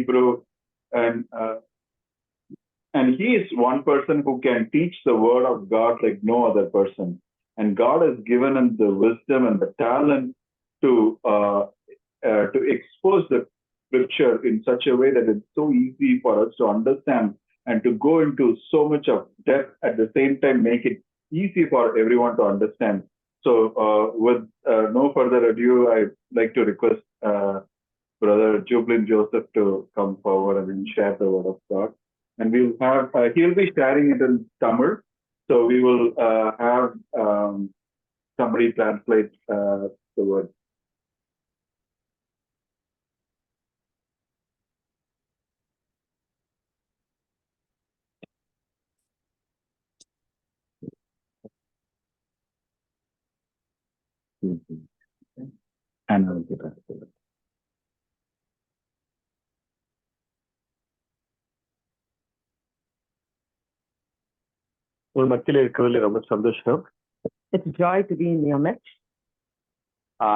Hebrew, and he is one person who can teach the word of God like no other person. And God has given him the wisdom and the talent to expose the scripture in such a way that it's so easy for us to understand and to go into so much of depth at the same time, make it easy for everyone to understand. So, with no further ado, I'd like to request Brother Jublin Joseph to come forward and share the word of God. And we'll have, he'll be sharing it in Tamil. So we will have somebody translate the word. And I'll get back to it. It's a joy to be in your midst.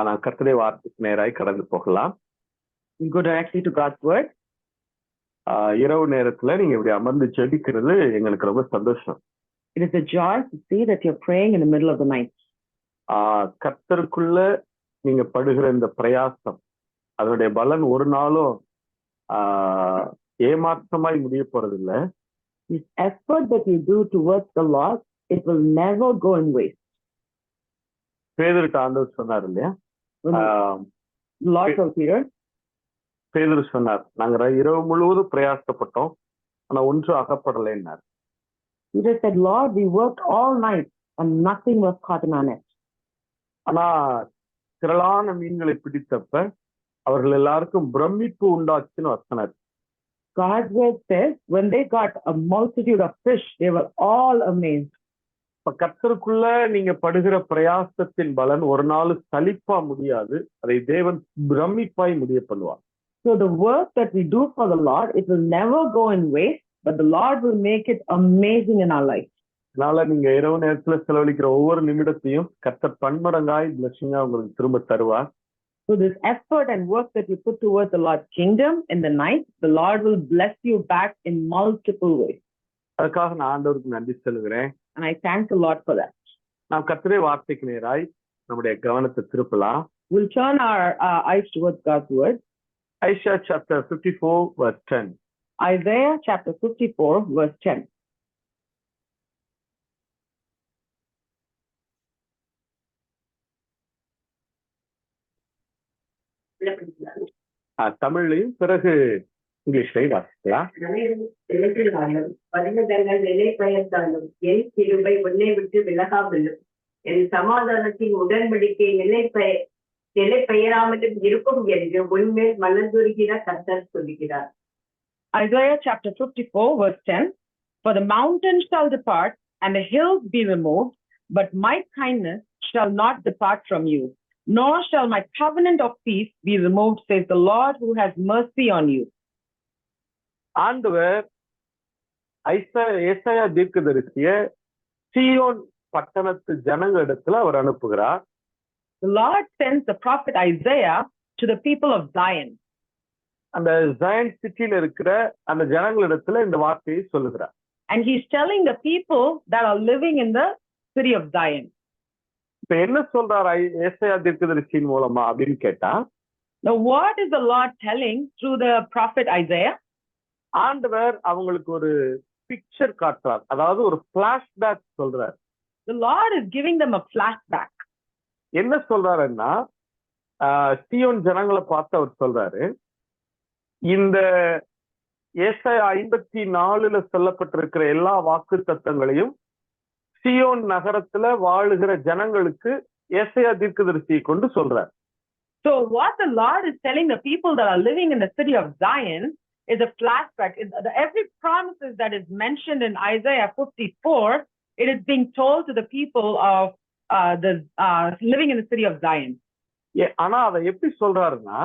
நான் கர்த்தருடைய வார்த்தைக்கு நேராய் கடந்து போகலாம். We go directly to God's word. இரவு நேரத்துல நீங்க இப்படி அமர்ந்து ஜெபிக்கிறது எங்களுக்கு ரொம்ப சந்தோஷம். It is a joy to see that you're praying in the middle of the night. கர்த்தருக்குள்ள நீங்க படுகிற இந்த பிரயாசம், அதனுடைய பலன் ஒரு நாளும் ஏமாற்றமாய் முடிய போறதில்லை. This effort that you do towards the Lord, it will never go in waste. பேதுருக்கு ஆண்டவர் சொன்னார் இல்லையா, Lord told Peter, பேதுரு சொன்னார், நாங்க இரவு முழுவதும் பிரயாசப்பட்டோம், ஆனா ஒன்றும் அகப்படலைன்னார். Peter said, Lord, we worked all night and nothing was caught in our net. ஆனா திரளான மீன்களை பிடித்தப்ப அவர்கள் எல்லாருக்கும் பிரமிப்பு உண்டாச்சுன்னு வசனம். God's word says, when they got a multitude of fish, they were all amazed. இப்ப கர்த்தருக்குள்ள நீங்க படுகிற பிரயாசத்தின் பலன் ஒரு நாள் சலிப்பா முடியாது, அதை தேவன் பிரமிப்பாய் முடிய பண்ணுவார். So the work that we do for the Lord, it will never go in waste, but the Lord will make it amazing in our life. அதனால நீங்க இரவு நேரத்துல செலவழிக்கிற ஒவ்வொரு நிமிடத்தையும் கர்த்தர் பன்மடங்காய் பிளஸிங்கா உங்களுக்கு திரும்ப தருவார். So this effort and work that you put towards the Lord's kingdom in the night, the Lord will bless you back in multiple ways. அதுக்காக நான் ஆண்டவருக்கு நன்றி சொல்லுகிறேன். And I thank the Lord for that. நாம் கர்த்தருடைய வார்த்தைக்கு நேராய் நம்முடைய கவனத்தை திருப்பலாம். We'll turn our eyes towards God's word. Isaiah chapter 54 verse 10. Isaiah chapter 54 verse 10. தமிழ்லையும் பிறகு இங்கிலீஷ்லையும் வாசிக்கலாம். பரிணதங்கள் நிலை பெயர்ந்தாலும் என் கிருபை உன்னை விட்டு விலகாமலும் என் சமாதானத்தின் உடன்படிக்கை நிலை பெயராமலும் இருக்கும் என்று உன்மேல் மனதுருகிற கர்த்தர் சொல்கிறார். Isaiah chapter 54 verse 10. For the mountains shall depart and the hills be removed, but my kindness shall not depart from you, nor shall my covenant of peace be removed, says the Lord who has mercy on you. ஆண்டவர் ஏசாயா தீர்க்கதரிசிய சீயோன் பட்டணத்து ஜனங்களிடத்துல அவர் அனுப்புகிறார். The Lord sends the prophet Isaiah to the people of Zion. அந்த Zion சிட்டில இருக்கிற அந்த ஜனங்களிடத்துல இந்த வார்த்தையை சொல்லுகிறார். And he's telling the people that are living in the city of Zion. இப்ப என்ன சொல்றார் ஏசாயா தீர்க்கதரிசியின் மூலமா அப்படின்னு கேட்டா, now what is the Lord telling through the prophet Isaiah? ஆண்டவர் அவங்களுக்கு ஒரு பிக்சர் காட்டுறார், அதாவது ஒரு பிளாஷ்பேக் சொல்றார். The Lord is giving them a flashback. என்ன சொல்றாருன்னா, சீயோன் ஜனங்களை பார்த்து அவர் சொல்றாரு, இந்த ஏசாயா 54 சொல்லப்பட்டிருக்கிற எல்லா வாக்கு தத்தங்களையும் சீயோன் நகரத்துல வாழுகிற ஜனங்களுக்கு ஏசாயா தீர்க்கதரிசியை கொண்டு சொல்றார். So what the Lord is telling the people that are living in the city of Zion is a flashback. Every promises that is mentioned in Isaiah 54, it is being told to the people of living in the city of Zion. ஆனா அதை எப்படி சொல்றாருன்னா,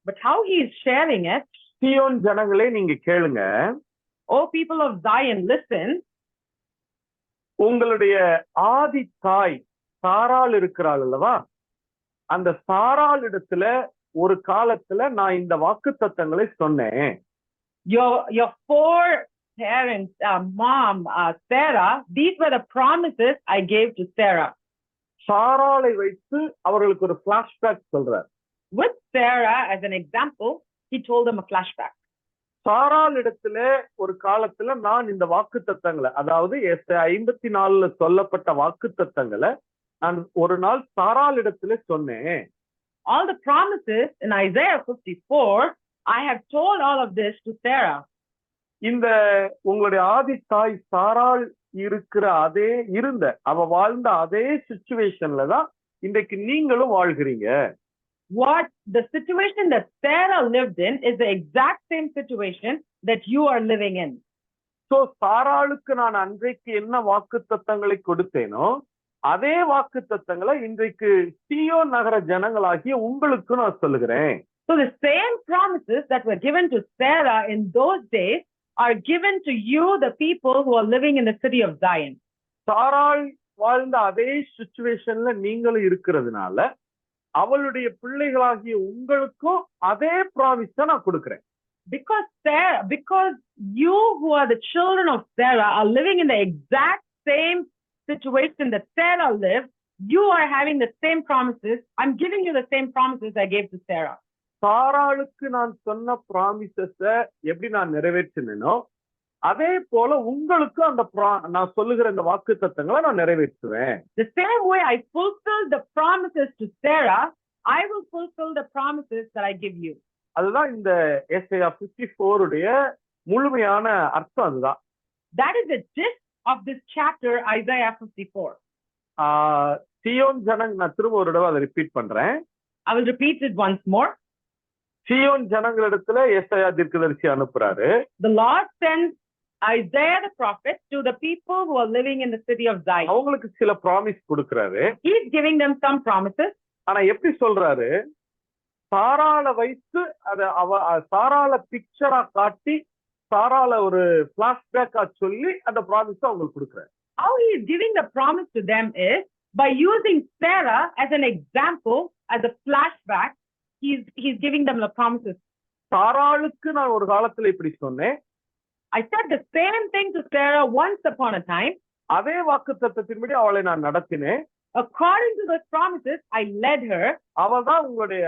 but how he is sharing it, சீயோன் ஜனங்களே நீங்க கேளுங்க, oh people of Zion, listen, உங்களுடைய ஆதி தாய் சாராள் இருக்கிறாள் அல்லவா, அந்த சாராள் இடத்துல ஒரு காலத்துல நான் இந்த வாக்கு தத்தங்களை சொன்னேன். Your foreparents, mom, Sarah, these were the promises I gave to Sarah. சாராளை வைத்து அவர்களுக்கு ஒரு பிளாஷ்பேக் சொல்றார். With Sarah as an example, he told them a flashback. சாராள் இடத்துல ஒரு காலத்துல நான் இந்த வாக்கு தத்தங்களை, அதாவது 54 சொல்லப்பட்ட வாக்கு தத்தங்களை நான் ஒரு நாள் சாராள் இடத்துல சொன்னேன். All the promises in Isaiah 54, I have told all of this to Sarah. இந்த உங்களுடைய ஆதி தாய் சாராள் இருக்கிற அவ வாழ்ந்த அதே சிச்சுவேஷன்ல தான் இன்றைக்கு நீங்களும் வாழ்கிறீங்க. What the situation that Sarah lived in is the exact same situation that you are living in. So சாராளுக்கு நான் அன்றைக்கு என்ன வாக்கு தத்தங்களை கொடுத்தேனோ அதே வாக்கு தத்தங்களை இன்றைக்கு சீயோன் நகர ஜனங்களாகிய உங்களுக்கு நான் சொல்லுகிறேன். So the same promises that were given to Sarah in those days are given to you, the people who are living in the city of Zion. சாராள் வாழ்ந்த அதே சிச்சுவேஷன்ல நீங்களும் இருக்கிறதுனால அவளுடைய பிள்ளைகளாகிய உங்களுக்கும் அதே ப்ராமிஸ் நான் கொடுக்கிறேன். Because you who are the children of Sarah are living in the exact same situation that Sarah lived, you are having the same promises. I'm giving you the same promises I gave to Sarah. சாராளுக்கு நான் சொன்ன ப்ராமிசஸ எப்படி நான் நிறைவேற்றினேனோ அதே போல உங்களுக்கு அந்த நான் சொல்லுகிற இந்த வாக்கு தத்தங்களை நான் நிறைவேற்றுவேன். The same way I fulfilled the promises to Sarah, I will fulfill the promises that I give you. அதுதான் இந்த ஏசாயா 54 உடைய முழுமையான அர்த்தம். அதுதான். That is the gist of this chapter, Isaiah 54. சீயோன் ஜனங்க, நான் திரும்ப ஒரு தடவை அதை ரிப்பீட் பண்றேன். I will repeat it once more. சீயோன் ஜனங்களிடத்துல ஏசாயா தீர்க்கதரிசி அனுப்புறாரு. The Lord sends Isaiah the prophet to the people who are living in the city of Zion. அவங்களுக்கு சில ப்ராமிஸ் கொடுக்கிறாரு. He is giving them some promises. ஆனா எப்படி சொல்றாரு? சாராள வைத்து சாராள பிக்சரா காட்டி சாராள ஒரு பிளாஷ்பேக்கா சொல்லி அந்த ப்ராமிஸ் அவங்களுக்கு கொடுக்கிறாரு. How he is giving the promise to them is by using Sarah as an example, as a flashback. He's giving them the promises. சாராளுக்கு நான் ஒரு காலத்துல இப்படி சொன்னேன். I said the same thing to Sarah once upon a time. அதே வாக்குத்தத்தத்தின்படி அவளை நான் நடத்தினேன். According to those promises, I led her. அவள்தான் உங்களுடைய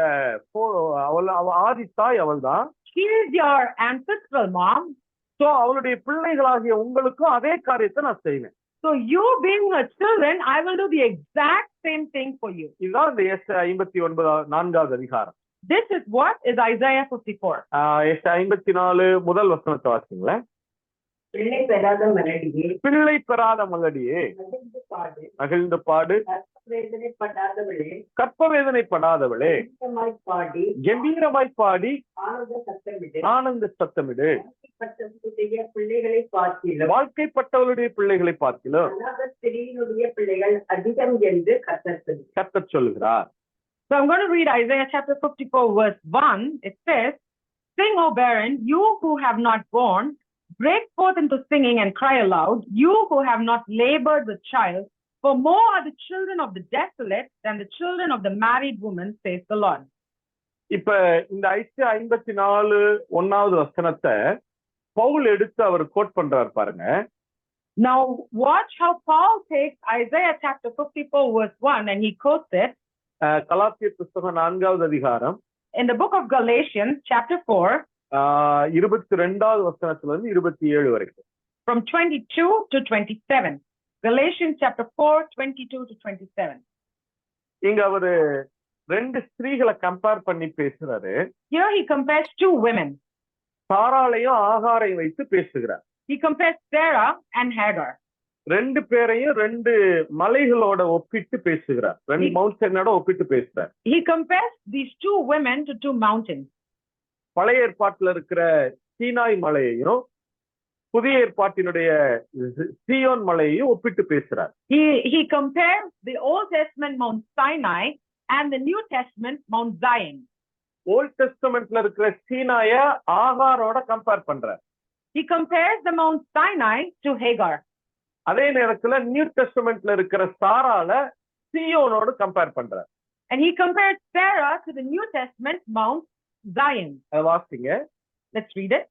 ஆதி தாய். அவள்தான். She is your ancestral mom. So அவளுடைய பிள்ளைகளாகிய உங்களுக்கும் அதே காரியத்தை நான் செய்வேன். So you being her children, I will do the exact same thing for you. இதுதான் இந்த ஏசாயா 54 அதிகாரம். This is what is Isaiah 54. ஏசாயா 54 முதல் வசனத்தை வாசிங்களேன். பிள்ளை பெறாத மலடியே, பிள்ளை பெறாத மலடியே, மகிழ்ந்து பாடு, கற்பவேதனைப்படாதவளே, கம்பீரமாய் பாடி ஆனந்த சத்தமிடு. வாழ்க்கைப்பட்டவளுடைய பிள்ளைகளை பார்க்கிலும் பிள்ளைகள் அதிகம் என்று கர்த்தர் சொல்கிறார். So I'm going to read Isaiah chapter 54 verse 1. It says, "Sing, O barren, you who have not born, break forth into singing and cry aloud, you who have not labored with child, for more are the children of the desolate than the children of the married woman, says the Lord." இப்ப இந்த Isaiah 54 1வது வசனத்தை பவுல் எடுத்து அவர் code பண்றார் பாருங்க. Now watch how Paul takes Isaiah chapter 54 verse 1 and he quotes it. கலாத்தியர் புத்தகம் 4வது அதிகாரம். In the book of Galatians chapter 4. 22வது வசனத்துல இருந்து 27 வரைக்கும். From 22 to 27. Galatians chapter 4, 22 to 27. இங்க அவரு ரெண்டு ஸ்திரீகளை கம்பேர் பண்ணி பேசுறாரு. Here he compares two women. சாராளையும் ஆகாரையும் வைத்து பேசுகிறார். He compares Sarah and Hagar. ரெண்டு பேரையும் ரெண்டு மலைகளோட ஒப்பிட்டு பேசுகிறார். ரெண்டு மவுண்டனோட ஒப்பிட்டு பேசுறார். He compares these two women to two mountains. பழைய ஏற்பாட்டுல இருக்கிற சீனாய் மலையையும் புதிய ஏற்பாட்டினுடைய சீயோன் மலையையும் ஒப்பிட்டு பேசுறார். He compares the Old Testament Mount Sinai and the New Testament Mount Zion. Old டெஸ்டமெண்ட்ல இருக்கிற சீனாய ஆகாரோட கம்பேர் பண்றார். He compares the Mount Sinai to Hagar. அதே நேரத்துல நியூ டெஸ்டமெண்ட்ல இருக்கிற சாரால சீயோனோட கம்பேர் பண்றார். And he compares Sarah to the New Testament Mount Zion. வாசிங்க. Let's read it.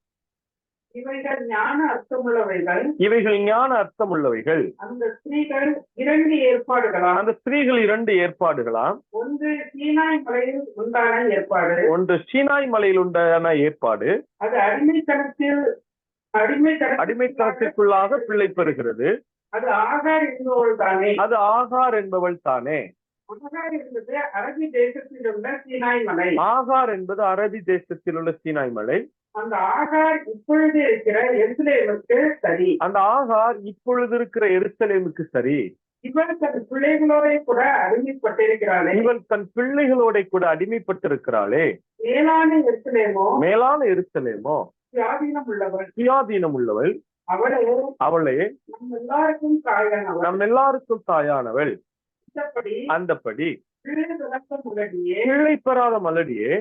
இவைகள் ஞான அர்த்தமுள்ளவைகள். இவைகள் ஞான அர்த்தமுள்ளவைகள். அந்த ஸ்திரீகள் இரண்டு ஏற்பாடுகளாம். அந்த ஸ்திரீகள் இரண்டு ஏற்பாடுகளாம். ஒன்று சீனாய் மலையில் உண்டான ஏற்பாடு. ஒன்று சீனாய் மலையில் உண்டான ஏற்பாடு. அது அடிமைத்தனத்திற்குள்ளாக பிள்ளை பெறுகிறது. அது ஆகார் என்பவள் தானே. அது ஆகார் என்பவள் தானே. ஆகார் என்பது அரபி தேசத்தில் உள்ள சீனாய் மலை. ஆகார் என்பது அரபி தேசத்தில் உள்ள சீனாய் மலை. அந்த ஆகார் இப்பொழுது இருக்கிற எருசலேமுக்கு சரி. அந்த ஆகார் இப்பொழுது இருக்கிற எருசலேமுக்கு சரி. இவள் தன் பிள்ளைகளோட கூட அடிமைப்பட்டிருக்கிறாளே. இவள் தன் பிள்ளைகளோட கூட அடிமைப்பட்டிருக்கிறாளே. மேலான எருசலேமோ. மேலான எருசலேமோ. சுயாதீனம் உள்ளவள். அவளே நம் எல்லாருக்கும் தாயானவள். அந்தபடி பிள்ளை பெறாத மலடியே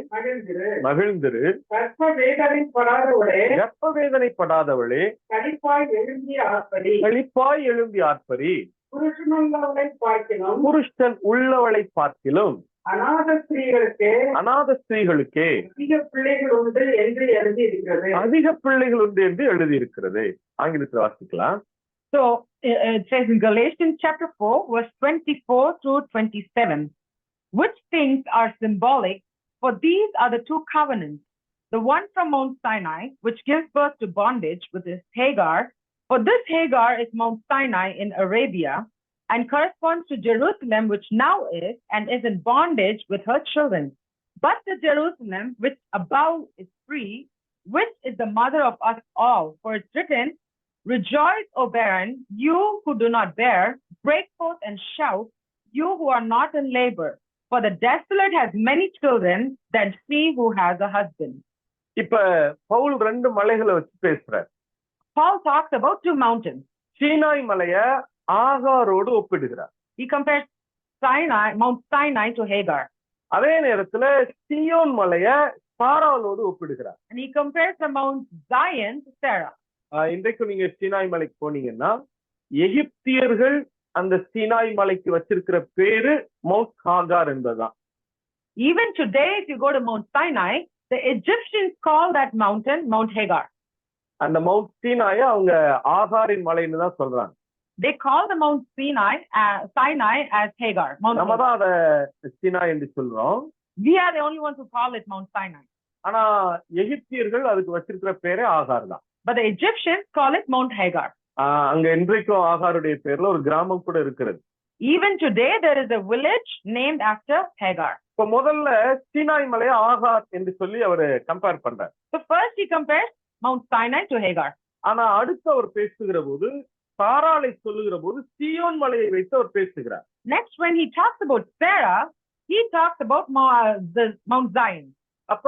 மகிழ்ந்திரு. கர்ப்ப வேதனைப்படாதவளே களிப்பாய் எழும்பி ஆர்ப்பரி. புருஷன் உள்ளவளை பார்க்கிலும் அநாத ஸ்திரீகளுக்கே அதிக பிள்ளைகள் உண்டு என்று எழுதியிருக்கிறது. அதிக பிள்ளைகள் உண்டு என்று எழுதியிருக்கிறது. ஆங்கிலத்தில் வாசிக்கலாம். So it says in Galatians chapter 4 verse 24 through 27, which things are symbolic, for these are the two covenants, the one from Mount Sinai, which gives birth to bondage with this Hagar. For this Hagar is Mount Sinai in Arabia and corresponds to Jerusalem, which now is and is in bondage with her children. But the Jerusalem which above is free, which is the mother of us all. For it's written, rejoice, O barren, you who do not bear, break forth and shout, you who are not in labor. For the desolate has many children than she who has a husband. இப்ப பவுல் ரெண்டு மலைகளை வச்சு பேசுறார். Paul talks about two mountains. Sinai மலைய ஆகாரோடு ஒப்பிடுகிறார். He compares Mount Sinai to Hagar. அதே நேரத்துல சீயோன் மலைய சாராளோடு ஒப்பிடுகிறார். And he compares the Mount Zion to Sarah. இன்றைக்கு நீங்க சீனாய் மலைக்கு போனீங்கன்னா எகிப்தியர்கள் அந்த சீனாய் மலைக்கு வச்சிருக்கிற பேரு மவுண்ட் ஹாகார் என்பதுதான். Even today, if you go to Mount Sinai, the Egyptians call that mountain Mount Hagar. அந்த மவுண்ட் சீனாய அவங்க ஆகாரின் மலைன்னு தான் சொல்றாங்க. They call the Mount Sinai as Hagar. நம்ம தான் அத சீனாய் என்று சொல்றோம். We are the only ones who call it Mount Sinai. ஆனா எகிப்தியர்கள் அதுக்கு வச்சிருக்கிற பேரே ஆகார் தான். But the Egyptians call it Mount Hagar. அங்க இன்றைக்கும் ஆகாருடைய பேர்ல ஒரு கிராமம் கூட இருக்கிறது. Even today there is a village named after Hagar. இப்ப முதல்ல சீனாய் மலையை ஆகார் என்று சொல்லி அவரு கம்பேர் பண்றார். So first he compares Mount Sinai to Hagar. ஆனா அடுத்து அவர் பேசுகிற போது சாராளை சொல்லுகிற போது சீயோன் மலையை வைத்து அவர் பேசுகிறார். Next, when he talks about Sarah, he talks about the Mount Zion. அப்ப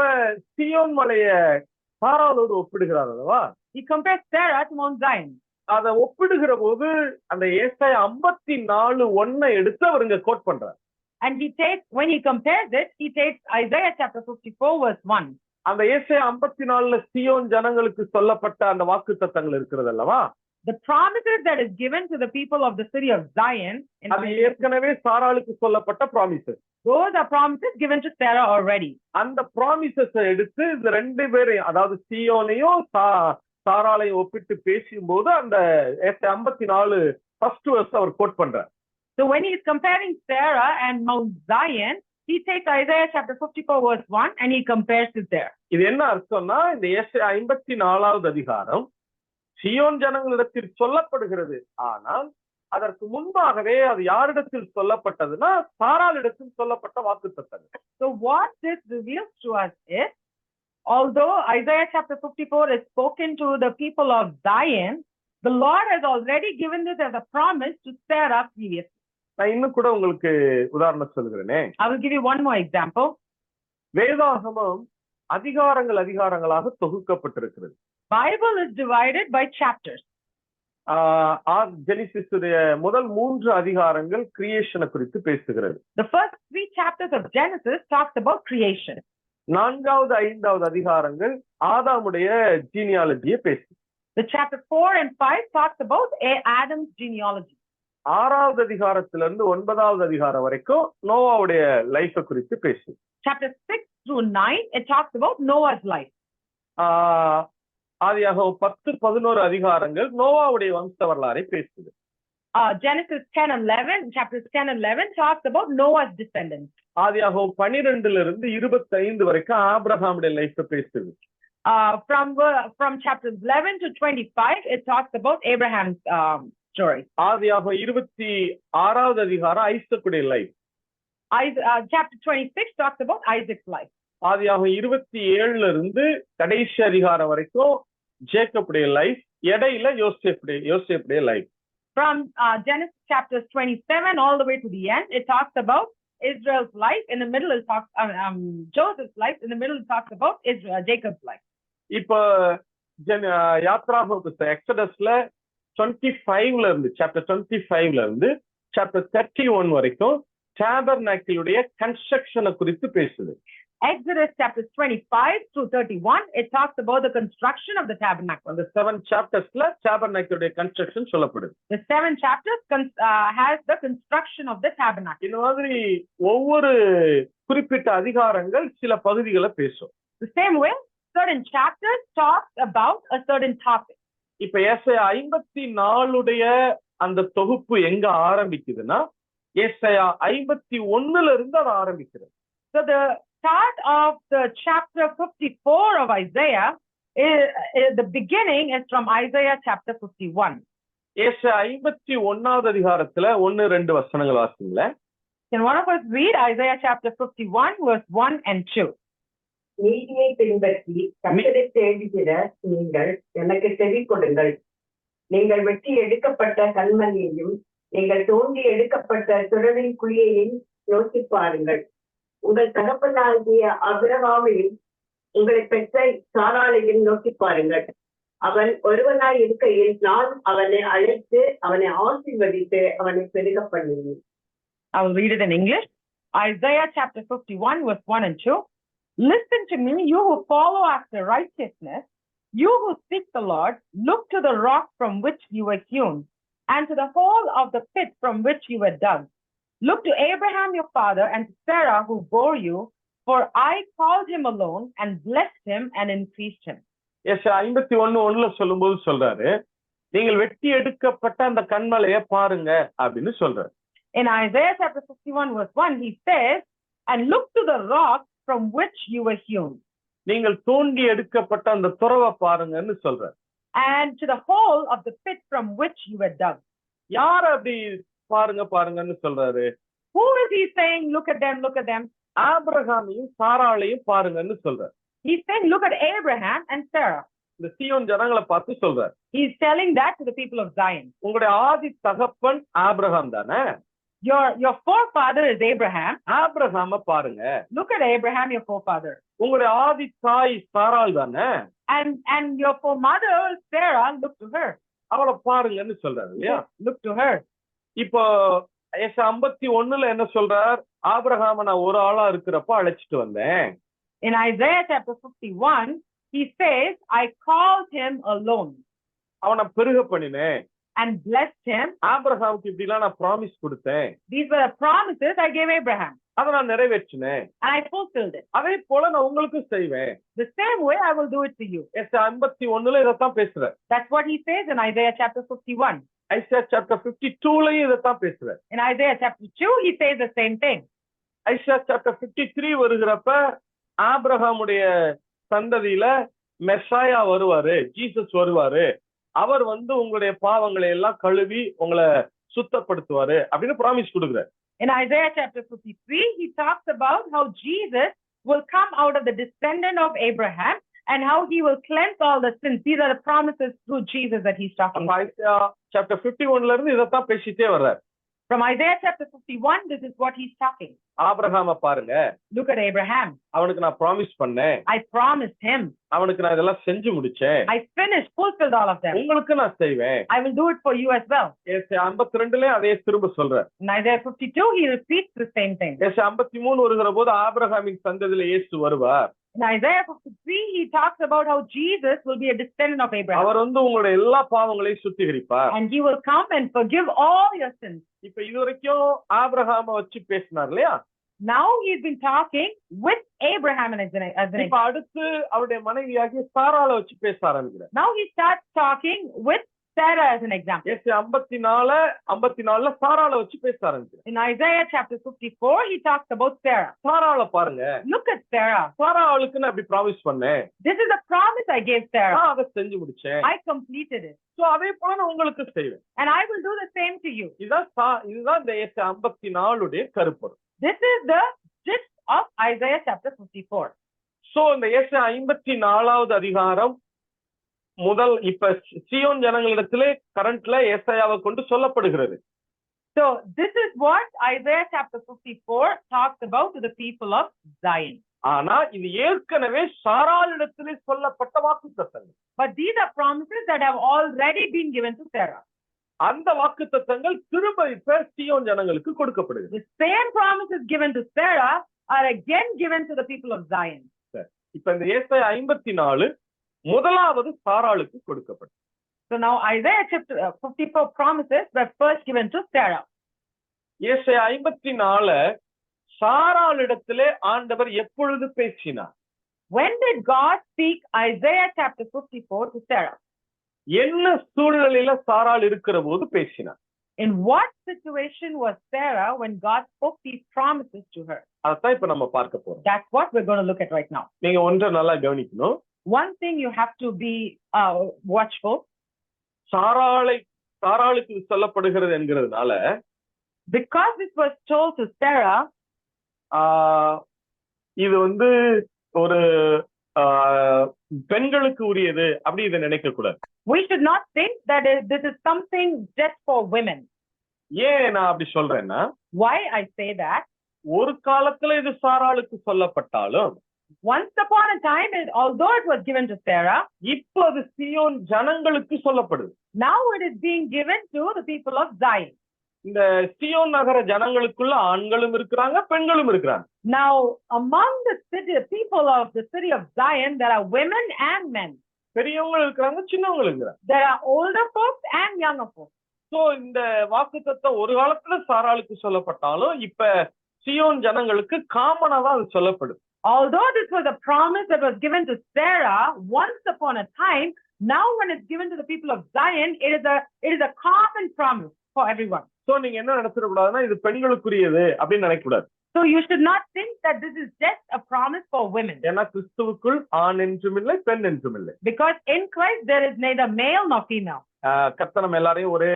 சீயோன் மலைய சாராளோடு ஒப்பிடுகிறார் அல்லவா? He compares Sarah to Mount Zion. அதை ஒப்பிடுகிற போது அந்த ஏசாயா 54:1 எடுத்து அவர் இங்க கோட் பண்றார். And when he compares it, he takes Isaiah chapter 54 verse 1. அந்த ஏசாயா 54ல சீயோன் ஜனங்களுக்கு சொல்லப்பட்ட அந்த வாக்குத்தத்தங்கள் இருக்கிறது அல்லவா? The promises that is given to the people of the city of Zion, அது ஏற்கனவே சாராளுக்கு சொல்லப்பட்ட promises. Those are promises given to Sarah already. அந்த promises எடுத்து இந்த ரெண்டு பேரையும், அதாவது சீயோனையும் சாராளையும் ஒப்பிட்டு பேசும்போது அந்த 54 first verse அவர் கோட் பண்றார். So when he is comparing Sarah and Mount Zion, he takes Isaiah chapter 54 verse 1 and he compares it there. இது என்ன அர்த்தம்னா, இந்த 54வது அதிகாரம் சீயோன் ஜனங்களிடத்தில் சொல்லப்படுகிறது. ஆனால் அதற்கு முன்பாகவே அது யாரிடத்தில் சொல்லப்பட்டதுன்னா சாராளிடத்தில் சொல்லப்பட்ட வாக்குத்தத்தங்கள். So what this reveals to us is, although Isaiah chapter 54 is spoken to the people of Zion, the Lord has already given this as a promise to Sarah previously. நான் இன்னும் கூட உங்களுக்கு உதாரணம் சொல்கிறேனே. I will give you one more example. வேதாகமம் அதிகாரங்களாக தொகுக்கப்பட்டிருக்கிறது. Bible is divided by chapters. Genesis முதல் 3 அதிகாரங்கள் கிரியேஷனை குறித்து பேசுகிறது. The first 3 chapters of Genesis talks about creation. 4வது 5வது அதிகாரங்கள் ஆதாமுடைய ஜீனியாலஜியை பேசுது. The chapter 4 and 5 talks about Adam's genealogy. 6வது அதிகாரத்திலிருந்து 9வது அதிகாரம் வரைக்கும் நோவாவுடைய லைஃப குறித்து பேசுது. Chapter 6 through 9 it talks about Noah's life. ஆதியாகமம் 10-11 அதிகாரங்கள் நோவாவுடைய வம்ச வரலாறை பேசுது. Genesis 10 and 11, chapters 10 and 11 talks about Noah's descendants. ஆதியாகமம் 12 - 25 வரைக்கும் ஆபிரகாமுடைய லைஃப் பேசுது. From chapters 11 to 25, it talks about Abraham's story. ஆதியாகமம் 26வது அதிகாரம் ஐசக்குடைய life. Chapter 26 talks about Isaac's life. ஆதியாகமம் 27 கடைசி அதிகாரம் வரைக்கும் ஜேக்கப்புடைய லைஃப், இடையில யோசேப்புடைய life. From Genesis chapters 27 all the way to the end, it talks about Israel's life. In the middle, it talks Joseph's life. In the middle, it talks about Jacob's life. இப்ப யாத்ராகம புத்தகம் எக்ஸடஸ்ல 25ல இருந்து chapter 25ல இருந்து chapter 31 வரைக்கும் டாபர்நாக்கிளுடைய கன்ஸ்ட்ரக்ஷனை குறித்து பேசுது. Exodus chapters 25 through 31, it talks about the construction of the tabernacle. அந்த 7 chaptersல டாபர்நாக்கிளுடைய construction சொல்லப்படுது. The 7 chapters has the construction of the tabernacle. இந்த மாதிரி ஒவ்வொரு குறிப்பிட்ட அதிகாரங்கள் சில பகுதிகளை பேசும். The same way, certain chapters talk about a certain topic. இப்ப ஏசாயா 54 அந்த தொகுப்பு எங்க ஆரம்பிக்குதுன்னா ஏசாயா 51 இருந்து அது ஆரம்பிக்கிறது. So the start of the chapter 54 of Isaiah, the beginning is from Isaiah chapter 51. ஏசாயா 51வது அதிகாரத்துல 1-2 வசனங்கள் வாசிங்களேன். Can one of us read Isaiah chapter 51 verse 1 and 2? நீதியை பின்பற்றி கர்த்தரை தேடுகிற நீங்கள் எனக்கு செவி கொடுங்கள். நீங்கள் வெட்டி எடுக்கப்பட்ட கண்மணியையும் நீங்கள் தோண்டி எடுக்கப்பட்ட துறவின் குழியையும் யோசி பாருங்கள். உங்கள் தகப்பனாகிய ஆபிரகாமையும் உங்களை பெற்ற சாராளையும் நோக்கி பாருங்கள். அவன் ஒருவனாய் இருக்கையில் நான் அவனை அழைத்து அவனை ஆசீர்வதித்து அவனை பெருக பண்ணினேன். I will read it in English. Isaiah chapter 51 verse 1 and 2. Listen to me, you who follow after righteousness, you who seek the Lord, look to the rock from which you were hewn, and to the hole of the pit from which you were dug. Look to Abraham your father and to Sarah who bore you, for I called him alone and blessed him and increased him. ஏசாயா 51:1 சொல்லும்போது சொல்றாரு, நீங்கள் வெட்டி எடுக்கப்பட்ட அந்த கண்மலையை பாருங்க அப்படின்னு சொல்றாரு. In Isaiah chapter 51 verse 1, he says, and look to the rock from which you were hewn. நீங்கள் தோண்டி எடுக்கப்பட்ட அந்த துறவை பாருங்கன்னு சொல்றாரு. And to the hole of the pit from which you were dug. யார் அப்படி பாருங்கன்னு சொல்றாரு? Who is he saying, look at them, look at them? ஆபிரகாமையும் சாராளையும் பாருங்கன்னு சொல்றாரு. He's saying, look at Abraham and Sarah. இந்த சீயோன் ஜனங்களை பார்த்து சொல்றாரு. He's telling that to the people of Zion. உங்களுடைய ஆதி தகப்பன் ஆபிரகாம் தானே? Your forefather is Abraham. ஆபிரகாம பாருங்க. Look at Abraham, your forefather. உங்களுடைய ஆதி தாய் சாராள் தானே? And your foremother Sarah, look to her. அவளை பாருங்கன்னு சொல்றாரு இல்லையா? Look to her. இப்போ ஏசாயா 51 என்ன சொல்றார்? ஆபிரகாம நான் ஒரு ஆளா இருக்கிறப்ப அழைச்சிட்டு வந்தேன். In Isaiah chapter 51, he says, I called him alone. அவனை பெருக பண்ணினேன். And blessed him. ஆபிரகாமுக்கு இப்படிலாம் நான் ப்ராமிஸ் கொடுத்தேன். These were the promises I gave Abraham. அதை நான் நிறைவேற்றினேன். And I fulfilled it. அதே போல நான் உங்களுக்கும் செய்வேன். The same way I will do it to you. ஏசாயா 51 இதைத்தான் பேசுறார். That's what he says in Isaiah chapter 51. Isaiah chapter 52லயும் இதைத்தான் பேசுறார். In Isaiah chapter 2, he says the same thing. Isaiah chapter 53 வருகிறப்ப ஆபிரகாமுடைய சந்ததியில மெசாயா வருவாரு, ஜீசஸ் வருவாரு. அவர் உங்களுடைய பாவங்களை எல்லாம் கழுவி உங்களை சுத்தப்படுத்துவாரு அப்படின்னு ப்ராமிஸ் கொடுக்குறாரு. In Isaiah chapter 53, he talks about how Jesus will come out of the descendant of Abraham and how he will cleanse all the sins. These are the promises through Jesus that he's talking about. Isaiah chapter 51 இருந்து இதைத்தான் பேசிட்டே வர்றாரு. From Isaiah chapter 51, this is what he's talking. ஆபிரகாம பாருங்க. Look at Abraham. அவனுக்கு நான் promise பண்ணேன். I promised him. அவனுக்கு நான் இதெல்லாம் செஞ்சு முடிச்சேன். I finished, fulfilled all of them. உங்களுக்கு நான் செய்வேன். I will do it for you as well. ஏசாயா 52லயே அதே திரும்ப சொல்றார். In Isaiah 52, he repeats the same thing. ஏசாயா 53 வருகிற போது ஆபிரகாமின் சந்ததியில இயேசு வருவார். In Isaiah 53, he talks about how Jesus will be a descendant of Abraham. அவர் உங்களுடைய எல்லா பாவங்களையும் சுத்திகரிப்பார். And he will come and forgive all your sins. இப்ப இதுவரைக்கும் ஆபிரகாம வச்சு பேசினார் இல்லையா? Now he's been talking with Abraham as an இப்ப example. அடுத்து அவருடைய மனைவியாகிய சாராளை வச்சு பேச ஆரம்பிக்கிறார். Now he starts talking with Sarah as an example. ஏசாயா 54:54 சாராளை வச்சு பேச ஆரம்பிக்கிறார். In Isaiah chapter 54, he talks about Sarah. சாராளை பாருங்க. Look at Sarah. சாராளுக்கு நான் இப்படி ப்ராமிஸ் பண்ணேன். This is a promise I gave Sarah. நான் அதை செஞ்சு முடிச்சேன். I completed it. சோ அதே போல நான் உங்களுக்கு செய்வேன். And I will do the same to you. இதுதான் இந்த ஏசாயா 54 கருப்பொருள். This is the gist of Isaiah chapter 54. So இந்த ஏசாயா 54வது அதிகாரம் முதல் இப்ப சீயோன் ஜனங்களிடத்திலே கரண்ட்ல ஏசாயாவை கொண்டு சொல்லப்படுகிறது. So this is what Isaiah chapter 54 talks about to the people of Zion. ஆனா இது ஏற்கனவே சாராளிடத்திலே சொல்லப்பட்ட வாக்குத்தத்தங்கள். But these are promises that have already been given to Sarah. அந்த வாக்குத்தத்தங்கள் திரும்ப இப்ப சீயோன் ஜனங்களுக்கு கொடுக்கப்படுகிறது. The same promises given to Sarah are again given to the people of Zion. இப்ப இந்த ஏசாயா 54 முதலாவது சாராளுக்கு கொடுக்கப்பட்டது. So now Isaiah chapter 54 promises were first given to Sarah. ஏசாயா 54 சாராளிடத்திலே ஆண்டவர் எப்பொழுது பேசினார்? When did God speak Isaiah chapter 54 to Sarah? என்ன சூழ்நிலையில சாராள் இருக்கிற போது பேசினார்? In what situation was Sarah when God spoke these promises to her? அதான் இப்ப நம்ம பார்க்க போறோம். That's what we're going to look at right now. நீங்க ஒன்றை நல்லா கவனிக்கணும். One thing you have to be watchful. சாராளுக்கு சொல்லப்படுகிறது என்கிறதுனால, Because this was told to Sarah, இது ஒரு பெண்களுக்கு உரியது அப்படி இதை நினைக்க கூடாது. we should not think that this is something just for women. ஏன் நான் அப்படி சொல்றேன்னா, Why I say that? ஒரு காலத்துல இது சாராளுக்கு சொல்லப்பட்டாலும், Once upon a time, although it was given to Sarah, இப்போ அது சீயோன் ஜனங்களுக்கு சொல்லப்படுது. now it is being given to the people of Zion. இந்த சீயோன் நகர ஜனங்களுக்குள்ள ஆண்களும் இருக்கிறாங்க, பெண்களும் இருக்கிறாங்க. Now, among the people of the city of Zion, there are women and men. பெரியவங்க இருக்கிறாங்க, சின்னவங்க இருக்கிறாங்க. There are older folks and younger folks. So இந்த வாக்குத்தத்தம் ஒரு காலத்துல சாராளுக்கு சொல்லப்பட்டாலும் இப்ப சீயோன் ஜனங்களுக்கு காமனா தான் அது சொல்லப்படுது. Although this was a promise that was given to Sarah once upon a time, now when it's given to the people of Zion, it is a common promise for everyone. So நீங்க என்ன நினைச்சிடக்கூடாதுன்னா இது பெண்களுக்குரியது அப்படின்னு நினைக்கக்கூடாது. So you should not think that this is just a promise for women. ஏன்னா கிறிஸ்துவுக்குள் ஆண் என்றும் இல்லை, பெண் என்றும் இல்லை. Because in Christ there is neither male nor female. கர்த்தர் நம்ம எல்லாரையும் ஒரு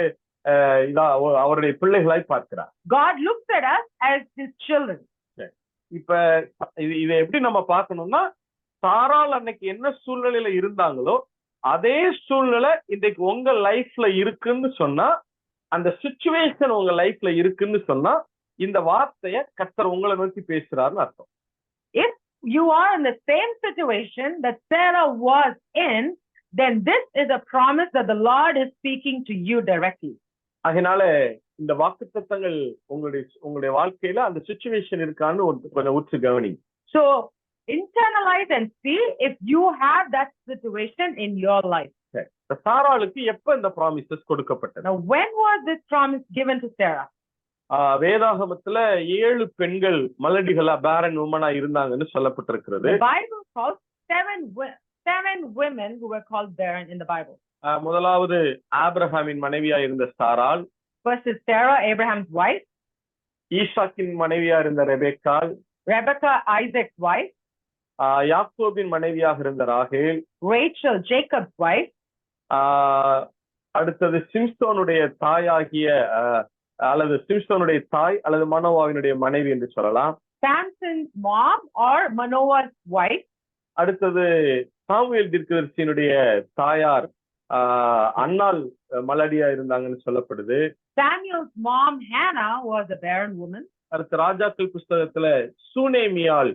அவருடைய பிள்ளைகளாய் பார்க்கிறார். God looks at us as his children. இப்ப இதை எப்படி நம்ம பார்க்கணும்னா, சாராள் அன்னைக்கு என்ன சூழ்நிலையில இருந்தாங்களோ அதே சூழ்நிலை இன்றைக்கு உங்க லைஃப்ல இருக்குன்னு சொன்னா, அந்த சிச்சுவேஷன் உங்க லைஃப்ல இருக்குன்னு சொன்னா, இந்த வார்த்தைய கர்த்தர் உங்களை நோக்கி பேசுறாருன்னு அர்த்தம். If you are in the same situation that Sarah was in, then this is a promise that the Lord is speaking to you directly. அதனால இந்த வாக்குத்தத்தங்கள் உங்களுடைய வாழ்க்கையில அந்த சிச்சுவேஷன் இருக்கான்னு கொஞ்சம் உற்று கவனி. So internalize and see if you have that situation in your life. சாராளுக்கு எப்ப இந்த ப்ராமிசஸ் கொடுக்கப்பட்டது? Now when was this promise given to Sarah? வேதாகமத்துல 7 பெண்கள் மலடிகளா பேரன் உமனா இருந்தாங்கன்னு சொல்லப்பட்டிருக்கிறது. The Bible calls seven women who were called barren in the Bible. முதலாவது ஆபிரகாமின் மனைவியா இருந்த சாராள். First is Sarah, Abraham's wife. ஈசாக்கின் மனைவியா இருந்த ரெபெக்காள். Rebecca, Isaac's wife. யாக்கோபின் மனைவியாக இருந்த ராகேல். Rachel, Jacob's wife. அடுத்தது சிம்சோனுடைய தாயாகிய அல்லது சிம்சோனுடைய தாய் அல்லது மனோவாவினுடைய மனைவி என்று சொல்லலாம். Samson's mom or Manoah's wife. அடுத்தது சாமுவேல் தீர்க்கதரிசியினுடைய தாயார் அன்னாள் மலடியா இருந்தாங்கன்னு சொல்லப்படுது. Samuel's mom Hannah was a barren woman. அடுத்த ராஜாக்கள் புஸ்தகத்துல சூனேமியாள்,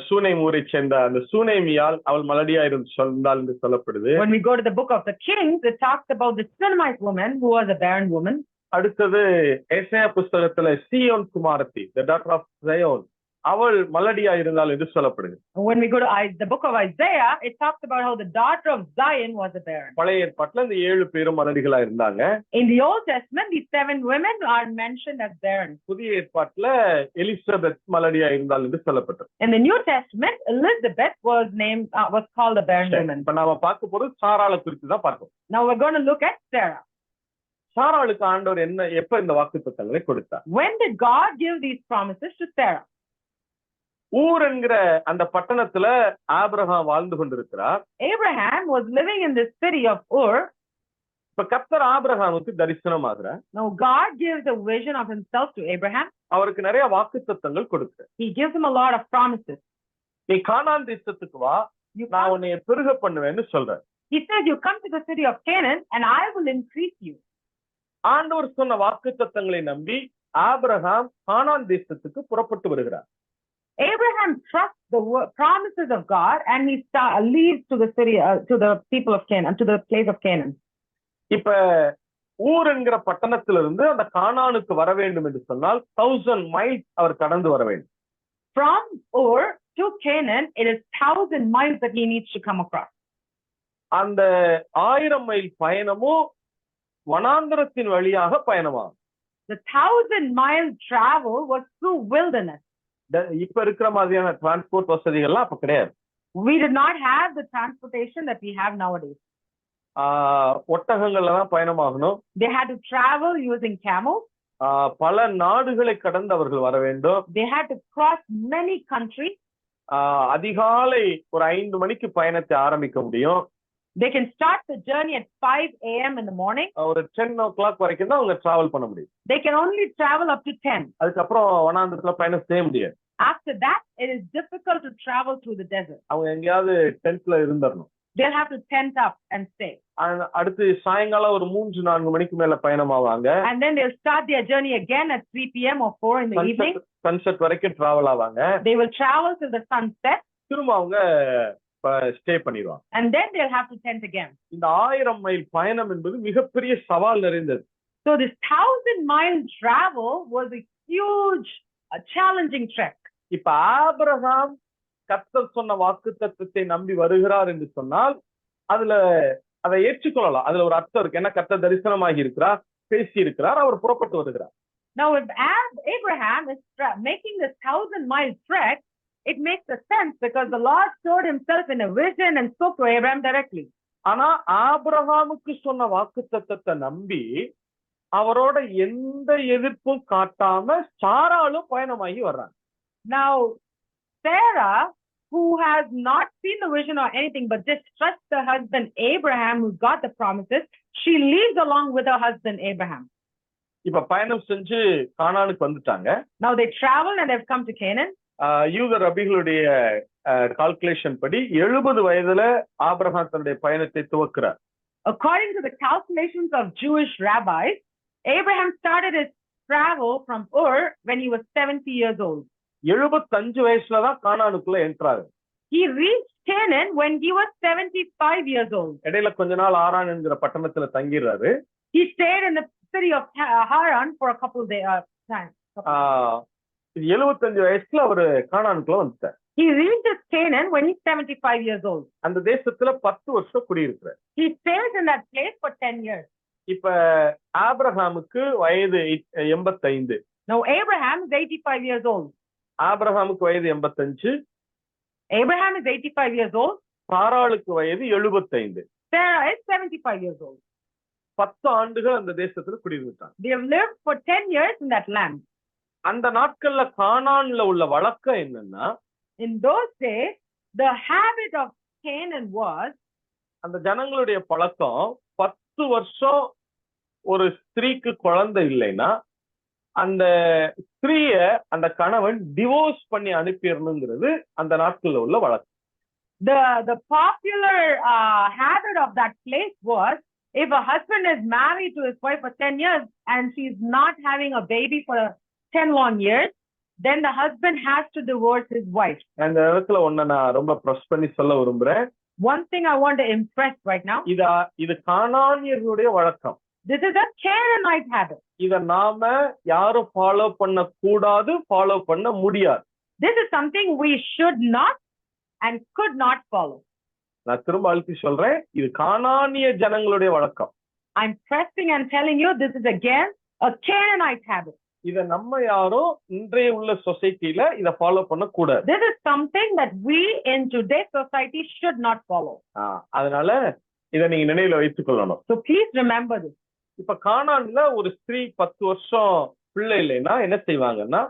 சூனேம் ஊரை சேர்ந்த அந்த சூனேமியாள் அவள் மலடியா இருந்தாள் என்று சொல்லப்படுது. When we go to the book of the Kings, it talks about the Shunammite woman who was a barren woman. அடுத்தது ஏசாயா புஸ்தகத்துல சீயோன் குமாரத்தி, the daughter of Zion, அவள் மலடியா இருந்தாள் என்று சொல்லப்படுது. When we go to the book of Isaiah, it talks about how the daughter of Zion was a barren. பழைய ஏற்பாட்டுல இந்த 7 பேரும் மலடிகளா இருந்தாங்க. In the Old Testament, these 7 women are mentioned as barren. புதிய ஏற்பாட்டுல எலிசபெத் மலடியா இருந்தாள் என்று சொல்லப்பட்டது. In the New Testament, Elizabeth was called a barren woman. இப்ப நாம பார்க்க போறது சாராளை குறித்து தான் பார்ப்போம். Now we're going to look at Sarah. சாராளுக்கு ஆண்டவர் எப்ப இந்த வாக்குத்தத்தங்களை கொடுத்தார்? When did God give these promises to Sarah? ஊர் என்கிற அந்த பட்டணத்துல ஆபிரகாம் வாழ்ந்து கொண்டிருக்கிறார். Abraham was living in the city of Ur. இப்ப கர்த்தர் ஆபிரகாமுக்கு தரிசனமாகிறார். Now God gives a vision of himself to Abraham. அவருக்கு நிறைய வாக்குத்தத்தங்கள் கொடுக்கிறார். He gives him a lot of promises. நீ கானான் தேசத்துக்கு வா, நான் உன்னை பெருக பண்ணுவேன்னு சொல்றார். He says, you come to the city of Canaan and I will increase you. ஆண்டவர் சொன்ன வாக்குத்தத்தங்களை நம்பி ஆபிரகாம் கானான் தேசத்துக்கு புறப்பட்டு வருகிறார். Abraham trusts the promises of God and he leaves to the city, to the people of Canaan, to the place of Canaan. இப்ப ஊர் என்கிற பட்டணத்திலிருந்து அந்த கானானுக்கு வர வேண்டும் என்று சொன்னால் 1000 miles அவர் கடந்து வர வேண்டும். From Ur to Canaan, it is 1000 miles that he needs to come across. அந்த 1000 மைல் பயணமும் வனாந்தரத்தின் வழியாக பயணமாகும். The 1000-mile travel was through wilderness. இப்ப இருக்கிற மாதிரியான டிரான்ஸ்போர்ட் வசதிகள்லாம் அப்ப கிடையாது. We did not have the transportation that we have nowadays. ஒட்டகங்கள்ல தான் பயணமாகணும். They had to travel using camels. பல நாடுகளை கடந்து அவர்கள் வர வேண்டும். They had to cross many countries. அதிகாலை ஒரு 5 மணிக்கு பயணத்தை ஆரம்பிக்க முடியும். They can start the journey at 5 a.m. in the morning. ஒரு 10 o'clock வரைக்கும் தான் அவங்க டிராவல் பண்ண முடியும். They can only travel up to 10. அதுக்கப்புறம் வனாந்தரத்துல பயணம் செய்ய முடியாது. After that, it is difficult to travel through the desert. அவங்க எங்கேயாவது டென்ட்ல இருந்துடணும். They'll have to tent up and stay. அடுத்து சாயங்காலம் ஒரு 3-4 மணிக்கு மேல பயணமாவாங்க. And then they'll start their journey again at 3 p.m. or 4 in the evening. Sunset வரைக்கும் travel ஆவாங்க. They will travel till the sunset. திரும்ப அவங்க ஸ்டே பண்ணிடுவாங்க. And then they'll have to tent again. இந்த 1000 மைல் பயணம் என்பது மிகப்பெரிய சவால் நிறைந்தது. So this 1000-mile travel was a huge, challenging trek. இப்ப ஆபிரகாம் கர்த்தர் சொன்ன வாக்குத்தத்தத்தை நம்பி வருகிறார் என்று சொன்னால் அதை ஏற்றுக்கொள்ளலாம். அதுல ஒரு அர்த்தம் இருக்கு. ஏன்னா கர்த்தர் தரிசனமாகி இருக்கிறார், பேசி இருக்கிறார், அவர் புறப்பட்டு வருகிறார். Now if Abraham is making this 1000-mile trek, it makes a sense because the Lord showed himself in a vision and spoke to Abraham directly. ஆனா ஆபிரகாமுக்கு சொன்ன வாக்குத்தத்தத்தை நம்பி அவரோட எந்த எதிர்ப்பும் காட்டாம சாராளும் பயணமாகி வர்றாங்க. Now Sarah, who has not seen the vision or anything but just trusts her husband Abraham, who got the promises, she leaves along with her husband Abraham. இப்ப பயணம் செஞ்சு கானானுக்கு வந்துட்டாங்க. Now they travel and they've come to Canaan. யூத ரபிகளுடைய calculation படி 70 வயதுல Abraham தன்னுடைய பயணத்தை துவக்கிறார். According to the calculations of Jewish rabbis, Abraham started his travel from Ur when he was 70 years old. 75 வயசுல தான் கானானுக்குள்ள என்ட்ராரு. He reached Canaan when he was 75 years old. இடையில கொஞ்ச நாள் ஆரான் என்கிற பட்டணத்துல தங்கிடுறாரு. He stayed in the city of Haran for a couple of times. 75 வயசுல அவரு கானானுக்குள்ள வந்துட்டார். He reaches Canaan when he's 75 years old. அந்த தேசத்துல 10 வருஷம் குடியிருக்கிறார். He stays in that place for 10 years. இப்ப ஆபிரகாமுக்கு வயது 85. Now Abraham is 85 years old. ஆபிரகாமுக்கு வயது 85. Abraham is 85 years old. சாராளுக்கு வயது 75. Sarah is 75 years old. 10 ஆண்டுகள் அந்த தேசத்துல குடியிருந்தாங்க. They have lived for 10 years in that land. அந்த நாட்கள்ல கானான்ல உள்ள வழக்கம் என்னன்னா, in those days the habit of Canaan was, அந்த ஜனங்களுடைய பழக்கம் 10 வருஷம் ஒரு ஸ்திரீக்கு குழந்தை இல்லைன்னா அந்த ஸ்திரீய அந்த கணவன் டிவோர்ஸ் பண்ணி அனுப்பிடணுங்கிறது அந்த நாட்கள்ல உள்ள வழக்கம். The popular habit of that place was, if a husband is married to his wife for 10 years and she's not having a baby for 10 long years, then the husband has to divorce his wife. அந்த இடத்துல ஒண்ணு நான் ரொம்ப press பண்ணி சொல்ல விரும்புறேன். One thing I want to impress right now, இது கானானியர்களுடைய வழக்கம். this is a Canaanite habit. இத நாம யாரும் ஃபாலோ பண்ண கூடாது, ஃபாலோ பண்ண முடியாது. This is something we should not and could not follow. நான் திரும்ப அழுத்தி சொல்றேன், இது கானானிய ஜனங்களுடைய வழக்கம். I'm pressing and telling you, this is again a Canaanite habit. இத நம்ம யாரும் இன்றைய உள்ள சொசைட்டில இத ஃபாலோ பண்ண கூடாது. This is something that we in today's society should not follow. அதனால இத நீங்க நினைவுல வைத்துக் கொள்ளணும். So please remember this. இப்ப கானான்ல ஒரு ஸ்திரீ 10 வருஷம் பிள்ளை இல்லைன்னா என்ன செய்வாங்கன்னா,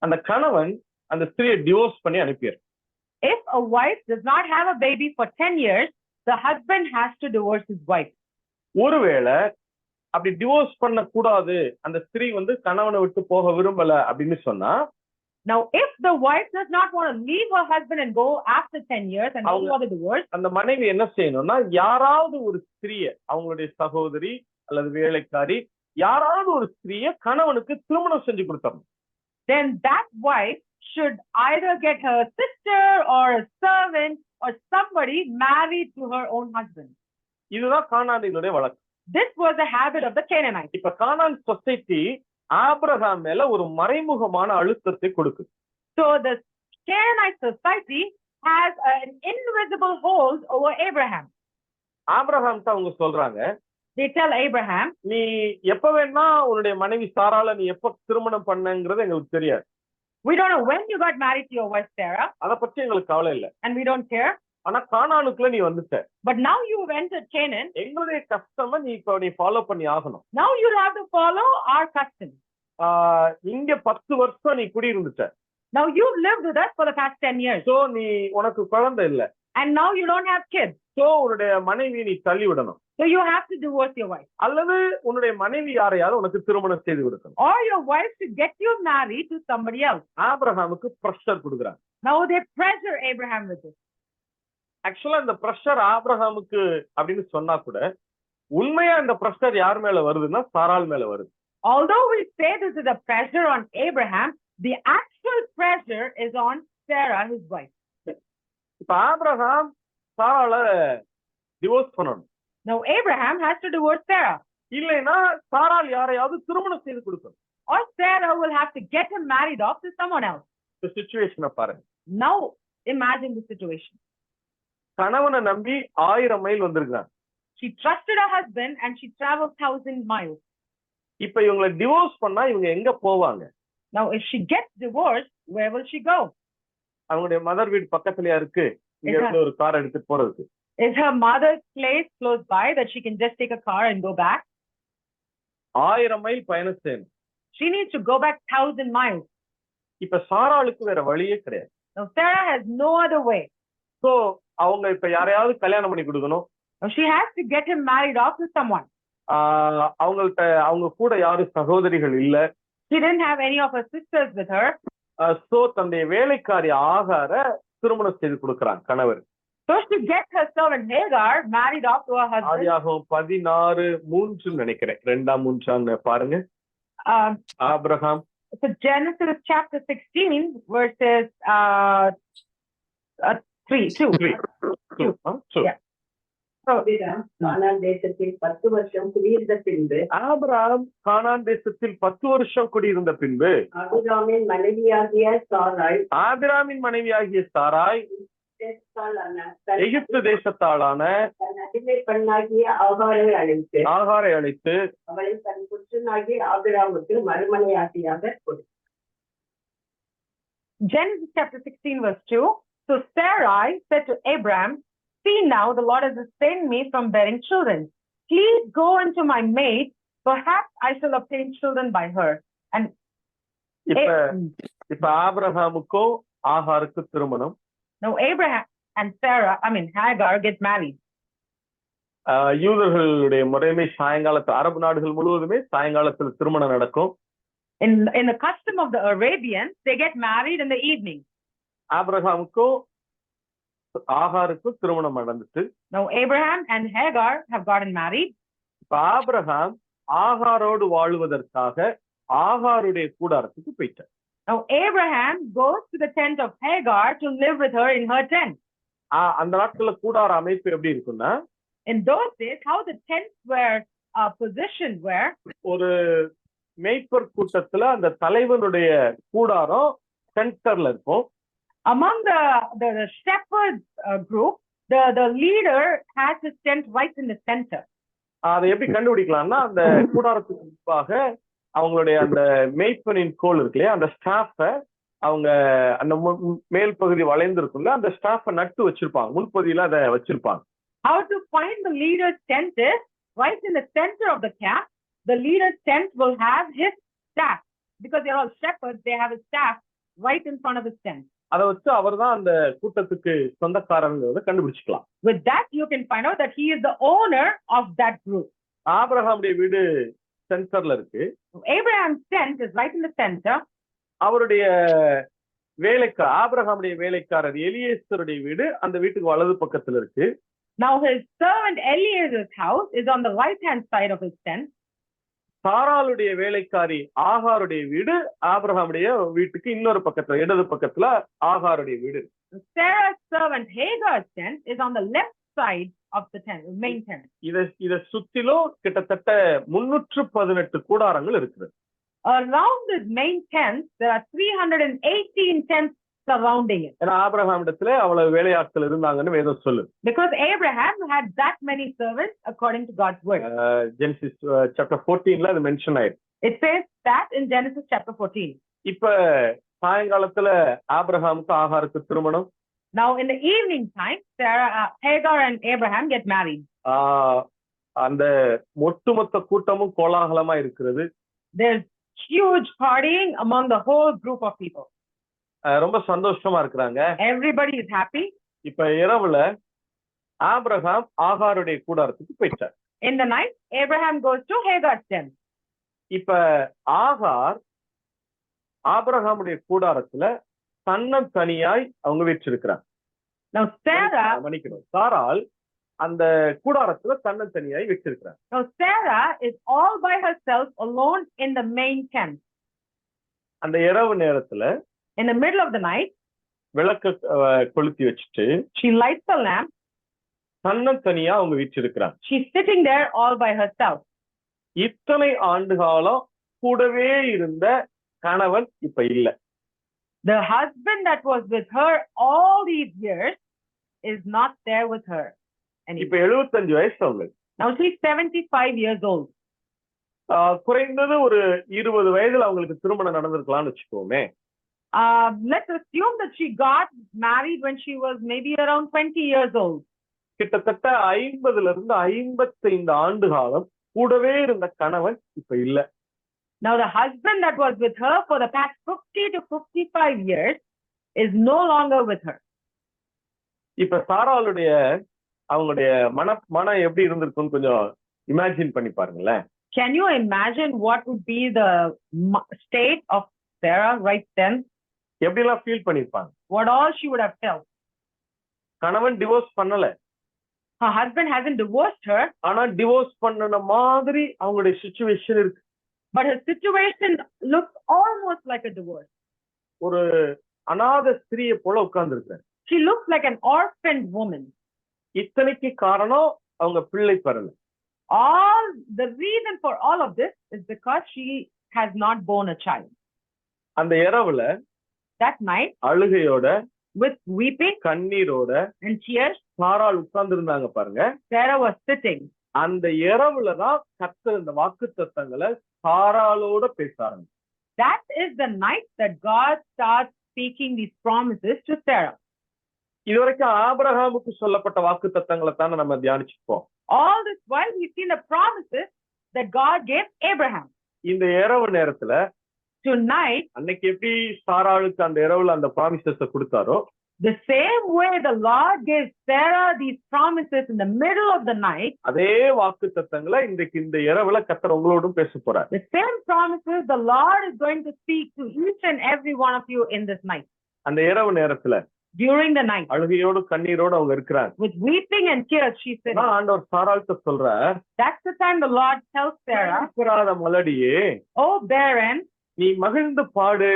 அந்த கணவன் அந்த ஸ்திரீயை டிவோர்ஸ் பண்ணி அனுப்பிடுறார். If a wife does not have a baby for 10 years, the husband has to divorce his wife. ஒருவேளை அப்படி டிவோர்ஸ் பண்ண கூடாது, அந்த ஸ்திரீ கணவனை விட்டு போக விரும்பல அப்படின்னு சொன்னா, now if the wife does not want to leave her husband and go after 10 years and go for the divorce, அந்த மனைவி என்ன செய்யணும்னா, யாராவது ஒரு ஸ்திரீயை, அவங்களுடைய சகோதரி அல்லது வேலைக்காரி, யாராவது ஒரு ஸ்திரீயை கணவனுக்கு திருமணம் செஞ்சு கொடுத்தணும். then that wife should either get her sister or a servant or somebody married to her own husband. இதுதான் கானானியர்களுடைய வழக்கம். This was the habit of the Canaanites. இப்ப கானான் சொசைட்டி ஆபிரகாம் மேல ஒரு மறைமுகமான அழுத்தத்தை கொடுக்குது. So the Canaanite society has an invisible hold over Abraham. ஆபிரகாம்ட்ட அவங்க சொல்றாங்க, They tell Abraham, நீ எப்ப வேணா உன்னுடைய மனைவி சாரால நீ எப்ப திருமணம் பண்ணங்கிறது எங்களுக்கு தெரியாது. we don't know when you got married to your wife Sarah, அத பத்தி எங்களுக்கு கவலை இல்ல. and we don't care. ஆனா கானானுக்குள்ள நீ வந்துட்ட. But now you've entered Canaan. எங்களுடைய கஸ்டம நீ ஃபாலோ பண்ணி ஆகணும். Now you have to follow our custom. இங்க 10 வருஷம் நீ குடியிருந்துட்ட. Now you've lived with us for the past 10 years. So நீ உனக்கு குழந்தை இல்ல. And now you don't have kids. So உன்னுடைய மனைவி நீ தள்ளி விடணும். So you have to divorce your wife. அல்லது உன்னுடைய மனைவி யாரையாவது உனக்கு திருமணம் செய்து கொடுக்கணும். Or your wife should get you married to somebody else. ஆபிரகாமுக்கு பிரஷர் கொடுக்குறாங்க. Now they pressure Abraham with this. ஆக்சுவலா இந்த பிரஷர் ஆபிரகாமுக்கு அப்படின்னு சொன்னா கூட, உண்மையா இந்த பிரஷர் யார் மேல வருதுன்னா சாராள் மேல வருது. Although we say this is a pressure on Abraham, the actual pressure is on Sarah, his wife. இப்ப ஆபிரகாம் சாராள டிவோர்ஸ் பண்ணணும். Now Abraham has to divorce Sarah. இல்லைன்னா சாராள் யாரையாவது திருமணம் செய்து கொடுக்கணும். Or Sarah will have to get him married off to someone else. இந்த சிச்சுவேஷனை பாருங்க. Now imagine the situation. கணவனை நம்பி 1000 மைல் வந்திருக்காங்க. She trusted her husband and she traveled 1000 miles. இப்ப இவங்களை டிவோர்ஸ் பண்ணா இவங்க எங்க போவாங்க? Now if she gets divorced, where will she go? அவங்களுடைய மதர் வீடு பக்கத்துலயா இருக்கு, இங்க இருந்து ஒரு கார் எடுத்துட்டு போறதுக்கு? Is her mother's place close by that she can just take a car and go back? 1000 mile பயணம் செய்யணும். She needs to go back 1000 miles. இப்ப சாராளுக்கு வேற வழியே கிடையாது. Now Sarah has no other way. So அவங்க இப்ப யாரையாவது கல்யாணம் பண்ணி கொடுக்கணும். Now she has to get him married off to someone. அவங்க கூட யாரும் சகோதரிகள் இல்ல. She didn't have any of her sisters with her. So தன்னுடைய வேலைக்காரி ஆகார திருமணம் செய்து கொடுக்கறாங்க கணவர். So she gets her servant Hagar married off to her husband. ஆதியாகமம் 16:3 நினைக்கிறேன், 2-3 பாருங்க. Abraham. So Genesis chapter 16 verses 3. Yeah. கானான் தேசத்தில் 10 வருஷம் குடியிருந்த பின்பு, ஆபிரகாம் கானான் தேசத்தில் 10 வருஷம் குடியிருந்த பின்பு, ஆபிரகாமின் மனைவியாகிய சாராய் எகிப்து தேசத்தாளான அடிமை பெண்ணாகிய ஆகாரை அழைத்து அவளை தன் புருஷனாகிய ஆபிரகாமுக்கு மறுமனையாட்டியாக கொடுத்தார். Genesis chapter 16 verse 2. So Sarai said to Abram, "See now, the Lord has restrained me from bearing children. Please go unto my maid, perhaps I shall obtain children by her." And இப்ப ஆபிரகாமுக்கும் ஆகாருக்கு திருமணம். Now Abraham and Hagar get married. யூதர்களுடைய முறைமை சாயங்காலத்து, அரபு நாடுகள் முழுவதுமே சாயங்காலத்துல திருமணம் நடக்கும். In the custom of the Arabians, they get married in the evening. ஆபிரகாமுக்கும் ஆகாருக்கும் திருமணம் நடந்துச்சு. Now Abraham and Hagar have gotten married. இப்ப ஆபிரகாம் ஆகாரோடு வாழுவதற்காக ஆகாருடைய கூடாரத்துக்கு போயிட்டார். Now Abraham goes to the tent of Hagar to live with her in her tent. அந்த நாட்கள்ல கூடார அமைப்பு எப்படி இருக்குன்னா, in those days how the tents were positioned were, ஒரு மேய்ப்பர் கூட்டத்துல அந்த தலைவனுடைய கூடாரம் சென்டர்ல இருக்கும். Among the shepherd group, the leader has his tent right in the center. அதை எப்படி கண்டுபிடிக்கலாம்னா அந்த கூடாரத்துக்கு முன்பாக அவங்களுடைய அந்த மேய்ப்பனின் கோல் இருக்கு இல்லையா, அந்த ஸ்டாஃபை அவங்க அந்த மேல் பகுதி வளைந்திருக்கும்ல, அந்த ஸ்டாஃபை நட்டு வச்சிருப்பாங்க, முன்பகுதியில அதை வச்சிருப்பாங்க. How to find the leader's tent is right in the center of the camp. The leader's tent will have his staff, because they're all shepherds. They have his staff right in front of his tent. அதை வச்சு அவர் தான் அந்த கூட்டத்துக்கு சொந்தக்காரங்கிறத கண்டுபிடிச்சிக்கலாம். With that, you can find out that he is the owner of that group. ஆபிரகாமுடைய வீடு சென்டர்ல இருக்கு. Abraham's tent is right in the center. அவருடைய ஆபிரகாமுடைய வேலைக்காரர் எலியேசருடைய வீடு அந்த வீட்டுக்கு வலது பக்கத்துல இருக்கு. Now his servant Eliezer's house is on the right hand side of his tent. சாராளுடைய வேலைக்காரி ஆகாருடைய வீடு ஆபிரகாமுடைய வீட்டுக்கு இன்னொரு பக்கத்துல இடது பக்கத்துல ஆகாருடைய வீடு. Sarah's servant Hagar's tent is on the left side of the tent, main tent. இத சுத்திலும் கிட்டத்தட்ட 318 கூடாரங்கள் இருக்குது. Around this main tent, there are 318 tents surrounding it. ஏன்னா ஆபிரகாமிடத்துல அவ்வளவு வேலையாட்கள் இருந்தாங்கன்னு வேதம் சொல்லு. Because Abraham had that many servants according to God's word. Genesis chapter 14ல அது மென்ஷன் ஆயிருக்கு. It says that in Genesis chapter 14. இப்ப சாயங்காலத்துல ஆபிரகாமுக்கு ஆகாருக்கு திருமணம். Now in the evening time, Hagar and Abraham get married. அந்த ஒட்டுமொத்த கூட்டமும் கோலாகலமா இருக்கிறது. There's huge partying among the whole group of people. ரொம்ப சந்தோஷமா இருக்கிறாங்க. Everybody is happy. இப்ப இரவுல ஆபிரகாம் ஆகாருடைய கூடாரத்துக்கு போயிட்டார். In the night, Abraham goes to Hagar's tent. இப்ப ஆகார் ஆபிரகாமுடைய கூடாரத்துல தன்னந்தனியாய் அவங்க வீற்றிருக்கிறார். Now Sarah, சாராள் அந்த கூடாரத்துல தன்னந்தனியாய் வீற்றிருக்கிறார். Now Sarah is all by herself alone in the main tent. அந்த இரவு நேரத்துல in the middle of the night, விளக்கு கொளுத்தி வச்சுட்டு she lights the lamp. தன்னந்தனியா அவங்க வீற்றிருக்கிறார். She's sitting there all by herself. இத்தனை ஆண்டு காலம் கூடவே இருந்த கணவன் இப்ப இல்ல. The husband that was with her all these years is not there with her anymore. இப்ப 75 வயசு அவங்களுக்கு. Now she's 75 years old. குறைந்தது ஒரு 20 வயதுல அவங்களுக்கு திருமணம் நடந்திருக்கலாம்னு வச்சுக்கோமே. Let's assume that she got married when she was maybe around 20 years old. கிட்டத்தட்ட 50ல இருந்து 55 ஆண்டு காலம் கூடவே இருந்த கணவன் இப்ப இல்ல. Now the husband that was with her for the past 50 to 55 years is no longer with her. இப்ப சாராளுடைய அவங்களுடைய மனம் எப்படி இருந்திருக்குன்னு கொஞ்சம் இமேஜின் பண்ணி பாருங்களேன். Can you imagine what would be the state of Sarah right then? எப்படி எல்லாம் ஃபீல் பண்ணிருப்பாங்க? What all she would have felt. கணவன் டிவோர்ஸ் பண்ணல. Her husband hasn't divorced her. ஆனா டிவோர்ஸ் பண்ணன மாதிரி அவங்களுடைய சிச்சுவேஷன் இருக்கு. But her situation looks almost like a divorce. ஒரு அநாத ஸ்திரியை போல உட்கார்ந்திருக்காரு. She looks like an orphaned woman. இத்தனைக்கு காரணம் அவங்க பிள்ளை பெறல. All the reason for all of this is because she has not born a child. அந்த இரவுல that night, அழுகையோட with weeping, கண்ணீரோட and tears, சாராள் உட்கார்ந்து இருந்தாங்க பாருங்க. Sarah was sitting. அந்த இரவுல தான் கர்த்தர் இந்த வாக்குத்தத்தங்களை சாராளோட பேச ஆரம்பிச்சார். That is the night that God starts speaking these promises to Sarah. இதுவரைக்கும் ஆபிரகாமுக்கு சொல்லப்பட்ட வாக்குத்தத்தங்களை தானே நம்ம தியானிச்சுப்போம். All this while we've seen the promises that God gave Abraham. இந்த இரவு நேரத்துல tonight, அன்னைக்கு எப்படி சாராளுக்கு அந்த இரவுல அந்த ப்ராமிசஸ் கொடுத்தாரோ, the same way the Lord gave Sarah these promises in the middle of the night, அதே வாக்குத்தத்தங்களை இன்றைக்கு இந்த இரவுல கர்த்தர் உங்களோடும் பேச போறார். the same promises the Lord is going to speak to each and every one of you in this night. அந்த இரவு நேரத்துல during the night, அழுகையோடு கண்ணீரோடு அவங்க இருக்கிறாங்க. with weeping and tears she said, ஆண்டவர் சாராளுக்கு சொல்றார், that's the time the Lord tells Sarah, மலடியே, oh barren, நீ மகிழ்ந்து பாடு,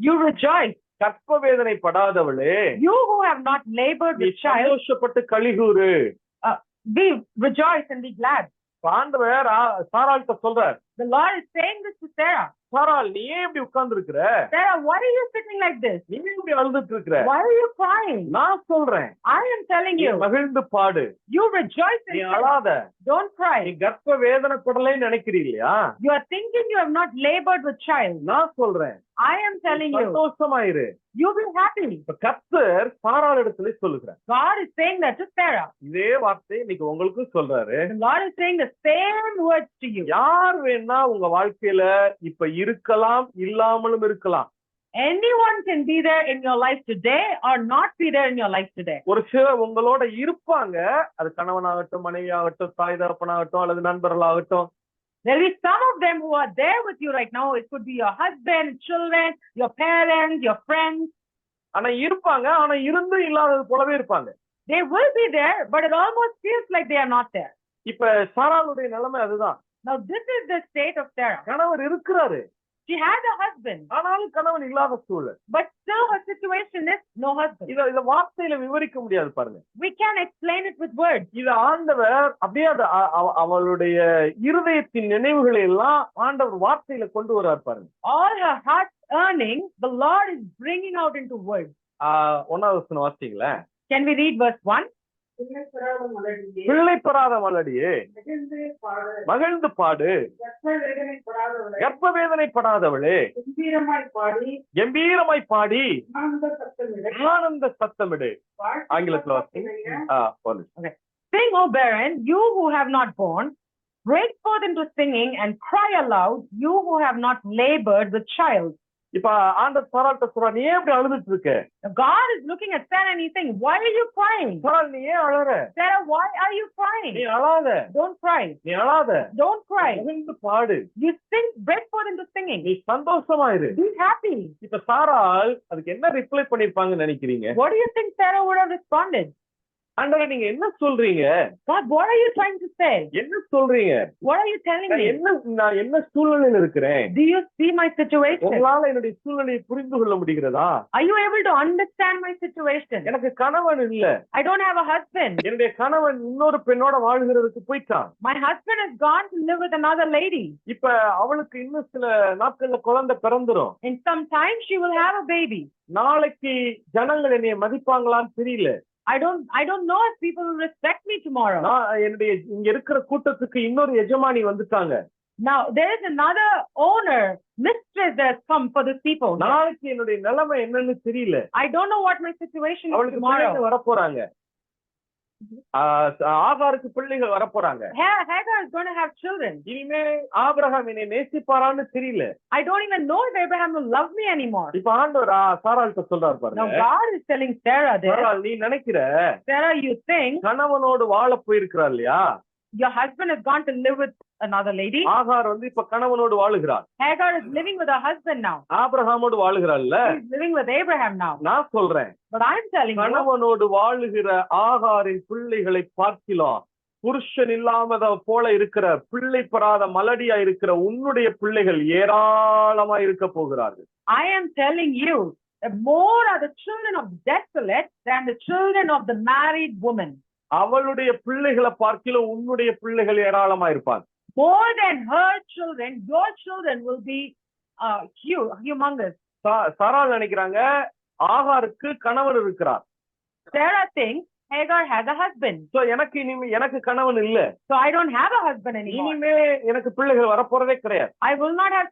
you rejoice, கற்ப வேதனை படாதவளே, you who have not labored with child, சந்தோஷப்பட்டு களிகூரு, be rejoice and be glad. ஆண்டவர் சாராளுக்கு சொல்றார், The Lord is saying this to Sarah. சாராள், நீ ஏன் இப்படி உட்கார்ந்து இருக்கிற? Sarah, why are you sitting like this? நீ ஏன் இப்படி அழுதுட்டு இருக்கிற? Why are you crying? நான் சொல்றேன், I am telling நீ you. மகிழ்ந்து பாடு, You rejoice நீ and அழாத. don't நீ cry. கர்ப்ப வேதனைப்படலைன்னு நினைக்கிறீங்களா? You are thinking you have not labored with child. நான் சொல்றேன், I am telling you. சந்தோஷமாயிரு. You will be happy. இப்ப கர்த்தர் சாராள் இடத்துல சொல்லுகிறார். God is saying that to Sarah. இதே வார்த்தை இன்னைக்கு உங்களுக்கும் சொல்றாரு. The Lord is saying the same words to you. யார் வேணா உங்க வாழ்க்கையில இப்ப இருக்கலாம், இல்லாமலும் இருக்கலாம். Anyone can be there in your life today or not be there in your life today. ஒரு சிலர் உங்களோட இருப்பாங்க, அது கணவனாகட்டும், மனைவியாகட்டும், தாய் தகப்பனாகட்டும், அல்லது நண்பர்களாகட்டும். There will be some of them who are there with you right now. It could be your husband, children, your parents, your friends. ஆனா இருப்பாங்க, ஆனா இருந்தும் இல்லாதது போலவே இருப்பாங்க. They will be there, but it almost feels like they are not there. இப்ப சாராளுடைய நிலைமை அதுதான். Now this is the state of Sarah. கணவர் இருக்கிறாரு, She had a husband, ஆனாலும் கணவன் இல்லாத சூழல். but still her situation is no husband. இத வார்த்தையில விவரிக்க முடியாது பாருங்க. We can explain it with words. இது ஆண்டவர் அப்படியே அவளுடைய இருதயத்தின் நினைவுகளை எல்லாம் ஆண்டவர் வார்த்தையில கொண்டு வர்றார் பாருங்க. All her heart's earning, the Lord is bringing out into words. 1வது வசனம் வாசிங்களே. Can we read verse 1? பிள்ளை பெறாத மலடியே, மகிழ்ந்து பாடு, கர்ப்ப வேதனைப்படாதவளே, கம்பீரமாய் பாடி ஆனந்த சத்தமிடு. ஆங்கிலத்துல வாசிங்க. Sing, O barren, you who have not born, break forth into singing and cry aloud, you who have not labored with child. இப்ப ஆண்டவர் சாராள்கிட்ட சொல்றா, நீ ஏன் இப்படி அழுதுட்டு இருக்க? God is looking at Sarah and he's saying, why are you crying? சாராள், நீ ஏன் அழற? Sarah, why are you crying? நீ அழாத. Don't cry. நீ அழாத. Don't cry. மகிழ்ந்து பாடு. You sing, break forth into singing. நீ சந்தோஷமாயிரு. Be happy. இப்ப சாராள் அதுக்கு என்ன ரிப்ளை பண்ணிருப்பாங்கன்னு நினைக்கிறீங்க? What do you think Sarah would have responded? ஆண்டவரே, நீங்க என்ன சொல்றீங்க? God, what are you trying to say? என்ன சொல்றீங்க? What are you telling me? நான் என்ன சூழ்நிலையில இருக்கிறேன்? Do you see my situation? உங்களால என்னுடைய சூழ்நிலையை புரிந்து கொள்ள முடிகிறதா? Are you able to understand my situation? எனக்கு கணவன் இல்ல. I don't have a husband. என்னுடைய கணவன் இன்னொரு பெண்ணோட வாழ்கிறதுக்கு போயிட்டான். My husband has gone to live with another lady. இப்ப அவளுக்கு இன்னும் சில நாட்கள்ல குழந்தை பிறந்துரும். In some time she will have a baby. நாளைக்கு ஜனங்கள் என்னைய மதிப்பாங்களான்னு தெரியல. I don't know if people will respect me tomorrow. என்னுடைய இங்க இருக்கிற கூட்டத்துக்கு இன்னொரு எஜமானி வந்துட்டாங்க. Now there is another owner, mistress that has come for these people. நாளைக்கு என்னுடைய நிலைமை என்னன்னு தெரியல. I don't know what my situation is அவளுக்கு tomorrow. பிள்ளைங்க வரப்போறாங்க. ஆகாருக்கு பிள்ளைகள் வரப்போறாங்க. Hagar is going to have children. இனிமே ஆபிரகாம் என்னை நேசிப்பாரான்னு தெரியல. I don't even know if Abraham will love me anymore. இப்ப ஆண்டவர் சாராள்கிட்ட சொல்றாரு பாருங்க. Now God is telling Sarah this. சாராள், நீ நினைக்கிற Sarah, you think கணவனோடு வாழ போயிருக்கிறா இல்லையா? your husband has gone to live with another lady. ஆகார் இப்ப கணவனோடு வாழுகிறார். Hagar is living with her husband now. ஆபிரகாமோடு வாழுகிறாள்ல. She's living with Abraham now. நான் சொல்றேன், But I'm telling you, கணவனோடு வாழுகிற ஆகாரின் பிள்ளைகளை பார்க்கலாம், புருஷன் இல்லாமத போல இருக்கிற பிள்ளை பெறாத மலடியா இருக்கிற உன்னுடைய பிள்ளைகள் ஏராளமா இருக்க போகிறார்கள். I am telling you that more are the children of desolate than the children of the married woman. அவளுடைய பிள்ளைகளை பார்க்கலாம் உன்னுடைய பிள்ளைகள் ஏராளமா இருப்பாங்க. More than her children, your children will be humongous. சாராள் நினைக்கிறாங்க ஆகாருக்கு கணவன் இருக்கிறார். Sarah thinks Hagar has a husband. So எனக்கு கணவன் இல்ல. So I don't have a husband anymore. இனிமே எனக்கு பிள்ளைகள் வரப்போறதே கிடையாது. I will not have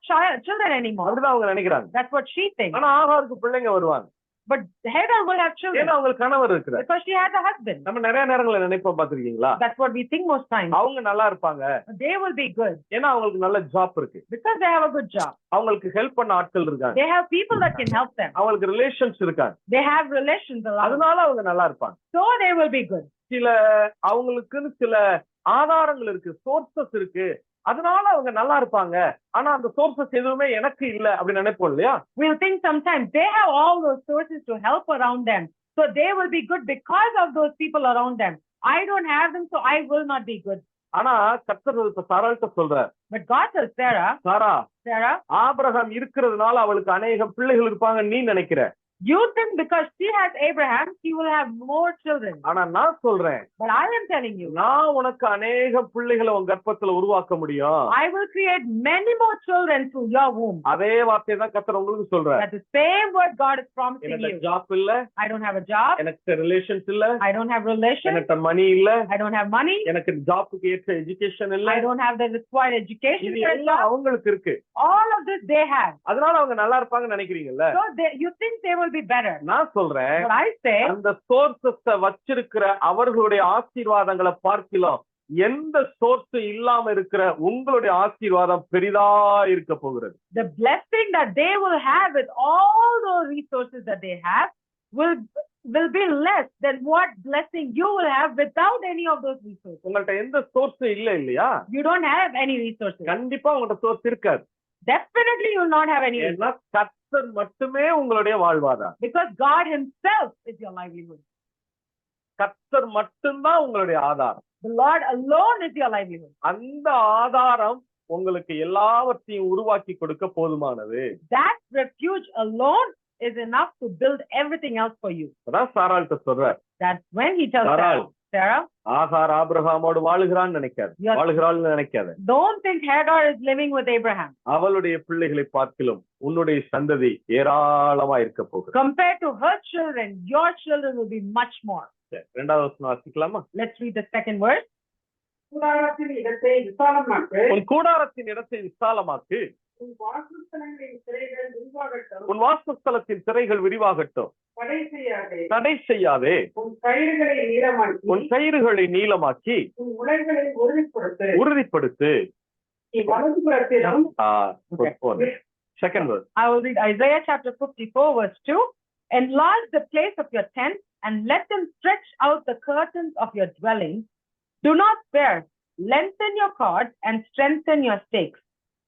children anymore. அப்படிதான் அவங்க நினைக்கிறாங்க. That's what she thinks. ஆனா ஆகாருக்கு பிள்ளைங்க வருவாங்க. But Hagar will have children. ஏன்னா அவங்க கணவர் இருக்கிறார். Because she has a husband. நம்ம நிறைய நேரங்களை நினைப்போம், பாத்துருக்கீங்களா? That's what we think most times. அவங்க நல்லா இருப்பாங்க. They will be good. ஏன்னா அவங்களுக்கு நல்ல ஜாப் இருக்கு. Because they have a good job. அவங்களுக்கு ஹெல்ப் பண்ண ஆட்கள் இருக்காங்க. They have people that can help them. அவங்களுக்கு ரிலேஷன்ஸ் இருக்காங்க. They have relations around. அதனால அவங்க நல்லா இருப்பாங்க. So they will be good. சில அவங்களுக்குன்னு சில ஆதாரங்கள் இருக்கு, சோர்சஸ் இருக்கு, அதனால அவங்க நல்லா இருப்பாங்க. ஆனா அந்த சோர்சஸ் எதுவுமே எனக்கு இல்ல அப்படி நினைப்போம் இல்லையா? We'll think sometimes they have all those sources to help around them, so they will be good because of those people around them. I don't have them, so I will not be good. ஆனா கர்த்தர் இப்ப சாராள்கிட்ட சொல்றார். But God tells Sarah, Sarah, Abraham இருக்கிறதுனால அவளுக்கு அநேக பிள்ளைகள் இருப்பாங்க நீ நினைக்கிற. You think because she has Abraham, she will have more children. ஆனா நான் சொல்றேன், But I am telling you, நான் உனக்கு அநேக பிள்ளைகளை உன் கர்ப்பத்துல உருவாக்க முடியும். I will create many more children through your womb. அதே வார்த்தையை தான் கர்த்தர் உங்களுக்கு சொல்றார். That's the same word God is promising எனக்கு you. ஜாப் இல்ல, I don't have a job. எனக்கு ரிலேஷன்ஸ் இல்ல, I don't have relations. எனக்கு மணி இல்ல, I don't have money. எனக்கு ஜாப்புக்கு ஏற்ற எஜுகேஷன் இல்ல. I don't have the required education இது for a எல்லாம் job. அவங்களுக்கு இருக்கு. All of this they have. அதனால அவங்க நல்லா இருப்பாங்கன்னு நினைக்கிறீங்கல்ல? So you think they will be better. நான் சொல்றேன், But I say, அந்த சோர்சஸ் வச்சிருக்கிற அவர்களுடைய ஆசீர்வாதங்களை பார்க்கலாம், எந்த சோர்ஸ் இல்லாம இருக்கிற உங்களுடைய ஆசீர்வாதம் பெரிதா இருக்க போகிறது. the blessing that they will have with all those resources that they have will be less than what blessing you will have without any of those resources. உங்கள்ட்ட எந்த சோர்ஸ் இல்ல இல்லையா? You don't have any resources. கண்டிப்பா உங்கள்ட்ட source இருக்காது. Definitely you will not have any resources. ஏன்னா கர்த்தர் மட்டுமே உங்களுடைய வாழ்வாதாரம். Because God himself is your livelihood. கர்த்தர் மட்டும்தான் உங்களுடைய ஆதாரம். The Lord alone is your livelihood. அந்த ஆதாரம் உங்களுக்கு எல்லாவற்றையும் உருவாக்கி கொடுக்க போதுமானது. That refuge alone is enough to build everything else for you. அதான் சாராள்கிட்ட சொல்றார். That's when he tells Sarah, ஆகார் ஆபிரகாமோடு வாழுகிறான்னு நினைக்காது, வாழுகிறாள்னு நினைக்காது. don't think Hagar is living with Abraham. அவளுடைய பிள்ளைகளை பார்க்கிலும் உன்னுடைய சந்ததி ஏராளமா இருக்க போகுது. Compared to her children, your children will be much more. இரண்டாவது வசனம் வாசிக்கலாமா? Let's read the second verse. கூடாரத்தின் இடத்தை விசாலமாக்கு, உன் கூடாரத்தின் இடத்தை விசாலமாக்கு, உன் வாசஸ்தலங்களின் திரைகள் விரிவாகட்டும், உன் வாசஸ்தலத்தின் திரைகள் விரிவாகட்டும், தடை செய்யாதே, தடை செய்யாதே, உன் கயிறுகளை நீளமாக்கி, உன் கயிறுகளை நீளமாக்கி, உன் உலைகளை உறுதிப்படுத்து, உறுதிப்படுத்து. நீ வலதுபுறத்திலும் second verse. I will read Isaiah chapter 54 verse 2. Enlarge the place of your tent and let them stretch out the curtains of your dwelling. Do not spare. Lengthen your cords and strengthen your stakes.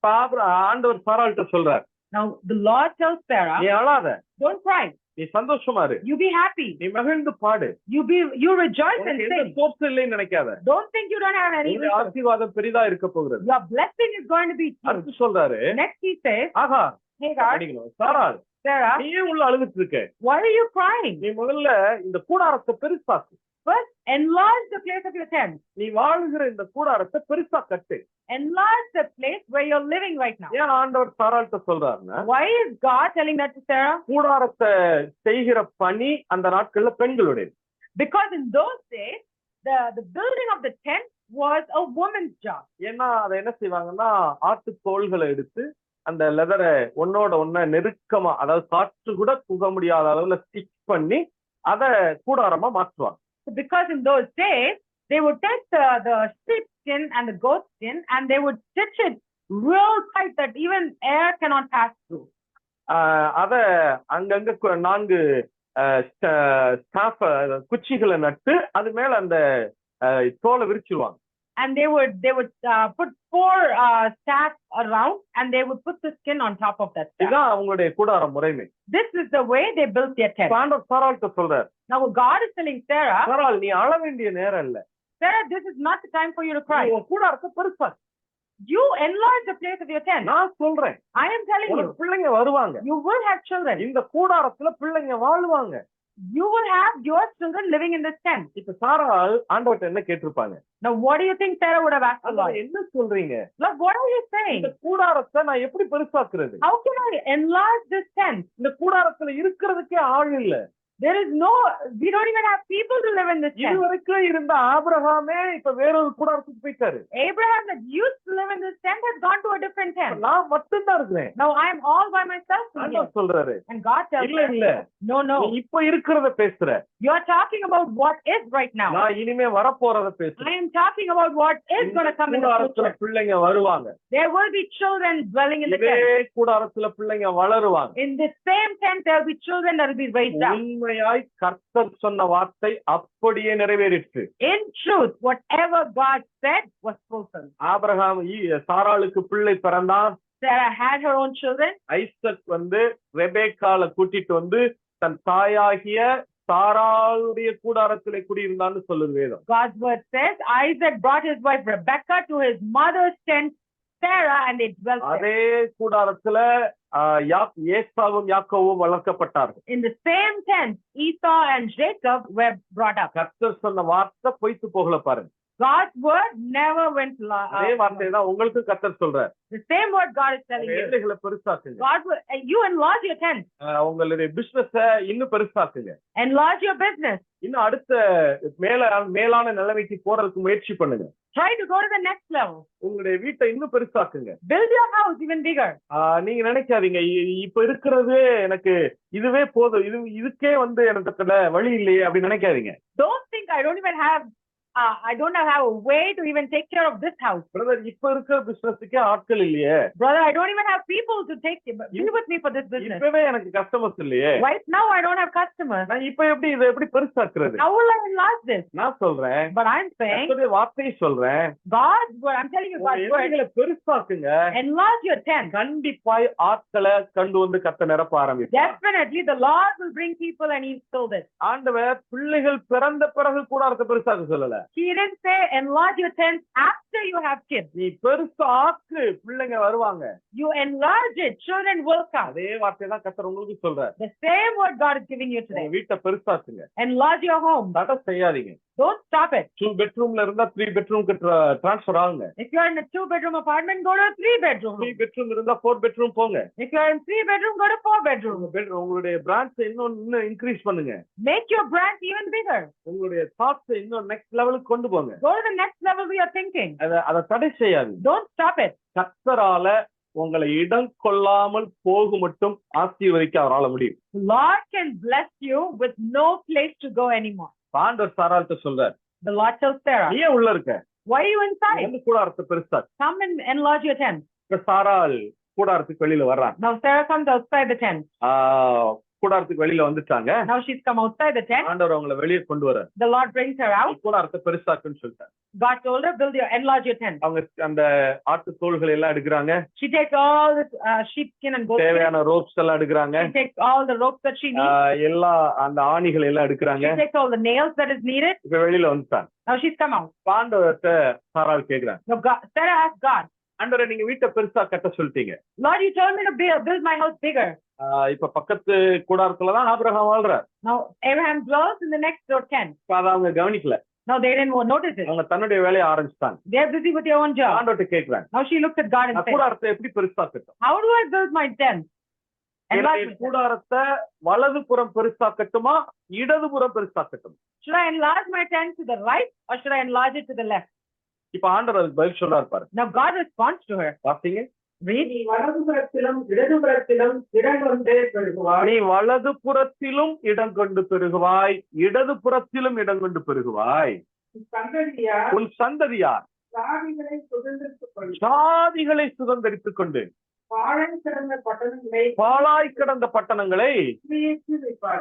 ஆண்டவர் சாராள்கிட்ட சொல்றார், Now the Lord tells Sarah, நீ அழாத, don't cry. நீ சந்தோஷமா இரு, You be happy. நீ மகிழ்ந்து பாடு, You rejoice and எந்த sing. சோர்ஸ் இல்லைன்னு நினைக்காத. Don't think you don't have any உன்னுடைய resources. ஆசீர்வாதம் பெரிதா இருக்க போகிறது. Your blessing is going to be huge. அடுத்து சொல்றாரு, Next he says, ஆகா Hagar, அடிக்கணும், சாராள் Sarah, நீ ஏன் உள்ள அழுதுட்டு இருக்க? why are you crying? நீ முதல்ல இந்த கூடாரத்தை பெருசாக்கு. First, enlarge the place of your tent. நீ வாழுகிற இந்த கூடாரத்தை பெருசா கட்டு. Enlarge the place where you're living right now. ஏன் ஆண்டவர் சாராள்கிட்ட சொல்றாருன்னா, Why is God telling that to Sarah? கூடாரத்தை செய்கிற பணி அந்த நாட்கள்ல பெண்களுடைய. Because in those days, the building of the tent was a woman's job. ஏன்னா அதை என்ன செய்வாங்கன்னா, ஆட்டுத்தோள்களை எடுத்து அந்த லெதரை ஒன்னோட ஒன்ன நெருக்கமா, அதாவது காற்று கூட புக முடியாத அளவுல ஸ்டிச் பண்ணி அதை கூடாரமா மாற்றுவாங்க. Because in those days, they would take the sheep skin and the goat skin and they would stitch it real tight that even air cannot pass through. அத அங்கங்க 4 குச்சிகளை நட்டு அது மேல அந்த தோலை விரிச்சிருவாங்க. And they would put 4 staffs around and they would put the skin on top of that staff. இதான் அவங்களுடைய கூடார முறைமை. This is the way they built their tent. ஆண்டவர் சாராள்கிட்ட சொல்றார், Now God is telling Sarah, சாராள் நீ அழ வேண்டிய நேரம் இல்ல, Sarah, this is not the time for you to cry. உன் கூடாரத்தை பெருசா, You enlarge the place of your tent. நான் சொல்றேன், I am telling you, பிள்ளைங்க வருவாங்க, you will have children. இந்த கூடாரத்துல பிள்ளைங்க வாழ்வாங்க. You will have your children living in this tent. இப்ப சாராள் ஆண்டவர்ட்ட என்ன கேட்டிருப்பாங்க? Now what do you think Sarah would have asked the Lord? என்ன சொல்றீங்க? Lord, what are you saying? இந்த கூடாரத்தை நான் எப்படி பெருசாக்குறது? How can I enlarge this tent? இந்த கூடாரத்துல இருக்கிறதுக்கே ஆள் இல்ல. We don't even have people to live in this tent. இதுவரைக்கும் இருந்த ஆபிரகாமே இப்ப வேறொரு கூடாரத்துக்கு போயிட்டாரு. Abraham that used to live in this tent has gone to a different tent. நான் மட்டும்தான் இருக்கிறேன். Now I am all by myself here. ஆண்டவர் சொல்றாரு, And God tells இல்ல us, no. நீ இப்ப இருக்கிறத பேசுற. You're talking about what is right now. நான் இனிமே வரப்போறத பேசுறேன். I am talking about what is going to come in the future. பிள்ளைங்க வருவாங்க. There will be children dwelling in the இதே tent. கூடாரத்துல பிள்ளைங்க வளருவாங்க. In the same tent there will be children that will be raised up. உண்மையாய் கர்த்தர் சொன்ன வார்த்தை அப்படியே நிறைவேறிற்று. In truth, whatever God said was fulfilled. Abraham சாராளுக்கு பிள்ளை பிறந்தான். Sarah had her own children. Isaac ரெபேக்கால கூட்டிட்டு வந்து தன் தாயாகிய சாராளுடைய கூடாரத்திலே குடியிருந்தான்னு சொல்லுது வேதம். God's word says Isaac brought his wife Rebecca to his mother's tent Sarah and they dwelt there. அதே கூடாரத்துல ஏசாவும் யாக்கோவும் வளர்க்கப்பட்டார்கள். In the same tent, Esau and Jacob were brought up. கர்த்தர் சொன்ன வார்த்தை பொய்த்து போகல பாருங்க. God's word never went அதே வார்த்தையை தான் உங்களுக்கும் கர்த்தர் சொல்றார். The same word God is telling you. எல்லைகளை பெருசாக்குங்க. God will, you enlarge your tent. உங்களுடைய பிசினஸ இன்னும் பெருசாக்குங்க. Enlarge your business. இன்னும் அடுத்த மேலான நிலைமைக்கு போறதுக்கு முயற்சி பண்ணுங்க. Try to go to the next level. உங்களுடைய வீட்டை இன்னும் பெருசாக்குங்க. Build your house even bigger. நீங்க நினைக்காதீங்க இப்ப இருக்கிறது எனக்கு இதுவே போதும், இதுக்கே எனக்கு வழி இல்லையே அப்படி நினைக்காதீங்க. Don't think I don't have a way to even take care of this house. Brother, இப்ப இருக்கிற பிசினஸ்க்கே ஆட்கள் இல்லையே. Brother, I don't even have people to be with me for this business. இப்பவே எனக்கு கஸ்டமர்ஸ் இல்லையே. Right now I don't have customers. நான் இப்ப எப்படி பெருசாக்குறது? How will I enlarge this? நான் சொல்றேன். But I'm saying கர்த்தருடைய வார்த்தையை சொல்றேன். God's word, I'm telling you God's word. எல்லைகளை பெருசாக்குங்க. Enlarge your tent. கண்டிப்பாய் ஆட்களை கண்டு கர்த்தர் நிரப்ப ஆரம்பிப்பார். Definitely the Lord will bring people and he'll fill this. ஆண்டவர் பிள்ளைகள் பிறந்த பிறகு கூட அர்த்த பெருசாக்க சொல்லல. He didn't say enlarge your tent after you have kids. நீ பெருசாக்கு பிள்ளைங்க வருவாங்க. You enlarge it, children will come. அதே வார்த்தை தான் கர்த்தர் உங்களுக்கு சொல்றார். The same word God is giving you today. வீட்டை பெருசாக்குங்க. Enlarge your home. தடை செய்யாதீங்க. Don't stop it. 2 bedroomல இருந்தா 3 bedroomக்கு ட்ரான்ஸ்ஃபர் ஆகுங்க. If you're in a 2-bedroom apartment, go to a 3-bedroom. 3 bedroom இருந்தா 4 bedroom போங்க. If you're in 3-bedroom, go to 4-bedroom. உங்களுடைய branch இன்னும் increase பண்ணுங்க. Make your branch even bigger. உங்களுடைய தாட்ஸ் இன்னும் next லெவலுக்கு கொண்டு போங்க. Go to the next level of your thinking. அத தடை செய்யாது. Don't stop it. கர்த்தரால உங்களை இடம் கொள்ளாமல் போக மட்டும் ஆசீர்வதிக்க அவரால முடியும். Lord can bless you with no place to go anymore. ஆண்டவர் சாராள்கிட்ட சொல்றார். The Lord tells Sarah, நீ உள்ள இருக்க. why are you inside? கூடாரத்தை பெருசா. Come and enlarge your tent. இப்ப சாராள் கூடாரத்துக்கு வெளியில வர்றாங்க. Now Sarah comes outside the tent. கூடாரத்துக்கு வெளியில வந்துட்டாங்க. Now she's come outside the tent. ஆண்டவர் அவங்களை வெளியே கொண்டு வர. The Lord brings her out. கூடாரத்தை பெருசாக்குன்னு சொல்லிட்டார். God told her, enlarge your tent. அவங்க அந்த ஆட்டு தோள்களை எல்லாம் எடுக்கறாங்க. She takes all the sheep skin and goat skin. தேவையான ropes எல்லாம் எடுக்கறாங்க. She takes all the ropes that she needs. எல்லா அந்த ஆணிகளை எல்லாம் எடுக்கறாங்க. She takes all the nails that is needed. இப்ப வெளியில வந்துட்டாங்க. Now she's come out. ஆண்டவர்ட்ட சாராள் கேக்குறாங்க. Now Sarah asked God, ஆண்டவரே நீங்க வீட்டை பெருசா கட்ட சொல்லிட்டீங்க. Lord, you told me to build my house bigger. இப்ப பக்கத்து கூடாரத்துலதான் Abraham வாழ்றார். Now Abraham dwells in the next door tent. அத அவங்க கவனிக்கல. Now they didn't notice it. அவங்க தன்னுடைய வேலையை ஆரம்பிச்சிட்டாங்க. They are busy with their own job. ஆண்டவர்ட்ட கேக்குறாங்க. Now she looked at God and said, கூடாரத்தை எப்படி பெருசா கட்டும்? How do I build my tent? கூடாரத்தை வலதுபுறம் பெருசாக்கட்டுமா இடதுபுறம் பெருசாக்கட்டும்? Should I enlarge my tent to the right or should I enlarge it to the left? இப்ப ஆண்டவர் அதுக்கு பதில் சொல்றாரு பாரு. Now God responds to her. வாசிங்க. நீ வலதுபுறத்திலும் இடதுபுறத்திலும் இடம் கொண்டு பெருகுவாய். நீ வலதுபுறத்திலும் இடம் கொண்டு பெருகுவாய், இடதுபுறத்திலும் இடம் கொண்டு பெருகுவாய். உன் சந்ததியார் சாதிகளை சுதந்திரித்துக் கொண்டு பாழாய் கிடந்த பட்டணங்களை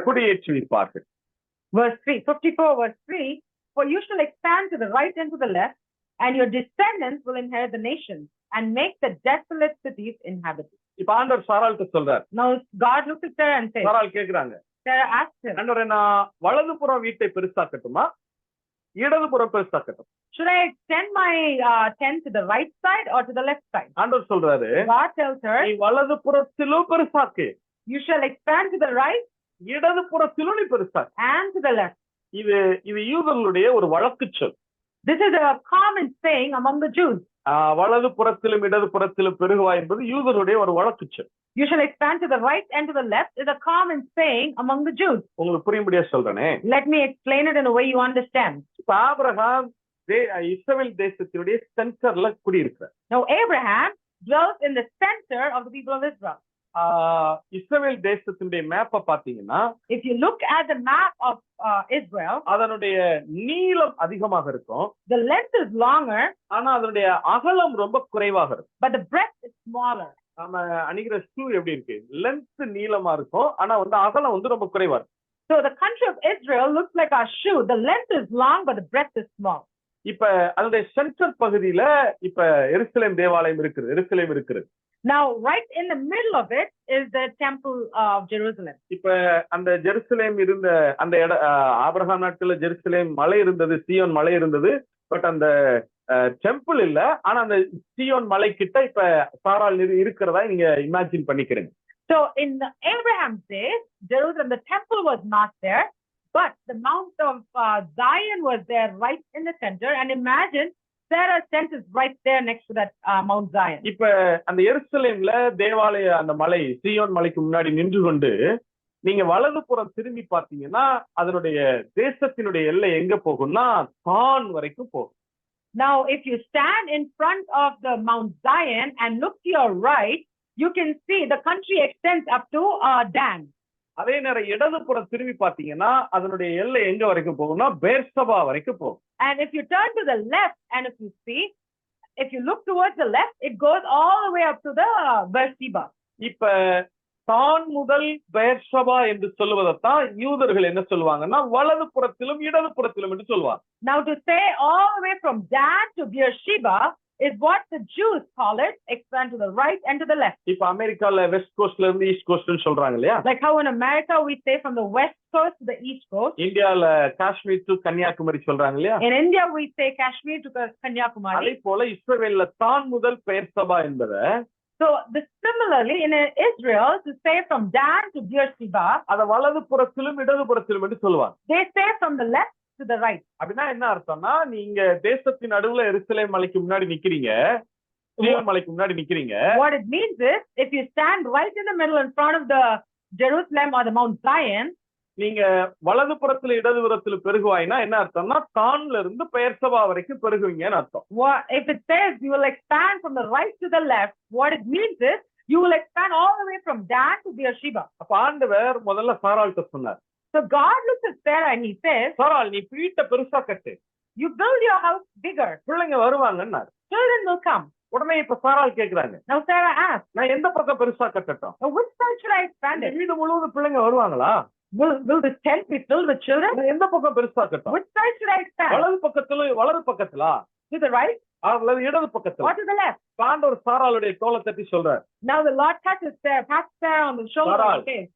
குடியேற்றி வைப்பார்கள். Verse 3, 54 verse 3, for you shall expand to the right and to the left, and your descendants will inherit the nations and make the desolate cities inhabited. இப்ப ஆண்டவர் சாராள்கிட்ட சொல்றார். Now God looked at Sarah and said, சாராள் கேக்குறாங்க. Sarah asked him, ஆண்டவரே நான் வலதுபுறம் வீட்டை பெருசாக்கட்டுமா இடதுபுறம் பெருசாக்கட்டும்? Should I extend my tent to the right side or to the left side? ஆண்டவர் சொல்றாரு. God tells her, நீ வலதுபுறத்திலும் பெருசாக்கு. you shall expand to the right இடதுபுறத்திலும் நீ பெருசாக்கு. and to the left. இது யூதர்களுடைய ஒரு வழக்கு சொல். This is a common saying among the Jews. வலதுபுறத்திலும் இடதுபுறத்திலும் பெருகுவாய் என்பது யூதருடைய ஒரு வழக்கு சொல். You shall expand to the right and to the left is a common saying among the Jews. உங்களுக்கு புரியும்படியா சொல்றேனே. Let me explain it in a way you understand. Abraham Israel தேசத்தினுடைய சென்டர்ல குடியிருக்கிறார். Now Abraham dwelt in the center of the people of Israel. இஸ்ரவேல் தேசத்தினுடைய மேப்பை பாத்தீங்கன்னா, if you look at the map of Israel, அதனுடைய நீளம் அதிகமாக இருக்கும். the length is longer, ஆனா அதனுடைய அகலம் ரொம்ப குறைவாக இருக்கும். but the breadth is smaller. நாம அணிகிற ஷூ எப்படி இருக்கு? லென்த் நீளமா இருக்கும், ஆனா அகலம் ரொம்ப குறைவா இருக்கும். So the country of Israel looks like our shoe. The length is long, but the breadth is small. இப்ப அதனுடைய சென்டர் பகுதியில இப்ப எருசலேம் தேவாலயம் இருக்குது. Now, right in the middle of it is the temple of Jerusalem. இப்ப அந்த Jerusalem இருந்த அந்த ஆபிரகாம் நாட்டுல ஜெருசலேம் மலை இருந்தது, சீயோன் மலை இருந்தது. பட் அந்த டெம்பிள் இல்ல, ஆனா அந்த சீயோன் மலை கிட்ட இப்ப சாராள் இருக்கிறதா நீங்க இமேஜின் பண்ணிக்கிறீங்க. So in Abraham's days, Jerusalem, the temple was not there, but the Mount of Zion was there right in the center. And imagine Sarah's tent is right there next to that Mount Zion. இப்ப அந்த எருசலேம்ல தேவாலய அந்த மலை சீயோன் மலைக்கு முன்னாடி நின்று கொண்டு நீங்க வலதுபுறம் திரும்பி பார்த்தீங்கன்னா அதனுடைய தேசத்தினுடைய எல்லை எங்க போகும்னா தான் வரைக்கும் போகும். Now, if you stand in front of the Mount Zion and look to your right, you can see the country extends up to Dan. அதே நேரம் இடதுபுறம் திரும்பி பார்த்தீங்கன்னா அதனுடைய எல்லை எங்க வரைக்கும் போகும்னா பேர்சபா வரைக்கும் போகும். And if you turn to the left and if you see, if you look towards the left, it goes all the way up to the Beersheba. இப்ப தான் முதல் பேர்சபா என்று சொல்லுவதைத்தான் யூதர்கள் என்ன சொல்லுவாங்கன்னா வலதுபுறத்திலும் இடதுபுறத்திலும் என்று சொல்லுவாங்க. Now to say all the way from Dan to Beersheba is what the Jews call it, expand to the right and to the left. இப்ப அமெரிக்கால வெஸ்ட் கோஸ்ட்ல இருந்து ஈஸ்ட் கோஸ்ட்னு சொல்றாங்க இல்லையா? Like how in America we say from the west coast to the east coast. இந்தியால Kashmir to Kanyakumari சொல்றாங்க இல்லையா? In India we say Kashmir to Kanyakumari. அதே போல இஸ்ரவேல்ல தான் முதல் பெயர்சபா என்பதை So similarly in Israel to say from Dan to Beersheba, அத வலதுபுறத்திலும் இடதுபுறத்திலும் என்று சொல்லுவாங்க. they say from the left to the right. அப்படின்னா என்ன அர்த்தம்னா நீங்க தேசத்தின் நடுவுல எருசலேம் மலைக்கு முன்னாடி நிக்கிறீங்க, சீயோன் மலைக்கு முன்னாடி நிக்கிறீங்க. What it means is if you stand right in the middle in front of the Jerusalem or the Mount Zion, நீங்க வலதுபுறத்துல இடதுபுறத்துல பெருகுவாய்னா என்ன அர்த்தம்னா தான்ல இருந்து பெயர்சபா வரைக்கும் பெருகுவீங்கன்னு அர்த்தம். if it says you will expand from the right to the left, what it means is you will expand all the way from Dan to Beersheba. அப்ப ஆண்டவர் முதல்ல சாராள்கிட்ட சொன்னார். So God looks at Sarah and he says, சாராள் நீ வீட்டை பெருசா கட்டு, you build your house bigger, பிள்ளைங்க வருவாங்கன்னாரு. children will come. உடனே இப்ப சாராள் கேக்குறாங்க, Now Sarah asked, நான் எந்த பக்கம் பெருசா கட்டட்டும்? which side should I expand இந்த it? வீடு முழுவதும் பிள்ளைங்க வருவாங்களா? Will this tent be filled with children? நான் எந்த பக்கம் பெருசா கட்டும்? Which side should I expand? வலது பக்கத்துல To the right அல்லது இடது or பக்கத்துல? to the left? ஆண்டவர் சாராளுடைய தோளை தட்டி சொல்றார், Now the Lord touches Sarah, pats Sarah on the shoulder Sarah. and says,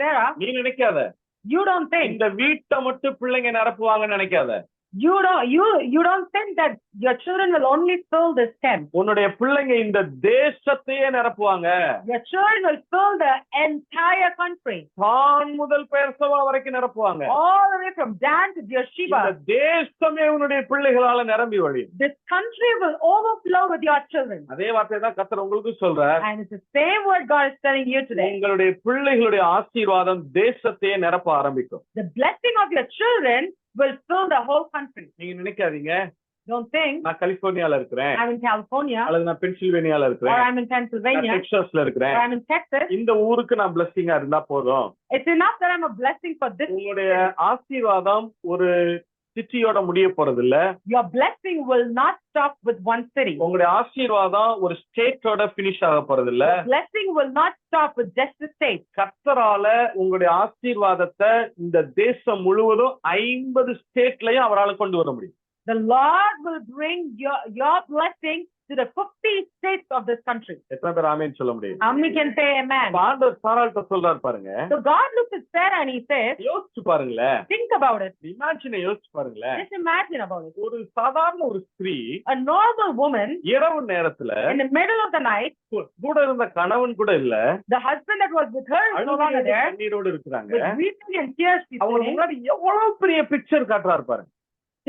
Sarah, நீ நினைக்காத you don't think இந்த வீட்டை மட்டும் பிள்ளைங்க நிரப்புவாங்கன்னு நினைக்காத. you don't think that your children will only fill this tent. உன்னுடைய பிள்ளைங்க இந்த தேசத்தையே நிரப்புவாங்க. Your children will fill the entire country. தான் முதல் பெயர்சபா வரைக்கும் நிரப்புவாங்க. All the way from Dan to இந்த Beersheba. தேசமே உன்னுடைய பிள்ளைகளால நிரம்பி வழியும். This country will overflow with your children. அதே வார்த்தை தான் கர்த்தர் உங்களுக்கு சொல்றார். And it's the same word God is telling you today. உங்களுடைய பிள்ளைகளுடைய ஆசீர்வாதம் தேசத்தையே நிரப்ப ஆரம்பிக்கும். The blessing of your children will fill the whole country. நீங்க நினைக்காதீங்க Don't think நான் கலிபோர்னியால இருக்கிறேன், I'm in California அல்லது நான் பென்சில்வேனியால or இருக்கிறேன், I'm in Pennsylvania டெக்சாஸ்ல or இருக்கிறேன், I'm in Texas. இந்த ஊருக்கு நான் பிளஸ்ஸிங்கா இருந்தா போதும். It's enough that I'm a blessing for this. உங்களுடைய ஆசீர்வாதம் ஒரு சிட்டியோட முடிய போறது இல்ல. Your blessing will not stop with one city. உங்களுடைய ஆசீர்வாதம் ஒரு ஸ்டேட்டோட பினிஷ் ஆக போறது இல்ல. Blessing will not stop with just the state. கர்த்தரால உங்களுடைய ஆசீர்வாதத்தை இந்த தேசம் முழுவதும் 50 ஸ்டேட்லயும் அவரால கொண்டு வர முடியும். The Lord will bring your blessing to the 50 states of this country. எத்தனை பேர் ஆமென் சொல்ல முடியும்? How many can say amen? ஆண்டவர் சாராள்கிட்ட சொல்றாரு பாருங்க. So God looks at Sarah and he says, யோசிச்சு பாருங்களேன், think about it. இமேஜினை யோசிச்சு பாருங்களேன். Just imagine about it. ஒரு சாதாரண ஒரு ஸ்திரீ A normal woman இரவு நேரத்துல in the middle of the night, கூட இருந்த கணவன் கூட இல்ல, the husband that was with her is no longer there, கண்ணீரோடு இருக்கிறாங்க. with weeping and tears. அவங்க முன்னாடி எவ்வளவு பெரிய பிக்சர் காட்டுறாரு பாருங்க.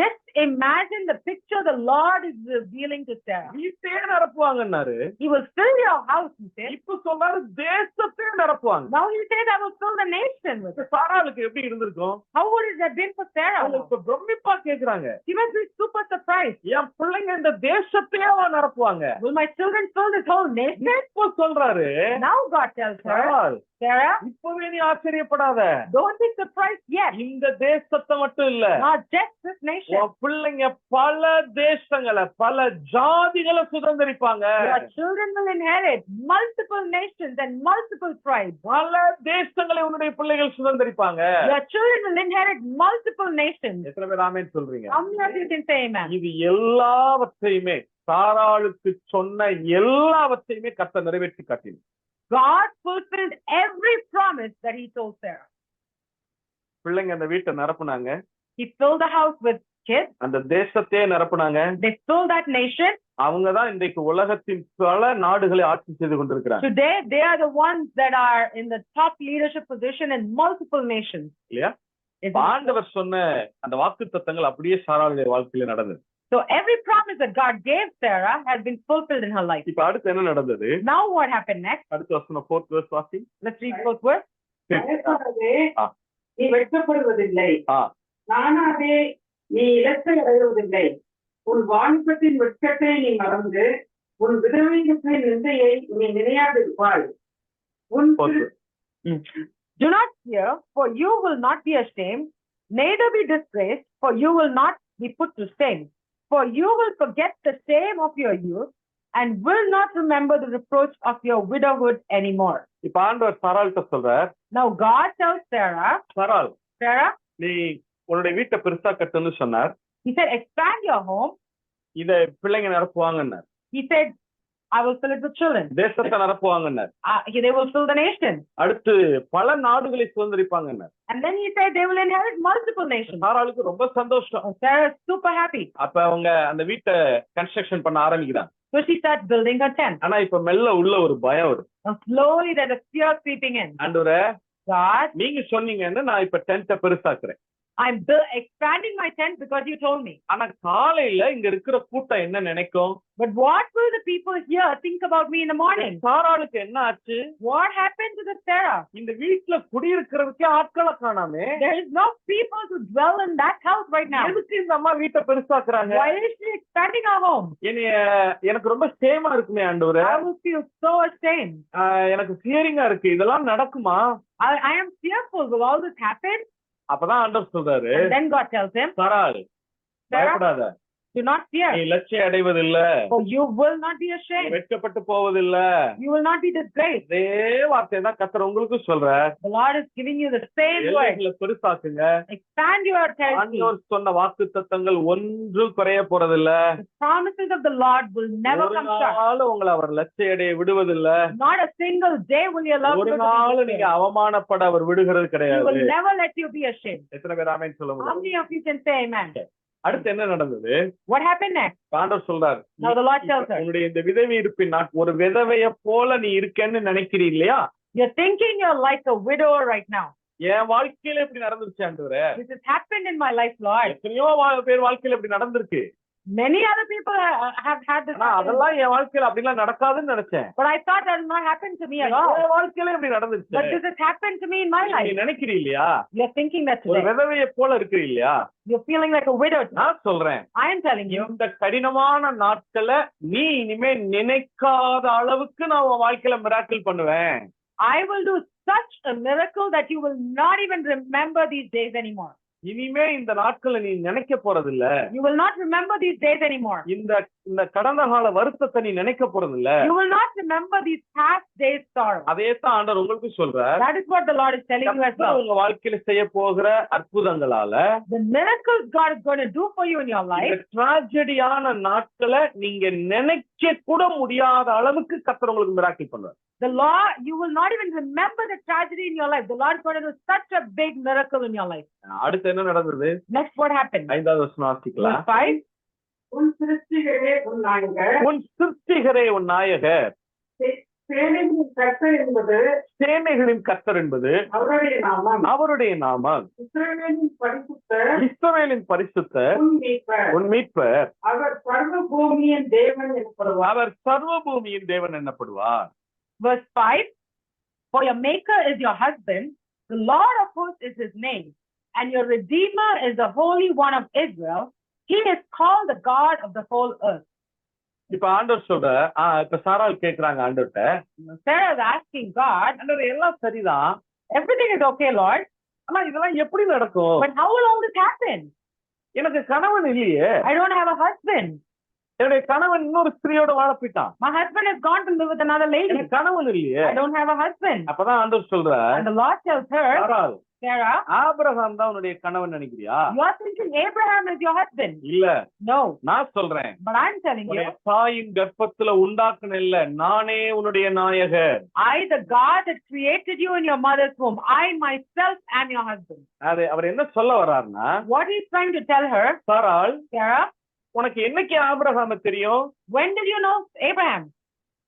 Just imagine the picture the Lord is revealing to Sarah. வீட்டையே நிரப்புவாங்கன்னாரு. He will fill your house, he said. இப்ப சொல்றாரு தேசத்தையே நிரப்புவாங்க. Now he says, I will fill the nation with it. சாராளுக்கு எப்படி இருந்திருக்கும்? How would it have been for Sarah? அவங்க இப்ப பிரமிப்பா கேக்குறாங்க, She must be super surprised. என் பிள்ளைங்க இந்த தேசத்தையே நிரப்புவாங்க. Will my children fill this whole nation? இப்ப சொல்றாரு, Now God tells her, சாராள், Sarah, இப்பவே நீ ஆச்சரியப்படாத. don't be surprised yet. இந்த தேசத்தை மட்டும் இல்ல, Not just this nation. உன் பிள்ளைங்க பல தேசங்களை பல ஜாதிகளை சுதந்திரிப்பாங்க. Your children will inherit multiple nations and multiple tribes. பல தேசங்களை உன்னுடைய பிள்ளைகள் சுதந்திரிப்பாங்க. Your children will inherit multiple nations. எத்தனை பேர் ஆமென் சொல்றீங்க? How many of you can say amen? இது எல்லாவற்றையுமே சாராளுக்கு சொன்ன எல்லாவற்றையுமே கர்த்தர் நிறைவேற்றி காட்டினார். God fulfilled every promise that he told Sarah. பிள்ளைங்க அந்த வீட்டை நிரப்புனாங்க. He filled the house with kids. அந்த தேசத்தையே நிரப்புனாங்க. They filled that nation. அவங்கதான் இன்றைக்கு உலகத்தின் பல நாடுகளை ஆட்சி செய்து கொண்டிருக்கிறாங்க. Today, they are the ones that are in the top leadership position in multiple nations. இல்லையா? ஆண்டவர் சொன்ன அந்த வாக்குத்தத்தங்கள் அப்படியே சாராளுடைய வாழ்க்கையில நடந்தது. So every promise that God gave Sarah has been fulfilled in her life. இப்ப அடுத்து என்ன நடந்தது? Now what happened next? அடுத்த வசனம் 4th verse வாசி. Let's read 4th verse. நீ வெட்கப்படுவதில்லை, நானாவே நீ இலக்கை அடைவதில்லை. உன் வாணிபத்தின் வெட்கத்தை நீ மறந்து உன் விதவையின் நிந்தையை நீ நினையாதிருப்பாய். Do not fear, for you will not be ashamed, neither be disgraced, for you will not be put to shame. For you will forget the shame of your youth and will not remember the reproach of your widowhood anymore. இப்ப ஆண்டவர் சாராள்கிட்ட சொல்றார். Now God tells Sarah, Sarah, நீ உன்னுடைய வீட்டை பெருசா கட்டுன்னு சொன்னார். He said, expand your home. இத பிள்ளைங்க நிரப்புவாங்கன்னார். He said, I will fill it with children. தேசத்தை நிரப்புவாங்கன்னார். They will fill the nation. அடுத்து பல நாடுகளை சுதந்திரிப்பாங்கன்னார். And then he said they will inherit multiple nations. சாராளுக்கு ரொம்ப சந்தோஷம். Sarah is super happy. அப்ப அவங்க அந்த வீட்டை கன்ஸ்ட்ரக்ஷன் பண்ண ஆரம்பிக்கிறாங்க. So she starts building her tent. ஆனா இப்ப மெல்ல உள்ள ஒரு பயம் வரும். Slowly there's a fear creeping in. ஆண்டவரே, God, நீங்க சொன்னீங்கன்னு நான் இப்ப டென்ட்டை பெருசாக்குறேன். I'm expanding my tent because you told me. ஆனா காலையில இங்க இருக்கிற கூட்டம் என்ன நினைக்கும்? But what will the people here think about me in the morning? சாராளுக்கு என்ன ஆச்சு? What happened to the Sarah? இந்த வீட்டுல குடியிருக்கிறதுக்கே ஆட்களை காணாமே. There is no people to dwell in that house right now. எதுக்கு இந்த அம்மா வீட்டை பெருசாக்குறாங்க? Why is she expanding our home? எனக்கு ரொம்ப சேமா இருக்குமே ஆண்டவரே. I will feel so ashamed. எனக்கு ஃபியரிங்கா இருக்கு. இதெல்லாம் நடக்குமா? I am fearful. Will all this happen? அப்பதான் ஆண்டவர் சொல்றாரு. And then God tells him, சாராள், பயப்படாத. Do not fear. நீ லட்சியம் அடைவதில்ல. For you will not be ashamed. வெட்கப்பட்டு போவதில்ல. You will not be disgraced. இதே வார்த்தை தான் கர்த்தர் உங்களுக்கு சொல்றார். The Lord is giving you the same word. எல்லைகளை பெருசாக்குங்க. Expand your territory. ஆண்டவர் சொன்ன வாக்குத்தத்தங்கள் ஒன்றும் குறைய போறதில்ல. The promises of the Lord will never come short. ஒரு நாள் உங்களை அவர் லட்சியம் அடைய விடுவதில்ல. Not a single day will you allow. ஒரு நாள் நீங்க அவமானப்பட அவர் விடுகிறது கிடையாது. He will never let you be ashamed. எத்தனை பேர் ஆமென் சொல்ல முடியும்? How many of you can say amen? அடுத்து என்ன நடந்தது? What happened next? ஆண்டவர் சொல்றார். Now the Lord tells her, உன்னுடைய இந்த விதவை இருப்பின் ஒரு விதவைய போல நீ இருக்கேன்னு நினைக்கிறீ இல்லையா? You're thinking you're like a widower right now. என் வாழ்க்கையில இப்படி நடந்துருச்சு ஆண்டவரே. This has happened in my life, Lord. எத்தனையோ பேர் வாழ்க்கையில இப்படி நடந்திருக்கு. Many other people have had this. அதெல்லாம் என் வாழ்க்கையில அப்படிலாம் நடக்காதுன்னு நினைச்சேன். But I thought that did not happen to me at all. என் வாழ்க்கையில இப்படி நடந்துச்சு. But this has happened to me in my life. நீ நினைக்கிறீ இல்லையா? You're thinking that ஒரு today. விதவைய போல இருக்கிறீ இல்லையா? You're feeling like a widow. நான் சொல்றேன். I am telling you. இந்த கடினமான நாட்களை நீ இனிமே நினைக்காத அளவுக்கு நான் உன் வாழ்க்கையில மிராக்கிள் பண்ணுவேன். I will do such a miracle that you will not even remember these days anymore. இனிமே இந்த நாட்களை நீ நினைக்க போறதில்ல. You will not remember these days anymore. இந்த கடந்த கால வருத்தத்தை நீ நினைக்க போறதில்ல. You will not remember these past days sorrow. அதே தான் ஆண்டவர் உங்களுக்கு சொல்றார். That is what the Lord is telling you as well. உங்க வாழ்க்கையில செய்ய போகிற அற்புதங்களால, the miracles God is going to do for you in your life, இந்த ட்ராஜடியான நாட்களை நீங்க நினைக்க கூட முடியாத அளவுக்கு கர்த்தர் உங்களுக்கு மிராக்கிள் பண்ணுவார். The Lord, you will not even remember the tragedy in your life. The Lord is going to do such a big miracle in your life. அடுத்து என்ன நடந்தது? Next, what happened? 5வது வசனம் வாசிக்கலாம். 5. உன் சிருஷ்டிகரே உன் நாயகர். உன் சிருஷ்டிகரே உன் நாயகர். சேனைகளின் கர்த்தர் என்பது, சேனைகளின் கர்த்தர் என்பது அவருடைய நாமம். அவருடைய நாமம். இஸ்ரவேலின் பரிசுத்தர். இஸ்ரவேலின் பரிசுத்தர். உன் மீட்பர். உன் மீட்பர். அவர் சர்வ பூமியின் தேவன் எனப்படுவார். அவர் சர்வ பூமியின் தேவன் எனப்படுவார். Verse 5. For your maker is your husband, the Lord of hosts is his name, and your redeemer is the Holy One of Israel. He is called the God of the whole earth. இப்ப ஆண்டவர் சொல்ற, இப்ப சாராள் கேக்குறாங்க ஆண்டவர்ட்ட. Sarah is asking God, ஆண்டவர் எல்லாம் சரிதான், everything is okay, Lord. ஆனா இதெல்லாம் எப்படி நடக்கும்? But how will all this happen? எனக்கு கணவன் இல்லையே. I don't have a husband. என்னுடைய கணவன் இன்னொரு ஸ்திரியோட வாழ போயிட்டான். My husband has gone to live with another lady. எனக்கு கணவன் இல்லையே. I don't have a husband. அப்பதான் ஆண்டவர் சொல்ற, And the Lord tells her, சாராள், Sarah, ஆபிரகாம் தான் உன்னுடைய கணவன் நினைக்கிறியா? you are thinking Abraham is your husband. இல்ல, No, நான் சொல்றேன், but I'm telling you, உன்னுடைய தாயின் கர்ப்பத்துல உண்டாக்குன இல்ல, நானே உன்னுடைய நாயகர். I, the God that created you in your mother's womb, I myself am your husband. அது அவர் என்ன சொல்ல வர்றாருன்னா, What he's trying to tell her, சாராள், Sarah, உனக்கு என்னைக்கு ஆபிரகாம தெரியும்? when did you know Abraham?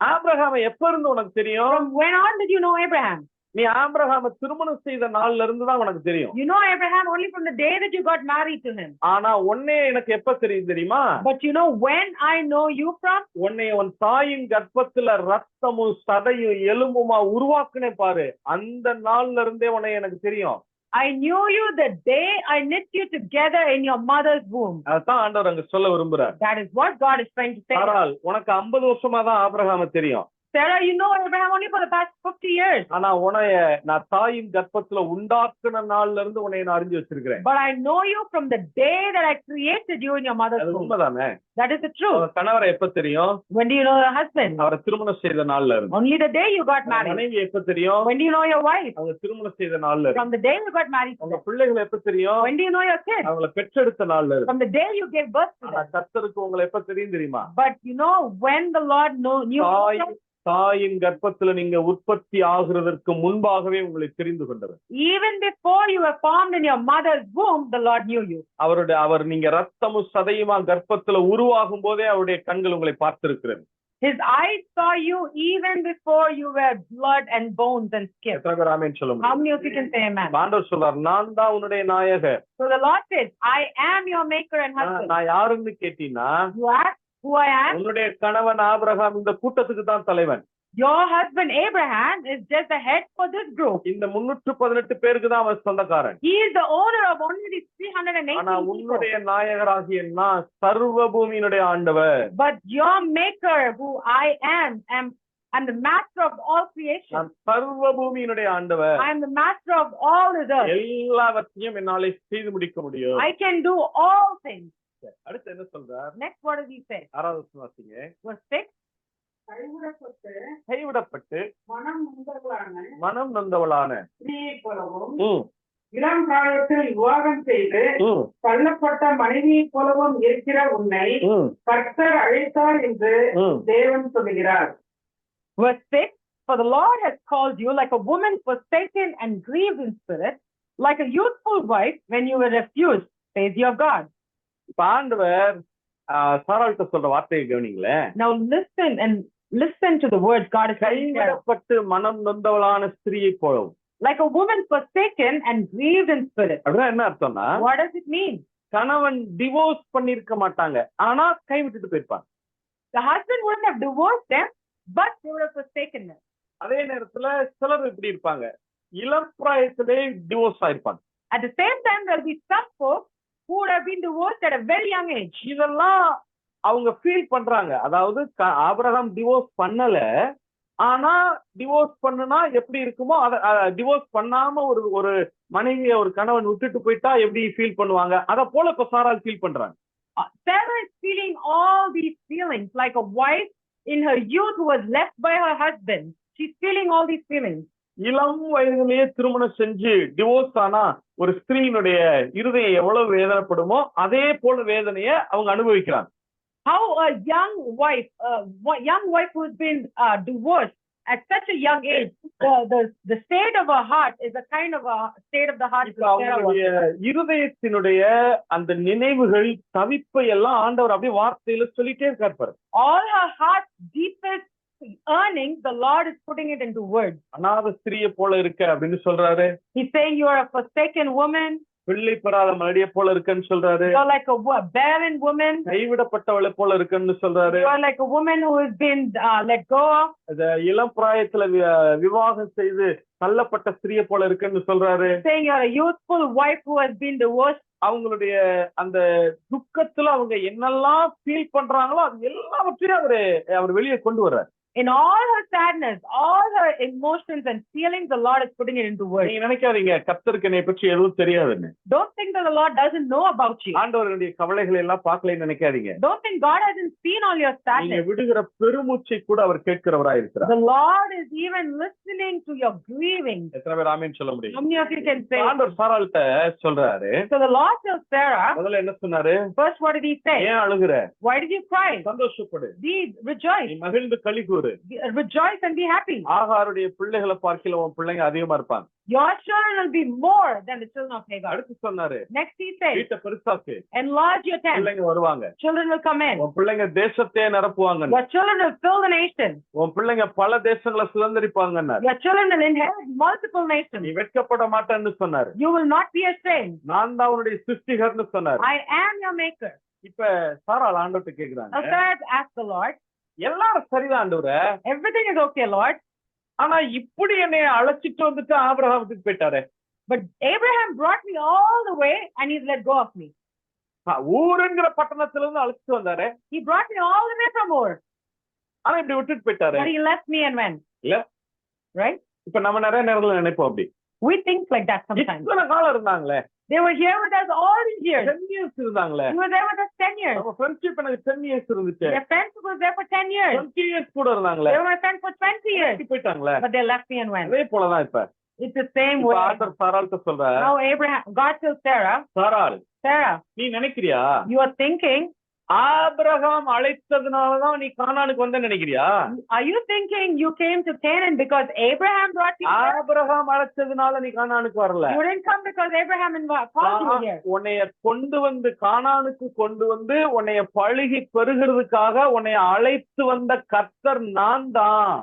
ஆபிரகாம எப்ப இருந்து உனக்கு தெரியும்? From when on did you know Abraham? நீ ஆபிரகாம திருமணம் செய்த நாள்ல இருந்து தான் உனக்கு தெரியும். You know Abraham only from the day that you got married to him. ஆனா உன்னை எனக்கு எப்ப தெரியும் தெரியுமா? But you know when I know you from? உன்னை உன் தாயின் கர்ப்பத்துல ரத்தமும் சதையும் எலும்புமா உருவாக்குனே பாரு, அந்த நாள்ல இருந்தே உன்னை எனக்கு தெரியும். I knew you the day I knit you together in your mother's womb. அதான் ஆண்டவர் அங்க சொல்ல விரும்புறார். That is what God is trying to say. சாராள், உனக்கு 50 வருஷமா தான் ஆபிரகாம தெரியும். Sarah, you know Abraham only for the past 50 years. ஆனா உன்னைய நான் தாயின் கர்ப்பத்துல உண்டாக்குன நாள்ல இருந்து உன்னை நான் அறிஞ்சு வச்சிருக்கிறேன். But I know you from the day that I created you in your mother's அது womb. உண்மைதானே? That is the truth. உங்க கணவரை எப்ப தெரியும்? When do you know your husband? அவரை திருமணம் செய்த நாள்ல இருந்து. Only the day you got married. மனைவி எப்ப தெரியும்? When do you know your wife? அவங்க திருமணம் செய்த நாள்ல இருந்து. From the day you got married. உங்க பிள்ளைகளை எப்ப தெரியும்? When do you know your kids? அவங்கள பெற்றெடுத்த நாள்ல இருந்து. From the day you gave birth to ஆனா them. கர்த்தருக்கு உங்களை எப்ப தெரியும் தெரியுமா? But you know when the Lord knew you. தாயின் கர்ப்பத்துல நீங்க உற்பத்தி ஆகுறதற்கு முன்பாகவே உங்களை தெரிந்து கொண்டவர். Even before you were formed in your mother's womb, the Lord knew you. அவர் நீங்க ரத்தமும் சதையுமா கர்ப்பத்துல உருவாகும் போதே அவருடைய கண்கள் உங்களை பார்த்திருக்கிறது. His eyes saw you even before you were blood and bones and skin. எத்தனை பேர் ஆமென் சொல்ல முடியும்? How many of you can say amen? ஆண்டவர் சொல்றார், நான் தான் உன்னுடைய நாயகர். So the Lord says, I am your maker and husband. நான் யாருன்னு கேட்டீங்கன்னா, You ask who I am? உன்னுடைய கணவன் ஆபிரகாம் இந்த கூட்டத்துக்கு தான் தலைவன். Your husband Abraham is just the head for this group. இந்த 318 பேருக்கு தான் அவர் சொந்தக்காரன். He is the owner of only these 318 ஆனா people. உன்னுடைய நாயகராகிய நான் சர்வ பூமியினுடைய ஆண்டவர். But your maker, who I am the master of all creation. நான் சர்வ பூமியினுடைய ஆண்டவர். I am the master of all the earth. எல்லாவற்றையும் என்னாலே செய்து முடிக்க முடியும். I can do all things. அடுத்து என்ன சொல்றார்? Next, what does he say? 6வது வசனம் வாசிங்க. Verse 6. கைவிடப்பட்டு மனம் நொந்தவளான ஸ்திரீயைப் போலவும் ம், இளம் பிராயத்தில் விவாகம் செய்து ம், தள்ளப்பட்ட மனைவியைப் போலவும் இருக்கிற உன்னை ம், கர்த்தர் அழைத்தார் என்று ம். தேவன் சொல்லுகிறார். Verse 6. For the Lord has called you like a woman forsaken and grieved in spirit, like a youthful wife when you were refused, says your God. இப்ப ஆண்டவர் சாராள்கிட்ட சொல்ற வார்த்தையை கவனிங்களேன். Now listen to the words God is saying. கைவிடப்பட்டு மனம் நொந்தவளான ஸ்திரீயை போலவும். Like a woman forsaken and grieved in spirit. அப்படின்னா என்ன அர்த்தம்னா, What does it mean? கணவன் டிவோர்ஸ் பண்ணிருக்க மாட்டாங்க, ஆனா கைவிட்டுட்டு போயிருப்பாங்க. The husband wouldn't have divorced them, but they would have forsaken them. அதே நேரத்துல சிலர் இப்படி இருப்பாங்க, இளம் பிராயத்திலே divorce ஆயிருப்பாங்க. At the same time, there'll be some folks who would have been divorced at a very young age. இதெல்லாம் அவங்க feel பண்றாங்க. அதாவது ஆபிரகாம் டிவோர்ஸ் பண்ணல, ஆனா டிவோர்ஸ் பண்ணுனா எப்படி இருக்குமோ டிவோர்ஸ் பண்ணாம ஒரு மனைவிய ஒரு கணவன் விட்டுட்டு போயிட்டா எப்படி ஃபீல் பண்ணுவாங்க, அத போல இப்ப சாராள் ஃபீல் பண்றாங்க. Sarah is feeling all these feelings like a wife in her youth who was left by her husband. She's feeling all these feelings. இளம் வயதிலேயே திருமணம் செஞ்சு டிவோர்ஸ் ஆனா ஒரு ஸ்திரீனுடைய இருதயம் எவ்வளவு வேதனைப்படுமோ அதே போல வேதனைய அவங்க அனுபவிக்கிறாங்க. How a young wife who's been divorced at such a young age, the state of her heart is a kind of a state of the heart. அவங்களுடைய இருதயத்தினுடைய அந்த நினைவுகள் தவிப்பை எல்லாம் ஆண்டவர் அப்படியே வார்த்தையில சொல்லிட்டே இருக்காரு. All her heart's deepest earning, the Lord is putting it into words. அநாத ஸ்திரியை போல இருக்க அப்படின்னு சொல்றாரு. He's saying you are a forsaken woman. பிள்ளை பெறாத மலடியை போல இருக்குன்னு சொல்றாரு. You're like a barren woman. கைவிடப்பட்டவளை போல இருக்குன்னு சொல்றாரு. You are like a woman who has been let go. இளம் பிராயத்துல விவாகம் செய்து தள்ளப்பட்ட ஸ்திரியை போல இருக்குன்னு சொல்றாரு. Saying you're a youthful wife who has been divorced. அவங்களுடைய அந்த துக்கத்துல அவங்க என்னெல்லாம் ஃபீல் பண்றாங்களோ அது எல்லாவற்றையும் அவர் வெளியே கொண்டு வர்றாரு. In all her sadness, all her emotions and feelings, the Lord is putting it into words. நீங்க நினைக்காதீங்க கர்த்தருக்கு என்னை பற்றி எதுவும் தெரியாதுன்னு. Don't think that the Lord doesn't know about you. ஆண்டவருடைய கவலைகளை எல்லாம் பார்க்கலைன்னு நினைக்காதீங்க. Don't think God hasn't seen all your நீங்க sadness. விடுகிற பெருமூச்சை கூட அவர் கேட்கிறவராய் இருக்கிறார். The Lord is even listening to your grieving. எத்தனை பேர் ஆமென் சொல்ல முடியும்? How many of you can say? ஆண்டவர் சாராள்கிட்ட சொல்றாரு. So the Lord tells Sarah, முதல்ல என்ன சொன்னாரு? first what did he say? ஏன் அழுகுற? Why did you cry? சந்தோஷப்படு. Rejoice. நீ மகிழ்ந்து களிகூரு. Rejoice and be happy. ஆகாருடைய பிள்ளைகளை பார்க்கல உன் பிள்ளைங்க அதிகமா இருப்பாங்க. Your children will be more than the children of Hagar. அடுத்து சொன்னாரு. Next he says, வீட்டை பெருசாக்கு. enlarge your tent. பிள்ளைங்க வருவாங்க. Children will come in. உன் பிள்ளைங்க தேசத்தையே நிரப்புவாங்க. Your children will fill the nation. உன் பிள்ளைங்க பல தேசங்களை சுதந்திரிப்பாங்க. Your children will inherit multiple nations. நீ வெட்கப்பட மாட்டேன்னு சொன்னாரு. You will not be ashamed. நான் தான் உன்னுடைய சிருஷ்டிகர்னு சொன்னாரு. I am your maker. இப்ப சாராள் ஆண்டவர்கிட்ட கேக்குறாங்க. Now Sarah asked the Lord, எல்லாரும் சரிதான் ஆண்டவரே. everything is okay, Lord. ஆனா இப்படி என்னை அழைச்சிட்டு வந்துட்டு ஆபிரகாமுக்கு போயிட்டாரு. But Abraham brought me all the way and he's let go of me. ஊருங்கிற பட்டணத்துல இருந்து அழைச்சிட்டு வந்தாரு. He brought me all the way from Ur. ஆனா இப்படி விட்டுட்டு போயிட்டாரு. But he left me and went. இல்ல Right? இப்ப நம்ம நிறைய நேரத்துல நினைப்போம் அப்படி. We think like that sometimes. இத்தனை காலம் இருந்தாங்களே. They were here with us all these years. 10 years இருந்தாங்களே. You were there with us 10 years. நம்ம ஃப்ரெண்ட்ஷிப் எனக்கு 10 years இருந்துச்சு. Their friends was there for 10 years. 20 years கூட இருந்தாங்களே. They were my friends for 20 years. போயிட்டாங்களே. But they left me and went. அதே போலதான் இப்ப. It's the same இப்ப way. ஆண்டவர் சாராள்கிட்ட சொல்றாரு. Now God tells Sarah, சாராள் Sarah, நீ நினைக்கிறியா? you are thinking, ஆபிரகாம் அழைத்ததுனாலதான் நீ கானானுக்கு வந்தேன்னு நினைக்கிறியா? are you thinking you came to Canaan because Abraham brought you there? Abraham அழைச்சதுனால நீ கானானுக்கு வரல. You didn't come because Abraham called you here. உன்னைய கொண்டு வந்து கானானுக்கு கொண்டு வந்து உன்னைய பழுகி பெருகிறதுக்காக உன்னைய அழைத்து வந்த கர்த்தர் நான் தான்.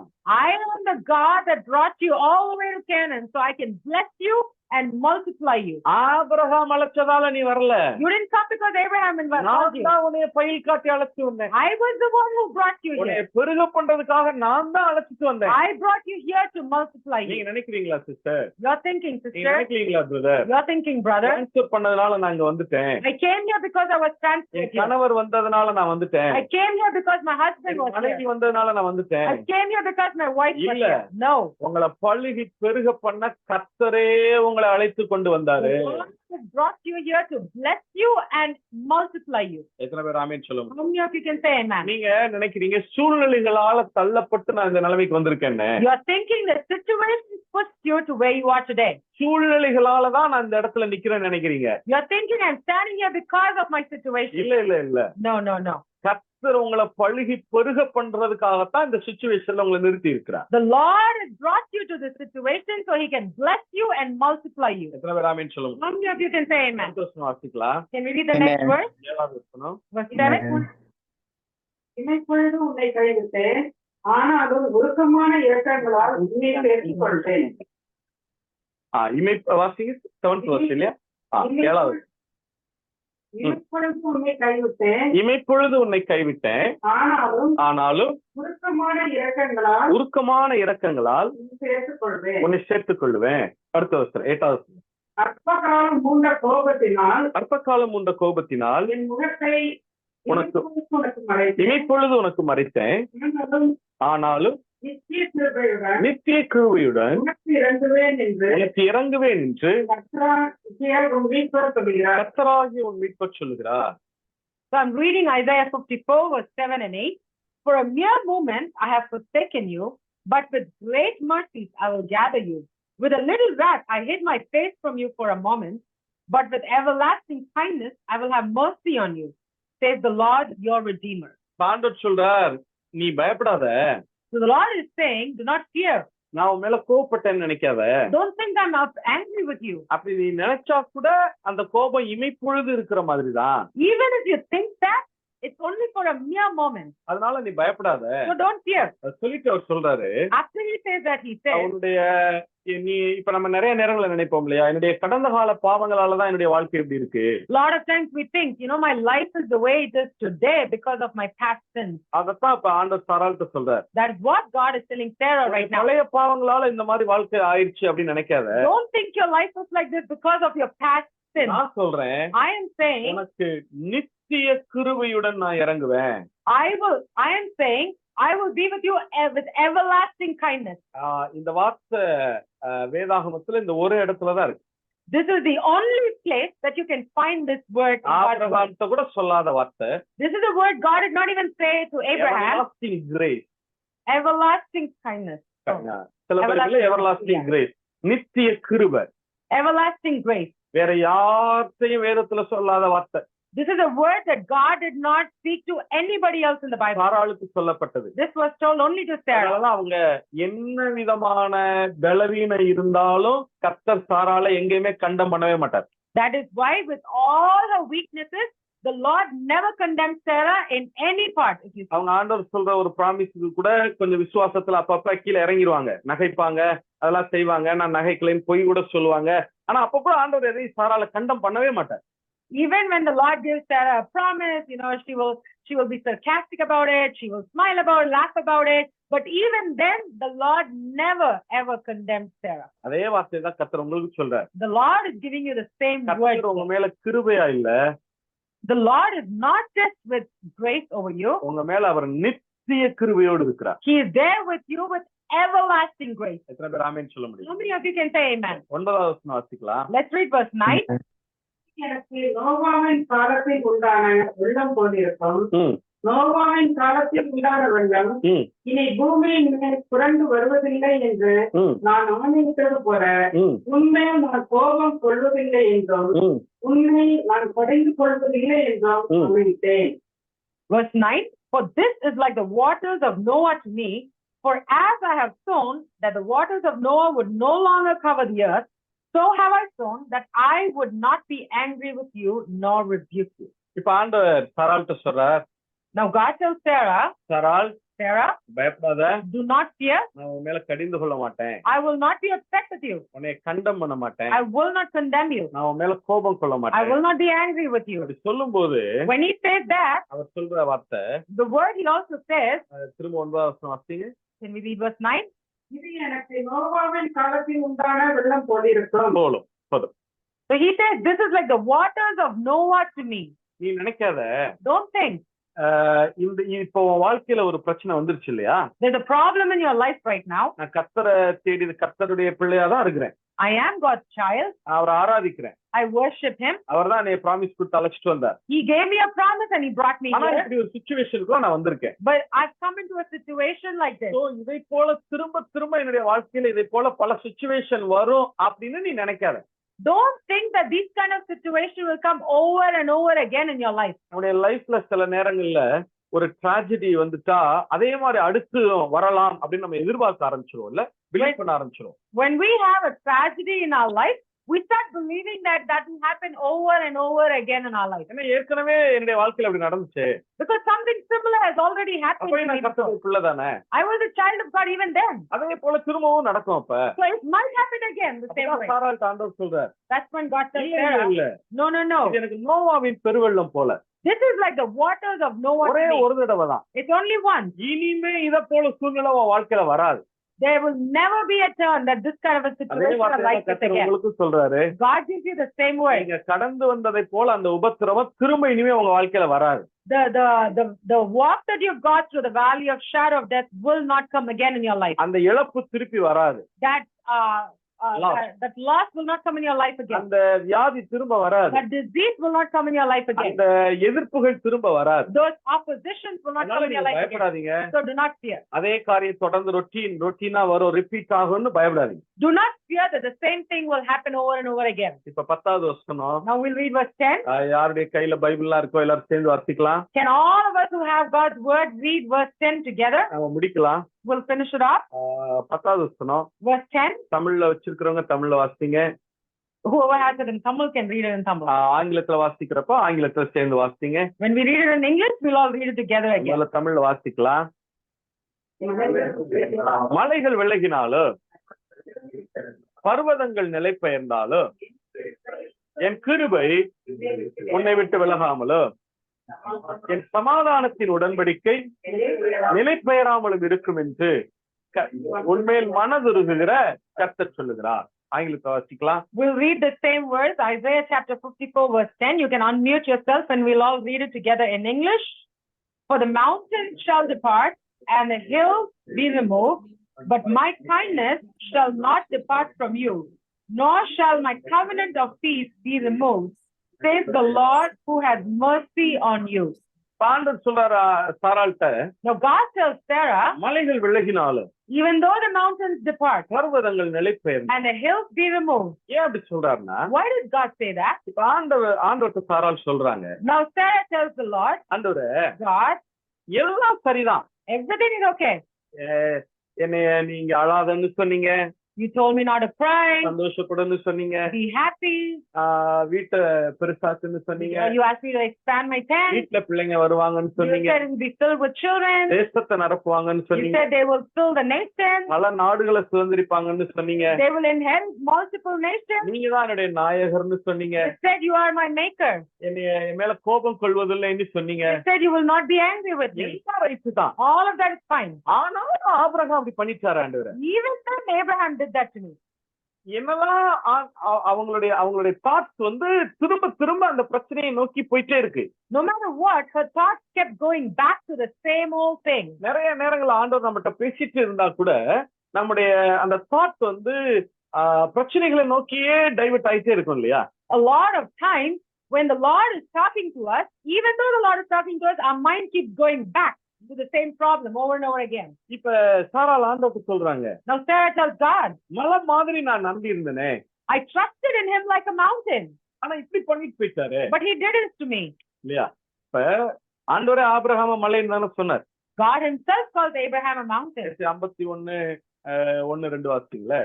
I am the God that brought you all the way to Canaan so I can bless you and multiply you. Abraham அழைச்சதால நீ வரல. You didn't come because Abraham called நான் you. தான் உன்னைய பயில் காட்டி அழைச்சு வந்தேன். I was the one who brought you உன்னைய here. பெருக பண்றதுக்காக நான் தான் அழைச்சிட்டு வந்தேன். I brought you here to multiply நீங்க you. நினைக்கிறீங்களா சிஸ்டர்? You're thinking, நீங்க sister. நினைக்கிறீங்களா brother? You're thinking, brother. Transfer பண்ணதுனால நான் இங்க வந்துட்டேன். I came here because I was N transferred here. கணவர் வந்ததுனால நான் வந்துட்டேன். I came here because my husband N was மனைவி here. வந்ததுனால நான் வந்துட்டேன். I came here because my wife was இல்ல. here. No. உங்களை பழுகி பெருக பண்ண கர்த்தரே உங்களை அழைத்து கொண்டு வந்தாரு. The Lord has brought you here to bless you and multiply you. எத்தனை பேர் ஆமென் சொல்லுங்க? How many of you can say amen? நீங்க நினைக்கிறீங்க சூழ்நிலைகளால தள்ளப்பட்டு நான் இந்த நிலைமைக்கு வந்திருக்கேன்னு. You're thinking the situation pushed you to where you are today. சூழ்நிலைகளால தான் நான் இந்த இடத்துல நிக்கிறேன்னு நினைக்கிறீங்க. You're thinking I'm standing here because of my situation. இல்ல. No, no, no. கர்த்தர் உங்களை பழுகி பெருக பண்றதுக்காகத்தான் இந்த சிச்சுவேஷன்ல உங்களை நிறுத்தி இருக்கிறார். The Lord has brought you to this situation so He can bless you and multiply you. எத்தனை பேர் ஆமென் சொல்லுங்க? How many of you can say amen? சந்தோஷமா வாசிக்கலாம். Can we read the next verse? 7வது வசனம். Verse 7. இமைப்பொழுது உன்னை கைவிட்டேன், ஆனாலும் உருக்கமான இரக்கங்களால் உன்னை சேர்த்துக் கொள்வேன். வாசிங்க 7th verse இல்லையா? 7வது. இமைப்பொழுது உன்னை கைவிட்டேன், இமைப்பொழுது உன்னை கைவிட்டேன், ஆனாலும் உருக்கமான இரக்கங்களால் உருக்கமான இரக்கங்களால் உன்னை சேர்த்துக் கொள்வேன். உன்னை சேர்த்துக் கொள்வேன். அடுத்த வசனம் 8வது. அற்பகாலம் மூண்ட கோபத்தினால் அற்பகாலம் உண்ட கோபத்தினால் என் முகத்தை உனக்கு மறைத்தேன். இமைப்பொழுது உனக்கு மறைத்தேன், ஆனாலும் நித்திய கிருபையுடன் நித்திய கிருபையுடன் உனக்கு இறங்குவேன் என்று உனக்கு இறங்குவேன் என்று கர்த்தராகிய உன் மீட்பர் சொல்கிறார். கர்த்தராகிய உன் மீட்பர் சொல்லுகிறார். So I'm reading Isaiah 54 verse 7 and 8. For a mere moment I have forsaken you, but with great mercies I will gather you. With a little wrath I hid my face from you for a moment, but with everlasting kindness I will have mercy on you, says the Lord your Redeemer. ஆண்டவர் சொல்றார், நீ பயப்படாத. So the Lord is saying, do not fear. நான் உன் மேல கோபப்பட்டேன்னு நினைக்காத. Don't think I'm angry with you. அப்படி நீ நினைச்சா கூட அந்த கோபம் இமைப்பொழுது இருக்கிற மாதிரி தான். Even if you think that, it's only for a mere moment. அதனால நீ பயப்படாத. So don't fear. சொல்லிட்டு அவர் சொல்றாரு. After he says that, he says, அவனுடைய நீ இப்ப நம்ம நிறைய நேரங்களை நினைப்போம் இல்லையா, என்னுடைய கடந்த கால பாவங்களாலதான் என்னுடைய வாழ்க்கை எப்படி இருக்கு. lot of times we think, my life is the way it is today because of my past sins. அதத்தான் இப்ப ஆண்டவர் சாராள்கிட்ட சொல்றார். That is what God is telling Sarah right now. பழைய பாவங்களால இந்த மாதிரி வாழ்க்கை ஆயிடுச்சு அப்படின்னு நினைக்காத. Don't think your life was like this because of your past sins. நான் சொல்றேன், I am saying, உனக்கு நித்திய கிருபையுடன் நான் இறங்குவேன். I am saying I will be with you with everlasting kindness. இந்த வார்த்தை வேதாகமத்துல இந்த ஒரு இடத்துலதான் இருக்கு. This is the only place that you can find this word. ஆபிரகாம்கிட்ட கூட சொல்லாத வார்த்தை. This is a word God did not even say to Abraham. Everlasting grace. Everlasting kindness. சில பேருக்கு everlasting grace. நித்திய கிருபை. Everlasting grace. வேற யார்த்தையும் வேதத்துல சொல்லாத வார்த்தை. This is a word that God did not speak to anybody else in the Bible. சாராளுக்கு சொல்லப்பட்டது. This was told only to Sarah. அவங்க என்ன விதமான பலவீனம் இருந்தாலும் கர்த்தர் சாராளை எங்கேயுமே கண்டம் பண்ணவே மாட்டார். That is why with all her weaknesses, the Lord never condemned Sarah in any part. அவங்க ஆண்டவர் சொல்ற ஒரு ப்ராமிஸ்க்கு கூட கொஞ்சம் விசுவாசத்துல அப்பப்ப கீழே இறங்கிடுவாங்க, நகைப்பாங்க, அதெல்லாம் செய்வாங்க, நான் நகைக்கலைன்னு பொய் கூட சொல்லுவாங்க. ஆனா அப்ப கூட ஆண்டவர் எதையும் சாராளை கண்டம் பண்ணவே மாட்டார். Even when the Lord gives Sarah a promise, she will be sarcastic about it, she will smile about it, laugh about it, but even then the Lord never ever condemned Sarah. அதே வார்த்தை தான் கர்த்தர் உங்களுக்கு சொல்றார். The Lord is giving you the same word. கர்த்தர் உங்க மேல கிருபையா இல்ல. The Lord is not just with grace over you. உங்க மேல அவர் நித்திய கிருபையோடு இருக்கிறார். He is there with you with everlasting grace. எத்தனை பேர் ஆமென் சொல்ல முடியும்? How many of you can say amen? 9வது வசனம் வாசிக்கலாம். Let's read verse 9. எனக்கு நோவாவின் காலத்தில் உண்டான வெள்ளம் போலிருக்கும். நோவாவின் காலத்தில் உண்டான வெள்ளம் இனி பூமியின் மேல் புரண்டு வருவதில்லை என்று நான் ஆணையிட்டது போல உண்மையை நான் கோபம் கொள்வதில்லை என்றும் உண்மை நான் படைந்து கொள்வதில்லை என்றும் ஆணையிட்டேன். Verse 9. For this is like the waters of Noah to me, for as I have sown that the waters of Noah would no longer cover the earth, so have I sown that I would not be angry with you nor rebuke you. இப்ப ஆண்டவர் சாராள்கிட்ட சொல்றார். Now God tells Sarah, Sarah, பயப்படாத, do not fear. நான் உன் மேல கடிந்து கொள்ள மாட்டேன். I will not be upset with you. உன்னை கண்டம் பண்ண மாட்டேன். I will not condemn you. நான் உன் மேல கோபம் கொள்ள I மாட்டேன். will not be angry with you. அப்படி சொல்லும்போது When he says that, அவர் சொல்ற வார்த்தை the word he also says, திரும்ப 9வது வசனம் வாசிங்க. can we read verse 9? இது எனக்கு நோவாவின் காலத்தில் உண்டான வெள்ளம் போலிருக்கும். போதும். So he says, this is like the waters of Noah to me. நீ நினைக்காத, Don't think. இப்போ வாழ்க்கையில ஒரு பிரச்சனை வந்துருச்சு இல்லையா? There's a problem in your life right now. நான் கர்த்தரை தேடி கர்த்தருடைய பிள்ளையா தான் இருக்கிறேன். I am God's child. அவரை ஆராதிக்கிறேன். I worship him. அவர்தான் என்னை ப்ராமிஸ் கொடுத்து அழைச்சிட்டு வந்தார். He gave me a promise and he brought me ஆனா here. இப்படி ஒரு சிச்சுவேஷனுக்கு நான் வந்திருக்கேன். But I've come into a situation like this. So இதை போல திரும்ப திரும்ப என்னுடைய வாழ்க்கையில இதை போல பல சிச்சுவேஷன் வரும் அப்படின்னு நீ நினைக்காத. Don't think that these kind of situation will come over and over again in your life. நம்முடைய லைஃப்ல சில நேரங்கள்ல ஒரு ட்ராஜடி வந்துட்டா அதே மாதிரி அடுத்து வரலாம் அப்படின்னு நம்ம எதிர்பார்க்க ஆரம்பிச்சிருவோம்ல, பிலீவ் பண்ண ஆரம்பிச்சிருவோம். When we have a tragedy in our life, we start believing that will happen over and over again in our life. ஏன்னா ஏற்கனவே என்னுடைய வாழ்க்கையில அப்படி நடந்துச்சு. Because something similar has already happened to me. நான் கர்த்தருடைய பிள்ளை தானே. I was a child of God even then. அதே போல திரும்பவும் நடக்கும் அப்ப. So it might happen again the same way. சாராள் ஆண்டவர் சொல்றார். That's when God tells Sarah, no. இது எனக்கு நோவாவின் பெருவெள்ளம் போல. This is like the waters of Noah. ஒரே ஒரு தடவை தான். It's only once. இனிமே இத போல சூழ்நிலை உன் வாழ்க்கையில வராது. There will never be a turn that this kind of a situation like this again. உங்களுக்கு சொல்றாரு. God gives you the same word. நீங்க கடந்து வந்ததை போல அந்த உபத்திரவம் திரும்ப இனிமே உங்க வாழ்க்கையில வராது. The walk that you've got through the valley of shadow of death will not come again in your life. அந்த இழப்பு திருப்பி வராது. That loss will not come in your life again. அந்த வியாதி திரும்ப வராது. That disease will not come in your life again. அந்த எதிர்ப்புகள் திரும்ப வராது. Those oppositions will not come in your life again. பயப்படாதீங்க. So do not fear. அதே காரியம் தொடர்ந்து ரொட்டீனா வரும், ரிப்பீட் ஆகும்னு பயப்படாதீங்க. Do not fear that the same thing will happen over and over again. இப்ப 10வது வசனம். Now we'll read verse 10. யாருடைய கையில பைபிள்லாம் இருக்கோ எல்லாரும் சேர்ந்து வாசிக்கலாம். Can all of us who have God's word read verse 10 together? நாம முடிக்கலாம். We'll finish it off. 10வது வசனம். Verse 10. தமிழ்ல வச்சிருக்கிறவங்க தமிழ்ல வாசிங்க. Whoever has it in Tamil can read it in Tamil. ஆங்கிலத்துல வாசிக்கிறப்ப ஆங்கிலத்துல சேர்ந்து வாசிங்க. When we read it in English, we'll all read it together again. முதல்ல தமிழ்ல வாசிக்கலாம். மலைகள் விலகினாலும் பர்வதங்கள் நிலை பெயர்ந்தாலும் என் கிருபை உன்னை விட்டு விலகாமலும் என் சமாதானத்தின் உடன்படிக்கை நிலை பெயராமலும் இருக்கும் என்று உண்மையில் மனதுருகுகிற கர்த்தர் சொல்லுகிறார். ஆங்கிலத்தை வாசிக்கலாம். We'll read the same words, Isaiah chapter 54 verse 10. You can unmute yourself and we'll all read it together in English. For the mountains shall depart and the hills be removed, but my kindness shall not depart from you, nor shall my covenant of peace be removed, says the Lord who has mercy on you. ஆண்டவர் சொல்றாரு சாராள்கிட்ட, Now God tells Sarah, மலைகள் விலகினாலும் even though the mountains depart பர்வதங்கள் நிலைபெயர்ந்து and the hills be removed. ஏன் அப்படி சொல்றாருன்னா, Why did God say that? இப்ப ஆண்டவர்கிட்ட சாராள் சொல்றாங்க, Now Sarah tells the Lord, ஆண்டவரே God, எல்லாம் சரிதான், everything is okay. என்னைய நீங்க அழாதன்னு சொன்னீங்க, You told me not to cry, சந்தோஷப்படன்னு சொன்னீங்க, be happy. வீட்டை பெருசாக்குன்னு சொன்னீங்க, You asked me to expand my tent. வீட்டுல பிள்ளைங்க வருவாங்கன்னு You சொன்னீங்க, said it will be filled with children. தேசத்தை நடப்புவாங்கன்னு You சொன்னீங்க, said they will fill the nation. பல நாடுகளை சுதந்திரிப்பாங்கன்னு சொன்னீங்க, They will inherit multiple nations. நீங்க தான் என்னுடைய நாயகர்னு சொன்னீங்க, You said you are my maker. என் மேல கோபம் கொள்வதில்லைன்னு சொன்னீங்க. You said you will not be angry with me. எல்லாம் ரைட்டு தான். All of that is fine. ஆனாலும் ஆபிரகாம் அப்படி பண்ணிட்டாரு ஆண்டவரே. Even then Abraham did that to me. என்னெல்லாம் அவங்களுடைய தாட்ஸ் வந்து திரும்ப திரும்ப அந்த பிரச்சனையை நோக்கி போயிட்டே இருக்கு. No matter what, her thoughts kept going back to the same old thing. நிறைய நேரங்கள் ஆண்டவர் நம்மகிட்ட பேசிட்டு இருந்தா கூட நம்முடைய அந்த தாட் வந்து பிரச்சனைகளை நோக்கியே டைவர்ட் ஆயிட்டே இருக்கும் இல்லையா? A lot of times when the Lord is talking to us, even though the Lord is talking to us, our mind keeps going back to the same problem over and over again. இப்ப சாராள் ஆண்டவருக்கு சொல்றாங்க, Now Sarah tells God, மலை மாதிரி நான் நம்பி இருந்தேனே, I trusted in him like a mountain, ஆனா இப்படி பண்ணிட்டு போயிட்டாரு but he did this to me. இல்லையா? இப்ப ஆண்டவரே ஆபிரகாம மலைன்னு தானே சொன்னார். God himself calls Abraham a mountain. 51:1-2 வாசிங்களே,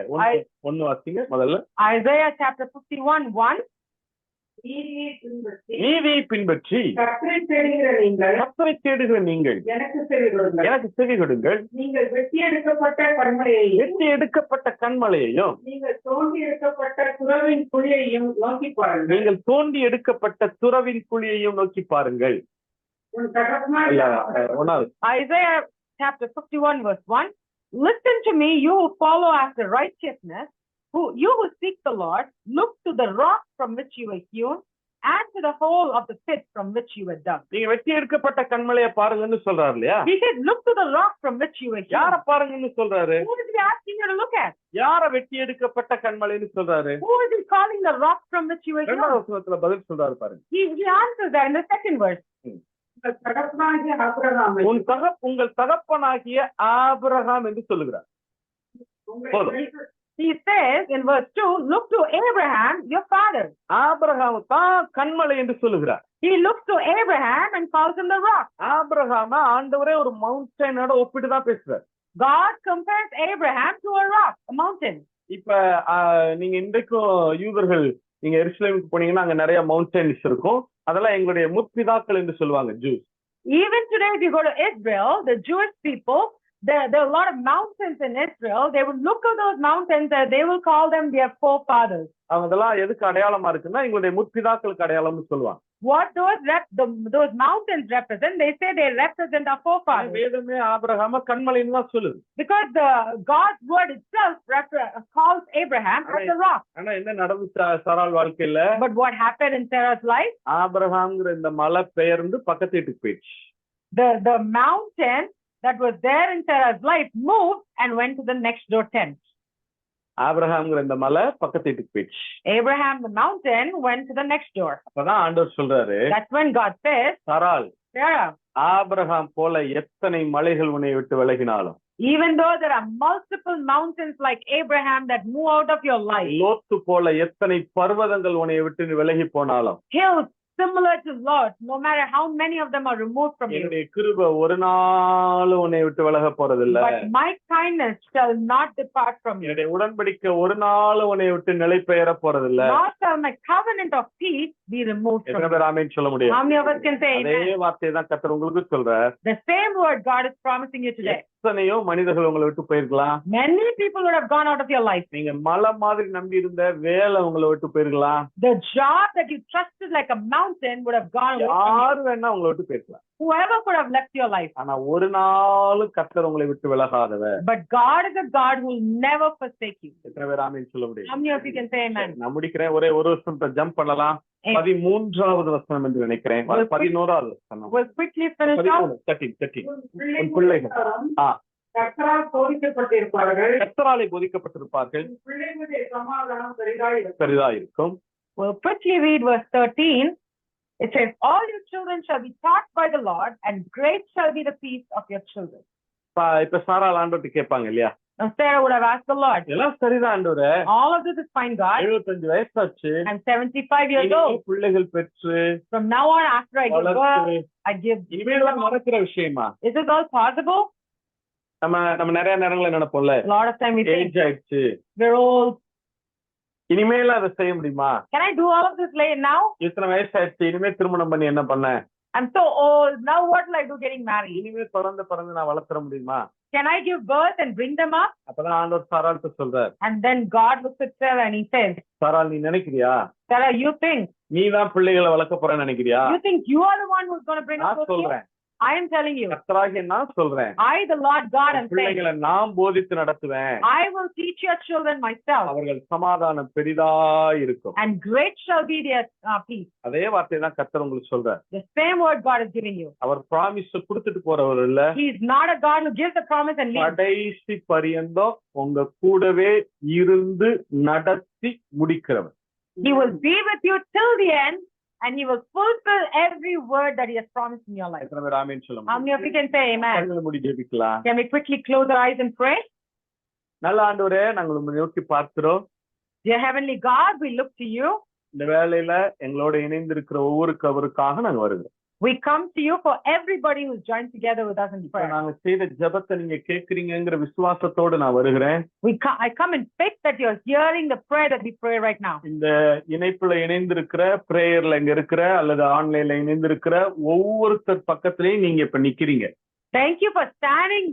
1 வாசிங்க முதல்ல. Isaiah chapter 51:1. நீதியை பின்பற்றி கர்த்தரை தேடுகிற நீங்கள் கர்த்தரை தேடுகிற நீங்கள் எனக்கு செவி கொடுங்கள். எனக்கு செவி கொடுங்கள். நீங்கள் வெட்டி எடுக்கப்பட்ட கண்மலையையும் வெட்டி எடுக்கப்பட்ட கண்மலையையும் நீங்கள் தோண்டி எடுக்கப்பட்ட துறவின் குழியையும் நோக்கி பாருங்கள். நீங்கள் தோண்டி எடுக்கப்பட்ட துறவின் குழியையும் நோக்கி பாருங்கள். உன் தகப்பனார் இல்ல, ஒன்னாவது. Isaiah chapter 51:1. Listen to me, you who follow after righteousness, you who seek the Lord, look to the rock from which you were hewn, and to the hole of the pit from which you were dug. நீங்க வெட்டி எடுக்கப்பட்ட கண்மலையை பாருங்கன்னு சொல்றாரு இல்லையா? He said, look to the rock from which you were hewn. யார பாருங்கன்னு சொல்றாரு? Who is he asking you to look at? யார வெட்டி எடுக்கப்பட்ட கண்மலைன்னு சொல்றாரு? Who is he calling the rock from which you were hewn? இரண்டாவது வசனத்துல பதில் சொல்றாரு பாருங்க. He answers that in the second verse. உங்கள் தகப்பனாகிய ஆபிரகாமை உங்கள் தகப்பனாகிய ஆபிரகாம் என்று சொல்லுகிறார். He says in verse 2, look to Abraham, your father. Abraham தான் கண்மலை என்று சொல்லுகிறார். He looks to Abraham and calls him the rock. ஆபிரகாம ஆண்டவரே ஒரு மவுண்டனோட ஒப்பிட்டு தான் பேசுறார். God compares Abraham to a rock, a mountain. இப்ப நீங்க இன்றைக்கும் யூதர்கள் நீங்க எருசலேமுக்கு போனீங்கன்னா அங்க நிறைய மவுண்டன்ஸ் இருக்கும். அதெல்லாம் எங்களுடைய முற்பிதாக்கள் என்று சொல்லுவாங்க, juice. Even today, if you go to Israel, the Jewish people, there are a lot of mountains in Israel. They will look at those mountains and they will call them their forefathers. அவங்க இதெல்லாம் எதுக்கு அடையாளமா இருக்குன்னா எங்களுடைய முற்பிதாக்களுக்கு அடையாளம்னு சொல்லுவாங்க. What those mountains represent, they say they represent our forefathers. வேதமே ஆபிரகாம கண்மலைன்னு தான் சொல்லுது. Because God's word itself calls Abraham as a rock. ஆனா என்ன நடந்துச்சு சாராள் வாழ்க்கையில? But what happened in Sarah's life? ஆபிரகாம்ங்கிற இந்த மலை பெயர்ந்து பக்கத்து வீட்டுக்கு போயிடுச்சு. The mountain that was there in Sarah's life moved and went to the next door tent. ஆபிரகாம்ங்கிற இந்த மலை பக்கத்து வீட்டுக்கு போயிடுச்சு. Abraham, the mountain, went to the next door. அப்பதான் ஆண்டவர் சொல்றாரு, That's when God says, சாராள், Sarah, ஆபிரகாம் போல எத்தனை மலைகள் உன்னை விட்டு விலகினாலும், even though there are multiple mountains like Abraham that move out of your life, லோத்து போல எத்தனை பர்வதங்கள் உன்னை விட்டு விலகி போனாலும், hills similar to Lot, no matter how many of them are removed from you, என்னுடைய கிருபை ஒரு நாள் உன்னை விட்டு விலக போறதில்ல. but my kindness shall not depart from you. என்னுடைய உடன்படிக்கை ஒரு நாள் உன்னை விட்டு நிலை பெயர போறதில்ல. Nor shall my covenant of peace be removed from எத்தனை you. பேர் ஆமென் சொல்ல முடியும்? How many of us can say அதே amen? வார்த்தையை தான் கர்த்தர் உங்களுக்கு சொல்றார். The same word God is promising you today. எத்தனையோ மனிதர்கள் உங்களை விட்டு போயிருக்கலாம். Many people would have gone out of your life. நீங்க மலை மாதிரி நம்பி இருந்த வேலை உங்களை விட்டு போயிருக்கலாம். The job that you trusted like a mountain mountain would have gone away from you. யாரு வேணா உங்களை விட்டு பேசலாம். Whoever could have left your life. ஆனா ஒரு நாளும் கர்த்தர் உங்களை விட்டு விலகாதவர். But God is a God who will never forsake you. எத்தனை பேர் ஆமென் சொல்ல முடியும்? How many of you can say amen? நான் முடிக்கிறேன். ஒரே ஒரு வருஷம் ஜம்ப் பண்ணலாம். 13வது வசனம் என்று நினைக்கிறேன். 11வது வசனம். We'll quickly finish off. 13. உன் பிள்ளைகள் கர்த்தரால் போதிக்கப்பட்டிருப்பார்கள். கர்த்தராலே போதிக்கப்பட்டிருப்பார்கள். பிள்ளைகளுடைய சமாதானம் பெரிதா இருக்கும். We'll quickly read verse 13. It says, all your children shall be taught by the Lord, and great shall be the peace of your children. இப்ப சாரா ஆண்டவர்ட்ட கேட்பாங்க இல்லையா? Now Sarah would have asked the Lord, எல்லாம் சரிதான் ஆண்டவரே, all of this is fine, God. 75 வயசாச்சு. I'm 75 years old. பிள்ளைகள் பெற்று From now on, after I give birth, I give. இனிமேல் நடக்கிற விஷயமா? Is this all possible? நம்ம நிறைய நேரங்களை நினைப்போம்ல, A lot of time we think, age ஆயிடுச்சு, we're old. இனிமேல அதை செய்ய முடியுமா? Can I do all of this late now? இத்தனை வயசாயிடுச்சு, இனிமே திருமணம் பண்ணி என்ன பண்ண? I'm so old. Now what will I do getting married? இனிமே பிறந்து நான் வளர்த்துற முடியுமா? Can I give birth and bring them up? அப்பதான் ஆண்டவர் சாராள்கிட்ட சொல்றார். And then God looks at Sarah and he says, சாராள், நீ நினைக்கிறியா? Sarah, you think? நீ தான் பிள்ளைகளை வளர்க்க போறேன்னு நினைக்கிறியா? You think you are the one who's going to bring up நான் those kids? சொல்றேன். I am telling you. கர்த்தராகிய நான் சொல்றேன். I, the Lord God, am saying, பிள்ளைகளை நான் போதித்து நடத்துவேன். I will teach your children myself. அவர்கள் சமாதானம் பெரிதா இருக்கும். And great shall be their peace. அதே வார்த்தை தான் கர்த்தர் உங்களுக்கு சொல்றார். The same word God is giving you. அவர் ப்ராமிஸ் கொடுத்துட்டு போறவர் இல்ல. He is not a God who gives the promise and leaves. கடைசி பரியந்தம் உங்க கூடவே இருந்து நடத்தி முடிக்கிறவர். He will be with you till the end, and he will fulfill every word that he has promised in your life. எத்தனை பேர் ஆமென் சொல்ல How many of you can say amen? கண்களை மூடி ஜெபிக்கலாம். Can we quickly close our eyes and pray? நல்ல ஆண்டவரே, நாங்கள் உம்மை நோக்கி பார்க்கிறோம். Dear Heavenly God, we look to you. இந்த வேளையில எங்களோட இணைந்திருக்கிற ஒவ்வொரு கவருக்காக நாங்க வருகிறோம். We come to you for everybody who's joined together with us in prayer. நாங்க செய்த ஜெபத்தை நீங்க கேக்குறீங்கங்கிற விசுவாசத்தோடு நான் வருகிறேன். I come in faith that you're hearing the prayer that we pray right now. இந்த இணைப்புல இணைந்திருக்கிற, பிரேயர்ல இங்க இருக்கிற அல்லது ஆன்லைன்ல இணைந்திருக்கிற ஒவ்வொருத்தர் பக்கத்திலையும் நீங்க இப்ப நிக்கிறீங்க. Thank you for standing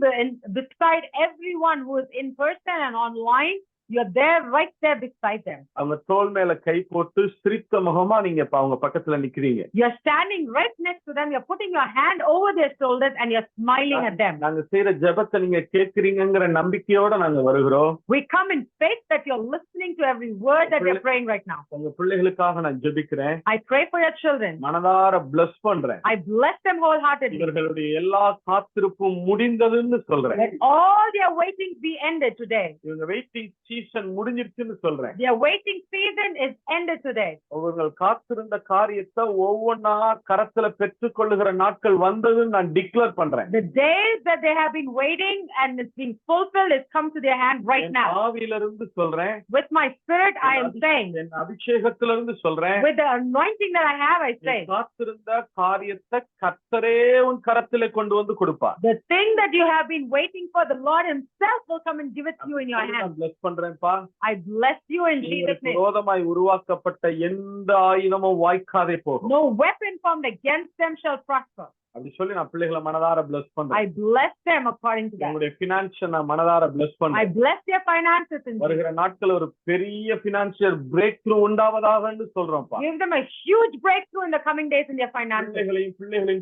beside everyone who is in person and online. You're there, right there beside them. அவங்க தோள் மேல கை போட்டு சிரித்த முகமா நீங்க இப்ப அவங்க பக்கத்துல நிக்கிறீங்க. You're standing right next to them. You're putting your hand over their shoulders and you're smiling at them. நாங்க செய்யற ஜெபத்தை நீங்க கேக்குறீங்கங்கிற நம்பிக்கையோட நாங்க வருகிறோம். We come in faith that you're listening to every word that you're praying right now. உங்க பிள்ளைகளுக்காக நான் ஜெபிக்கிறேன். I pray for your children. மனதார bless பண்றேன். I bless them wholeheartedly. இவர்களுடைய எல்லா காத்திருப்பும் முடிந்ததுன்னு சொல்றேன். Let all their waiting be ended today. இவங்க வெயிட்டிங் சீசன் முடிஞ்சிருச்சுன்னு சொல்றேன். Their waiting season is ended today. அவர்கள் காத்திருந்த காரியத்தை ஒவ்வொன்னா கரத்துல பெற்றுக் கொள்ளுகிற நாட்கள் வந்ததுன்னு நான் டிக்ளேர் பண்றேன். The days that they have been waiting and it's being fulfilled is come to their hand right now. ஆவியில இருந்து சொல்றேன். With my spirit I am saying. என் அபிஷேகத்துல இருந்து சொல்றேன். With the anointing that I have I say. காத்திருந்த காரியத்தை கர்த்தரே உன் கரத்திலே கொண்டு வந்து கொடுப்பார். The thing that you have been waiting for, the Lord himself will come and give it to you in your hand. நான் bless பண்றேன்ப்பா. I bless you in Jesus' name. விரோதமாய் உருவாக்கப்பட்ட எந்த ஆயுதமும் வாய்க்காதே போகும். No weapon formed against them shall prosper. அப்படி சொல்லி நான் பிள்ளைகளை மனதார bless பண்றேன். I bless them according to that. உங்களுடைய ஃபினான்ஷியல் நான் மனதார bless I பண்றேன். bless their finances in வருகிற நாட்கள் ஒரு பெரிய ஃபினான்ஷியல் பிரேக் த்ரூ உண்டாவதாகன்னு சொல்றோம்ப்பா. Give them a huge breakthrough in the coming days in their finances.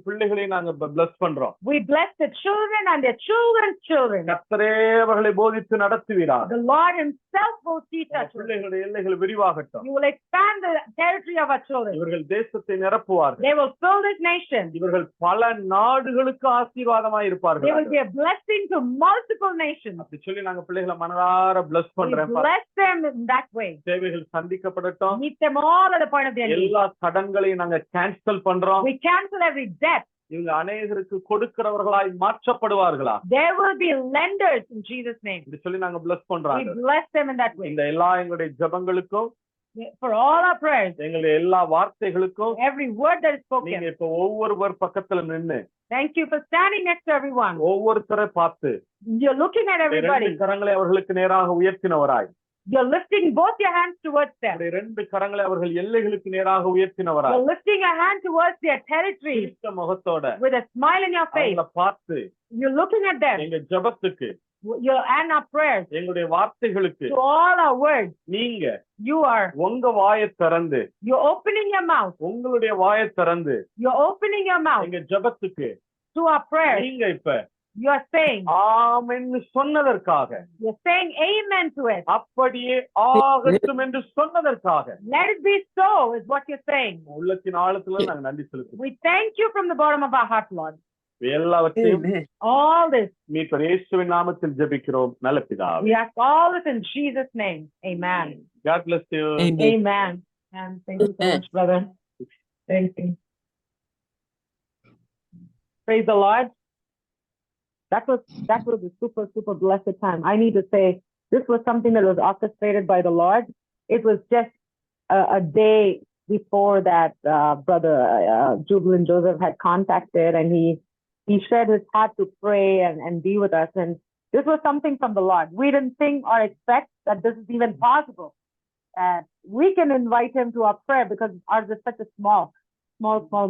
பிள்ளைகளையும் நாங்க bless பண்றோம். We bless the children and their children's children. கர்த்தரே அவர்களை போதித்து நடத்துவீரார். The Lord himself will teach us. பிள்ளைகளுடைய எல்லைகள் விரிவாகட்டும். You will expand the territory of our children. இவர்கள் தேசத்தை நிரப்புவார்கள். They will fill this nation. இவர்கள் பல நாடுகளுக்கு ஆசீர்வாதமாய் இருப்பார்கள். They will be a blessing to multiple nations. அப்படி சொல்லி நாங்க பிள்ளைகளை மனதார bless We பண்றேன். bless them in that way. தேவைகள் சந்திக்கப்படட்டும். Meet them all at the point of their need. எல்லா கடன்களையும் நாங்க கேன்சல் பண்றோம். We cancel every debt. இவங்க அநேகருக்கு கொடுக்கிறவர்களாய் மாற்றப்படுவார்களா? There will be lenders in Jesus' name. இப்படி சொல்லி நாங்க bless We பண்றாங்க. bless them in that way. இந்த எல்லா எங்களுடைய ஜெபங்களுக்கும், For all our prayers, எங்களுடைய எல்லா வார்த்தைகளுக்கும் every word that is நீங்க spoken. இப்ப ஒவ்வொருவர் பக்கத்துல நின்னு Thank you for standing next to everyone. ஒவ்வொருத்தரை பார்த்து You're looking at everybody. ரெண்டு கரங்களை அவர்களுக்கு நேராக உயர்த்தினவராய், You're lifting both your hands towards them. ரெண்டு கரங்களை அவர்கள் எல்லைகளுக்கு நேராக உயர்த்தினவராய், You're lifting your hand towards their territory சிரித்த முகத்தோட with a smile in your face. அவங்களை பார்த்து You're looking at them. எங்க ஜெபத்துக்கு and our prayers, எங்களுடைய வார்த்தைகளுக்கு to all our words, நீங்க you are, உங்க வாயை திறந்து, you're opening your mouth, உங்களுடைய வாயை திறந்து you're opening your mouth எங்க ஜெபத்துக்கு to our prayers. நீங்க இப்ப You're saying, ஆமென்னு சொன்னதற்காக, you're saying amen to it. அப்படியே ஆகட்டும் என்று சொன்னதற்காக Let it be so, is what you're saying. உள்ளத்தின் ஆழத்துல நாங்க நன்றி செலுத்துறோம். We thank you from the bottom of our heart, Lord. எல்லாவற்றையும் All this, மீட்பர் இயேசுவின் நாமத்தில் ஜெபிக்கிறோம் நல்ல பிதாவே. we ask all this in Jesus' name. Amen. God bless you. Amen. And thank you so much, brother. Thank you. Praise the Lord. That was a super blessed time. I need to say, this was something that was orchestrated by the Lord. It was just a day before that brother Jubilant Joseph had contacted, and he shared his heart to pray and be with us. And this was something from the Lord. We didn't think or expect that this is even possible. We can invite him to our prayer because ours is such a small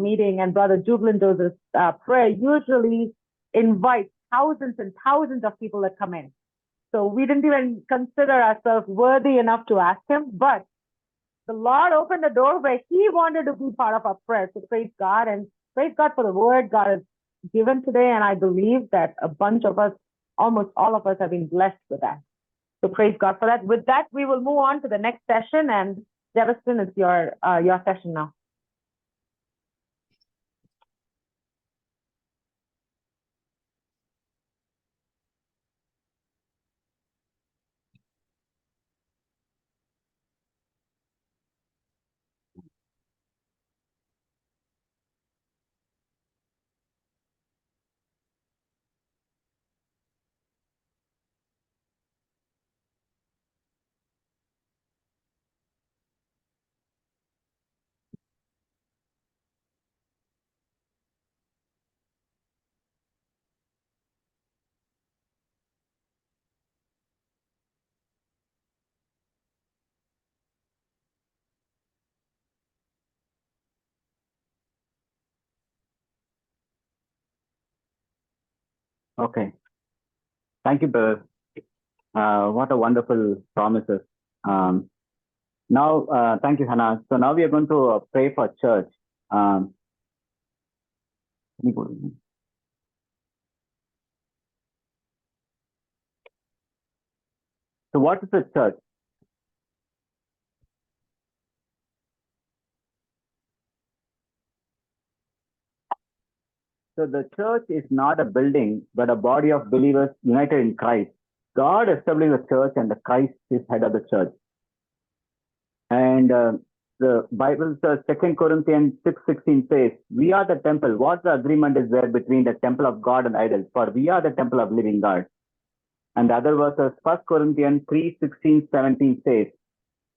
meeting. And brother Jubilant Joseph's prayer usually invites thousands and thousands of people that come in. So we didn't even consider ourselves worthy enough to ask him, but the Lord opened the door where he wanted to be part of our prayer. So praise God, and praise God for the word God has given today. And I believe that a bunch of us, almost all of us, have been blessed with that. So praise God for that. With that, we will move on to the next session, and Jefferson, it's your session now. Okay. Thank you, brother. What a wonderful promises. Now, thank you, Hannah. So now we are going to pray for church. Let me go. So what is the church? So the church is not a building, but a body of believers united in Christ. God established the church, and the Christ is head of the church. And the Bible says, 2 Corinthians 6:16 says, we are the temple. What the agreement is there between the temple of God and idols? For we are the temple of living God. And the other verses, 1 Corinthians 3:16, 17 says,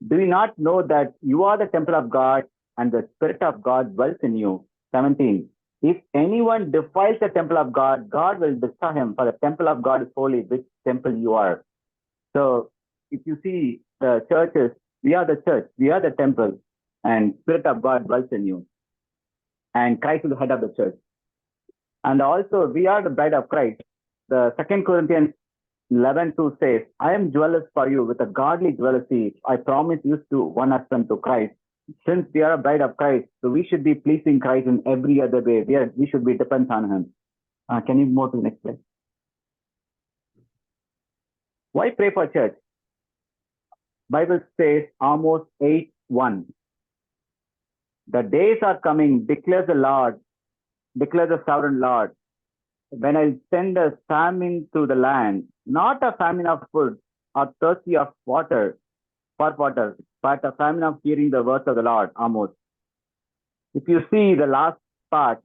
do you not know that you are the temple of God and the Spirit of God dwells in you? 17. If anyone defiles the temple of God, God will destroy him, for the temple of God is holy, which temple you are. So if you see the churches, we are the church, we are the temple, and Spirit of God dwells in you. And Christ is the head of the church. And also we are the bride of Christ. The 2 Corinthians 11:2 says, I am jealous for you with a godly jealousy. I promise you to one husband to Christ. Since we are a bride of Christ, so we should be pleasing Christ in every other way. We should be dependent on him. Can you move to the next slide? Why pray for church? Bible says, Amos 8:1. The days are coming, declares the Lord, declares the sovereign Lord, when I send a famine to the land, not a famine of food or thirsty of water, but a famine of hearing the words of the Lord. Amos. If you see the last part,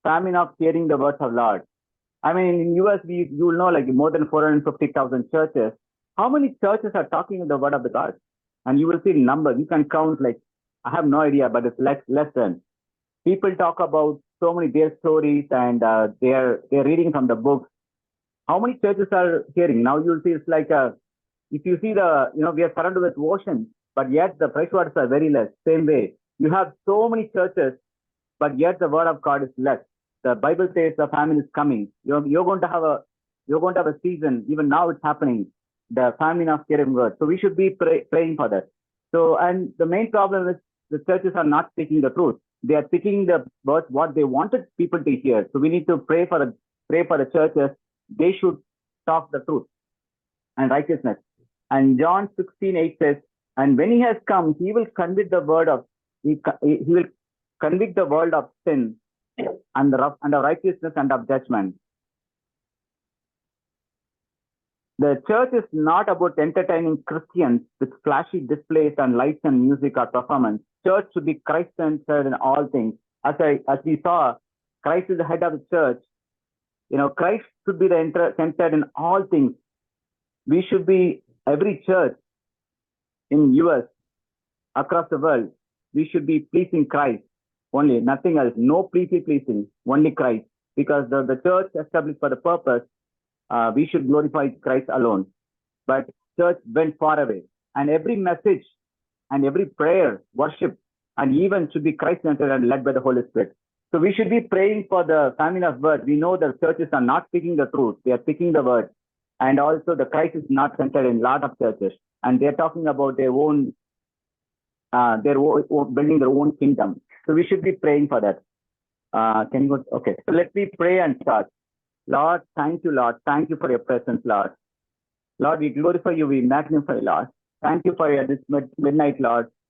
famine of hearing the words of Lord. I mean, in US, you will know like more than 450,000 churches. How many churches are talking the word of the God? And you will see numbers. You can count like, I have no idea, but it's less than. People talk about so many their stories, and they're reading from the books. How many churches are hearing? Now you'll see it's like if you see we are surrounded with oceans, but yet the fresh waters are very less. Same way, you have so many churches, but yet the word of God is less. The Bible says the famine is coming. You're going to have you're going to have a season, even now it's happening, the famine of hearing word. So we should be praying for that. So, and the main problem is the churches are not speaking the truth. They are speaking the words what they wanted people to hear. So we need to pray for the churches. They should talk the truth and righteousness. And John 16:8 says, and when he has come, he will convict the world of sin and of righteousness and of judgment. The church is not about entertaining Christians with flashy displays and lights and music or performance. Church should be Christ-centered in all things. As we saw, Christ is the head of the church. Christ should be centered in all things. We should be, every church in US, across the world, we should be pleasing Christ only, nothing else. No pleasing, only Christ. Because the church established for the purpose, we should glorify Christ alone. But church went far away. And every message and every prayer, worship, and even should be Christ-centered and led by the Holy Spirit. So we should be praying for the famine of word. We know that churches are not speaking the truth. They are speaking the word. And also the Christ is not centered in a lot of churches. And they're talking about their own building their own kingdom. So we should be praying for that. Can you go? Okay. So let me pray and start. Lord, thank you, Lord. Thank you for your presence, Lord. Lord, we glorify you. We magnify, Lord. Thank you for this midnight, Lord.